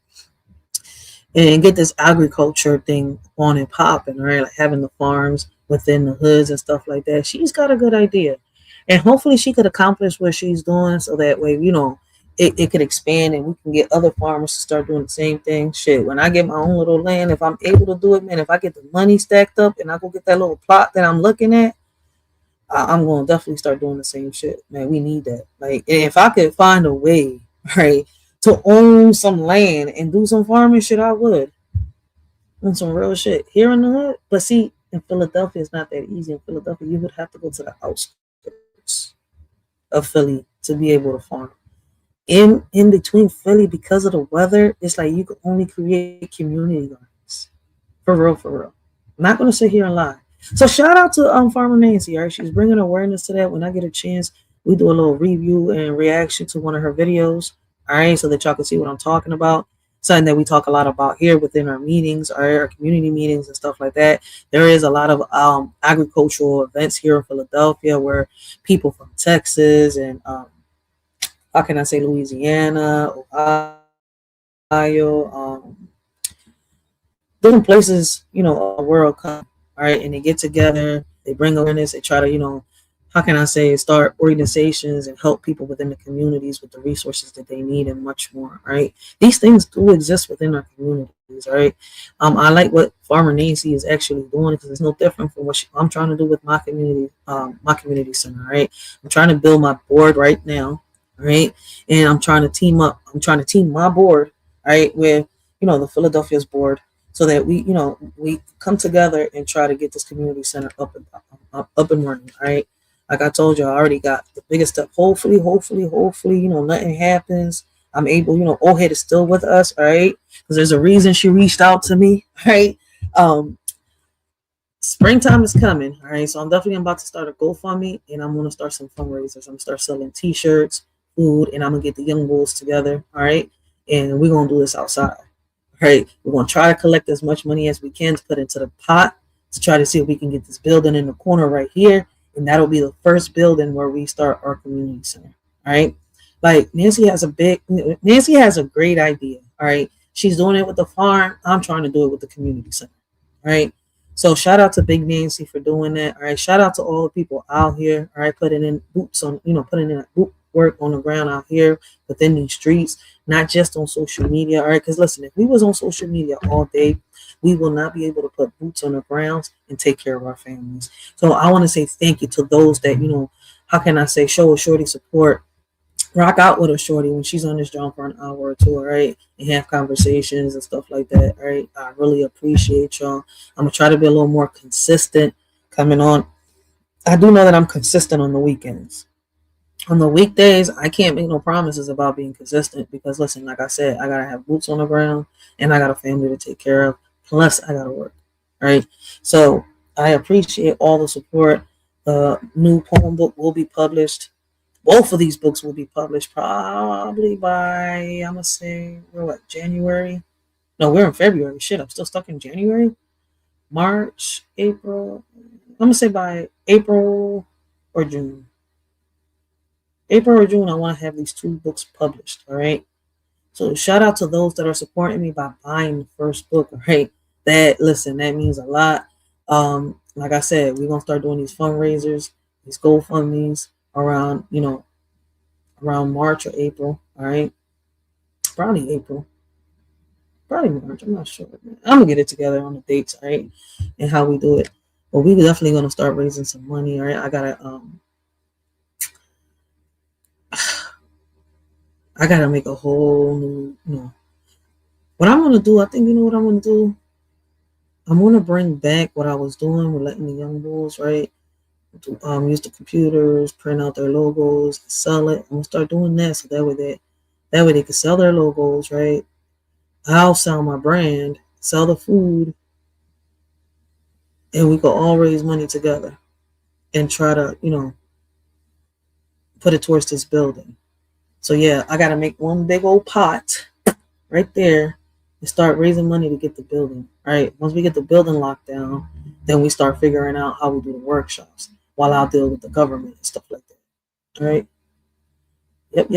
And get this agriculture thing on and popping, right? Like having the farms within the hoods and stuff like that. She's got a good idea. And hopefully she could accomplish what she's doing so that way, it could expand and we can get other farmers to start doing the same thing. Shit, when I get my own little land, if I'm able to do it, man, if I get the money stacked up and I go get that little plot that I'm looking at, I'm going to definitely start doing the same shit. Man, we need that. Like, if I could find a way, right, to own some land and do some farming shit, I would. On some real shit. Here in the hood, but see, in Philadelphia, it's not that easy. In Philadelphia, you would have to go to the outskirts of Philly to be able to farm. In between Philly, because of the weather, it's like you can only create community gardens. For real, for real. I'm not going to sit here and lie. So shout out to Farmer Nancy, all right? She's bringing awareness to that. When I get a chance, we do a little review and reaction to one of her videos, all right, so that y'all can see what I'm talking about. Something that we talk a lot about here within our meetings, our community meetings and stuff like that. There is a lot of agricultural events here in Philadelphia where people from Texas and how can I say Louisiana, Ohio, different places, the world come, all right, and they get together, they bring awareness, they try to, how can I say, start organizations and help people within the communities with the resources that they need and much more, right? These things do exist within our communities, right? I like what Farmer Nancy is actually doing because it's no different from what I'm trying to do with my community center, right? I'm trying to build my board right now, right? And I'm trying to team up. I'm trying to team my board, right, with, the Philadelphia's board so that we come together and try to get this community center up and running. All right. Like I told you, I already got the biggest step. Hopefully, nothing happens. I'm able, old head is still with us, all right? Because there's a reason she reached out to me, right? Springtime is coming, all right? So I'm definitely about to start a GoFundMe, and I'm gonna start some fundraisers. I'm gonna start selling T-shirts, food, and I'm gonna get the young bulls together, all right? And we're gonna do this outside, right? We're gonna try to collect as much money as we can to put into the pot to try to see if we can get this building in the corner right here, and that'll be the first building where we start our community center, all right? Like Nancy has a great idea, all right? She's doing it with the farm. I'm trying to do it with the community center, all right? So shout out to Big Nancy for doing that. All right. Shout out to all the people out here. All right. Putting in boots on, putting in boot work on the ground out here within these streets, not just on social media. All right. Because listen, if we was on social media all day, we will not be able to put boots on the grounds and take care of our families. So I want to say thank you to those that, how can I say, show a Shorty support. Rock out with a Shorty when she's on this job for an hour or two, all right, and have conversations and stuff like that, all right. I really appreciate y'all. I'm gonna try to be a little more consistent coming on. I do know that I'm consistent on the weekends. On the weekdays, I can't make no promises about being consistent because listen, like I said, I gotta have boots on the ground and I got a family to take care of. Plus, I gotta work, all right. So I appreciate all the support. The new poem book will be published. Both of these books will be published probably by, I'm going to say, January? No, we're in February. Shit, I'm still stuck in January. March, April. I'm going to say by April or June. April or June, I want to have these two books published, all right? So shout out to those that are supporting me by buying the first book, all right? That means a lot. Like I said, we're going to start doing these fundraisers, these GoFundMes, around March or April, all right? Probably April, probably March. I'm not sure. I'm gonna get it together on the dates, all right, and how we do it. But we definitely gonna start raising some money, all right? I gotta make a whole new. What I'm gonna do, I think what I'm gonna do. I'm gonna bring back what I was doing with letting the young bulls, right? Use the computers, print out their logos, sell it. I'm gonna start doing that so that way they can sell their logos, right? I'll sell my brand, sell the food, and we can all raise money together and try to, put it towards this building. So yeah, I gotta make one big old pot right there and start raising money to get the building. Right. Once we get the building locked down, then we start figuring out how we do the workshops while I'll deal with the government and stuff like that. All right. Yep.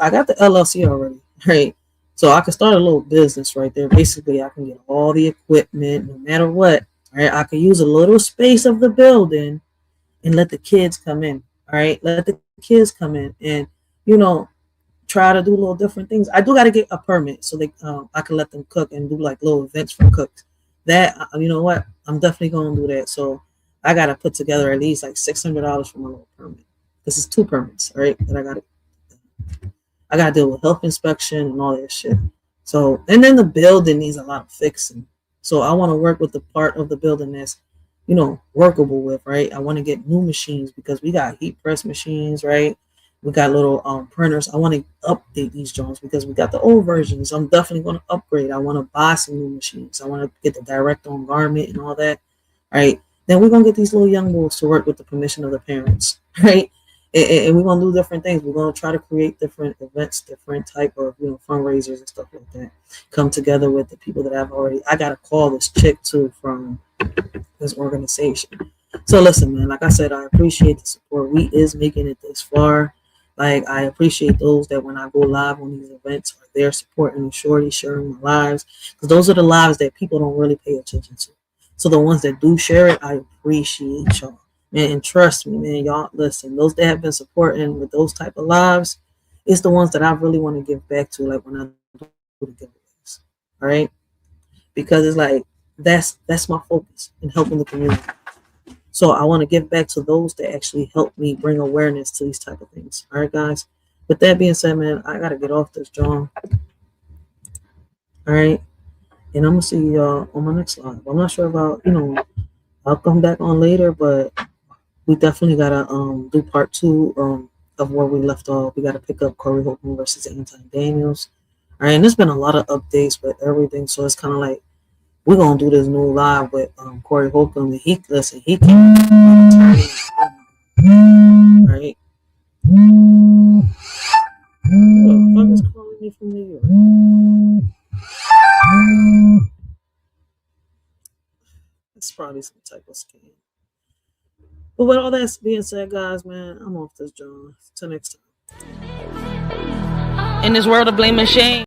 I got the LLC already. Right. So I can start a little business right there. Basically, I can get all the equipment, no matter what. All right. I can use a little space of the building and let the kids come in. All right. Let the kids come in and, try to do little different things. I do got to get a permit so I can let them cook and do like little events for cooks. That, you know what? I'm definitely going to do that. So I got to put together at least like $600 for my little permit. This is 2 permits, right? That I got to deal with health inspection and all that shit. So, and then the building needs a lot of fixing. So I want to work with the part of the building that's, workable with, right? I want to get new machines because we got heat press machines, right? We got little printers. I want to update these drones because we got the old versions. I'm definitely going to upgrade. I want to buy some new machines. I want to get the direct on garment and all that, right? Then we're going to get these little young bulls to work with the permission of the parents, right? And we're going to do different things. We're going to try to create different events, different type of, fundraisers and stuff like that. Come together with the people that I got to call this chick too from this organization. So listen, man, like I said, I appreciate the support. We is making it this far. Like, I appreciate those that when I go live on these events are there supporting the Shorty, sharing my lives. Because those are the lives that people don't really pay attention to. So the ones that do share it, I appreciate y'all. Man, and trust me, man, y'all, listen, those that have been supporting with those type of lives, it's the ones that I really want to give back to, like when I do the giveaways. All right? Because it's like, that's my focus in helping the community. So I want to give back to those that actually help me bring awareness to these type of things. All right, guys. With that being said, man, I got to get off this, John. All right. And I'm gonna see y'all on my next live. I'm not sure about, I'll come back on later, but we definitely gotta do part 2 of where we left off. We gotta pick up Corey Holcomb versus Anton Daniels. All right, and there's been a lot of updates with everything, so it's kind of like we're gonna do this new live with Corey Holcomb, and he can right. Who the fuck is calling me from New York? It's probably some type of scam. But with all that being said, guys, man, I'm off this, John. Till next time. In this world of blame and shame.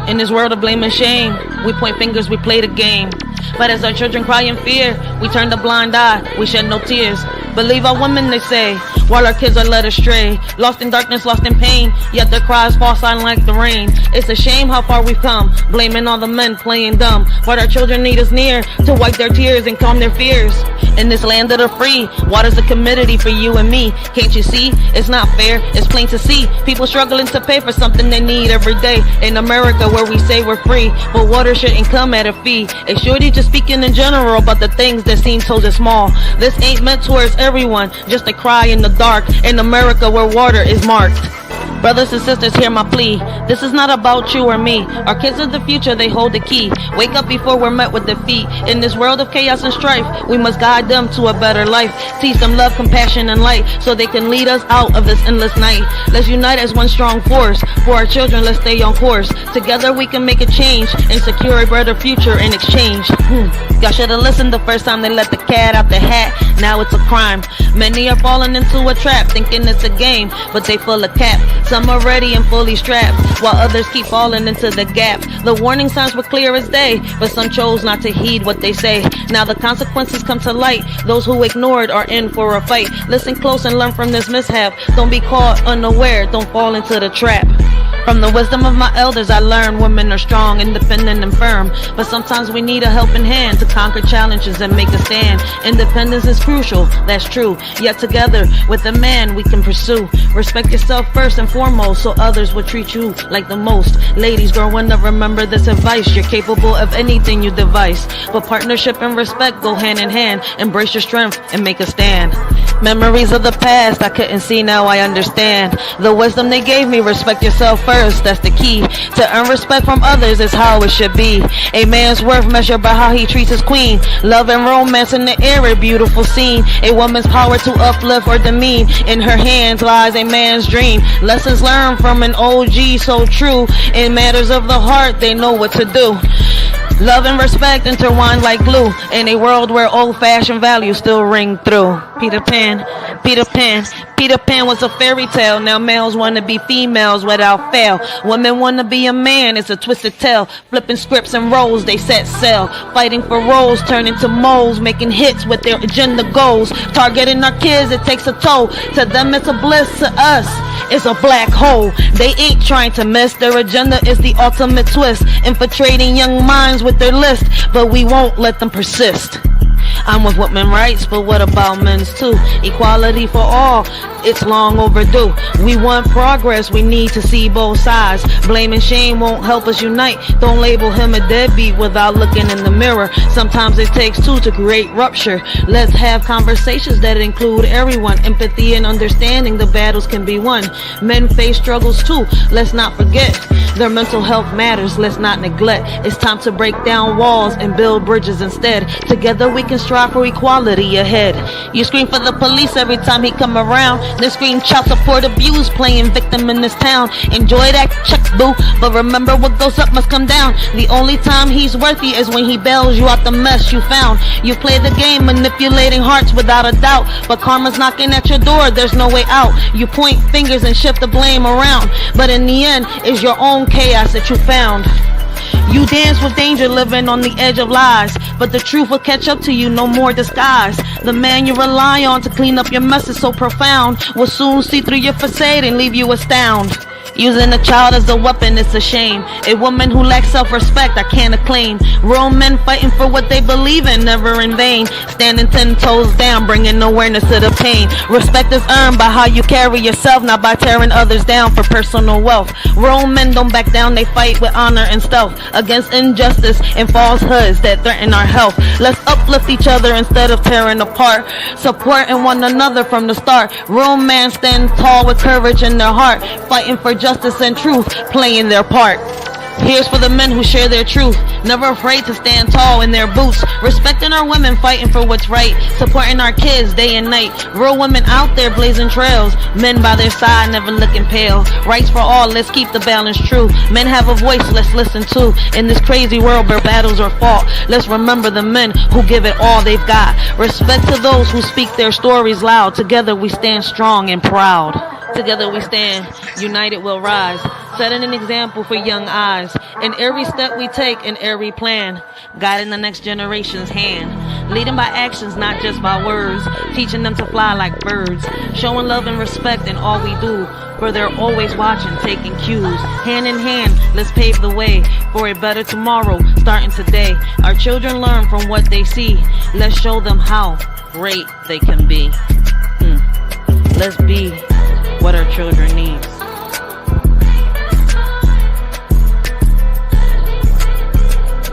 In this world of blame and shame, we point fingers, we play the game. But as our children cry in fear, we turn the blind eye, we shed no tears. Believe our women, they say, while our kids are led astray. Lost in darkness, lost in pain, yet their cries fall silent like the rain. It's a shame how far we've come, blaming all the men playing dumb. But our children need us near to wipe their tears and calm their fears. In this land of the free, water's the commodity for you and me. Can't you see? It's not fair, it's plain to see. People struggling to pay for something they need every day. In America where we say we're free, but water shouldn't come at a fee. A Shorty just speaking in general about the things that seem so small. This ain't meant towards everyone, just a cry in the dark. In America where water is marked. Brothers and sisters, hear my plea. This is not about you or me. Our kids are the future, they hold the key. Wake up before we're met with defeat. In this world of chaos and strife, we must guide them to a better life. Teach them love, compassion, and light, so they can lead us out of this endless night. Let's unite as one strong force. For our children, let's stay on course. Together we can make a change and secure a better future in exchange. Y'all should have listened the first time they let the cat out the hat. Now it's a crime. Many are falling into a trap, thinking it's a game, but they full of cap. Some are ready and fully strapped, while others keep falling into the gap. The warning signs were clear as day, but some chose not to heed what they say. Now the consequences come to light. Those who ignored are in for a fight. Listen close and learn from this mishap. Don't be caught unaware, don't fall into the trap. From the wisdom of my elders, I learned women are strong, independent, and firm. But sometimes we need a helping hand to conquer challenges and make a stand. Independence is crucial, that's true. Yet together, with a man, we can pursue. Respect yourself first and foremost, so others will treat you like the most. Ladies, growing up, remember this advice. You're capable of anything you devise. But partnership and respect go hand in hand. Embrace your strength and make a stand. Memories of the past I couldn't see, now I understand. The wisdom they gave me, respect yourself first, that's the key. To earn respect from others is how it should be. A man's worth measured by how he treats his queen. Love and romance in the air, a beautiful scene. A woman's power to uplift or demean. In her hands lies a man's dream. Lessons learned from an OG so true. In matters of the heart, they know what to do. Love and respect intertwined like glue. In a world where old-fashioned values still ring through. Peter Pan, Peter Pan, Peter Pan was a fairy tale. Now males want to be females without fail. Women want to be a man, it's a twisted tale. Flipping scripts and roles, they set sail. Fighting for roles, turn into moles. Making hits with their agenda goals. Targeting our kids, it takes a toll. To them it's a bliss, to us it's a black hole. They ain't trying to miss. Their agenda is the ultimate twist. Infiltrating young minds with their list, but we won't let them persist. I'm with women's rights, but what about men's too? Equality for all, it's long overdue. We want progress, we need to see both sides. Blame and shame won't help us unite. Don't label him a deadbeat without looking in the mirror. Sometimes it takes two to create rupture. Let's have conversations that include everyone. Empathy and understanding, the battles can be won. Men face struggles too, let's not forget. Their mental health matters, let's not neglect. It's time to break down walls and build bridges instead. Together we can strive for equality ahead. You scream for the police every time he come around, then scream child support abuse, playing victim in this town. Enjoy that check, boo, but remember what goes up must come down. The only time he's worthy is when he bails you out the mess you found. You play the game, manipulating hearts without a doubt, but karma's knocking at your door, there's no way out. You point fingers and shift the blame around, but in the end, it's your own chaos that you found. You dance with danger, living on the edge of lies, but the truth will catch up to you, no more disguise. The man you rely on to clean up your mess is so profound, will soon see through your facade and leave you astounded. Using a child as a weapon, it's a shame. A woman who lacks self-respect, I can't acclaim. Real men fighting for what they believe in, never in vain. Standing 10 toes down, bringing awareness to the pain. Respect is earned by how you carry yourself, not by tearing others down for personal wealth. Real men don't back down, they fight with honor and stealth against injustice and falsehoods that threaten our health. Let's uplift each other instead of tearing apart, supporting one another from the start. Real men stand tall with courage in their heart, fighting for justice and truth, playing their part. Here's for the men who share their truth, never afraid to stand tall in their boots, respecting our women, fighting for what's right, supporting our kids day and night. Real women out there blazing trails, men by their side never looking pale. Rights for all, let's keep the balance true. Men have a voice, let's listen to. In this crazy world where battles are fought, let's remember the men who give it all they've got. Respect to those who speak their stories loud. Together we stand strong and proud. Together we stand, united we'll rise, setting an example for young eyes. In every step we take, in every plan, guiding the next generation's hand. Leading by actions, not just by words, teaching them to fly like birds. Showing love and respect in all we do, for they're always watching, taking cues. Hand in hand, let's pave the way for a better tomorrow, starting today. Our children learn from what they see. Let's show them how great they can be. Let's be what our children need.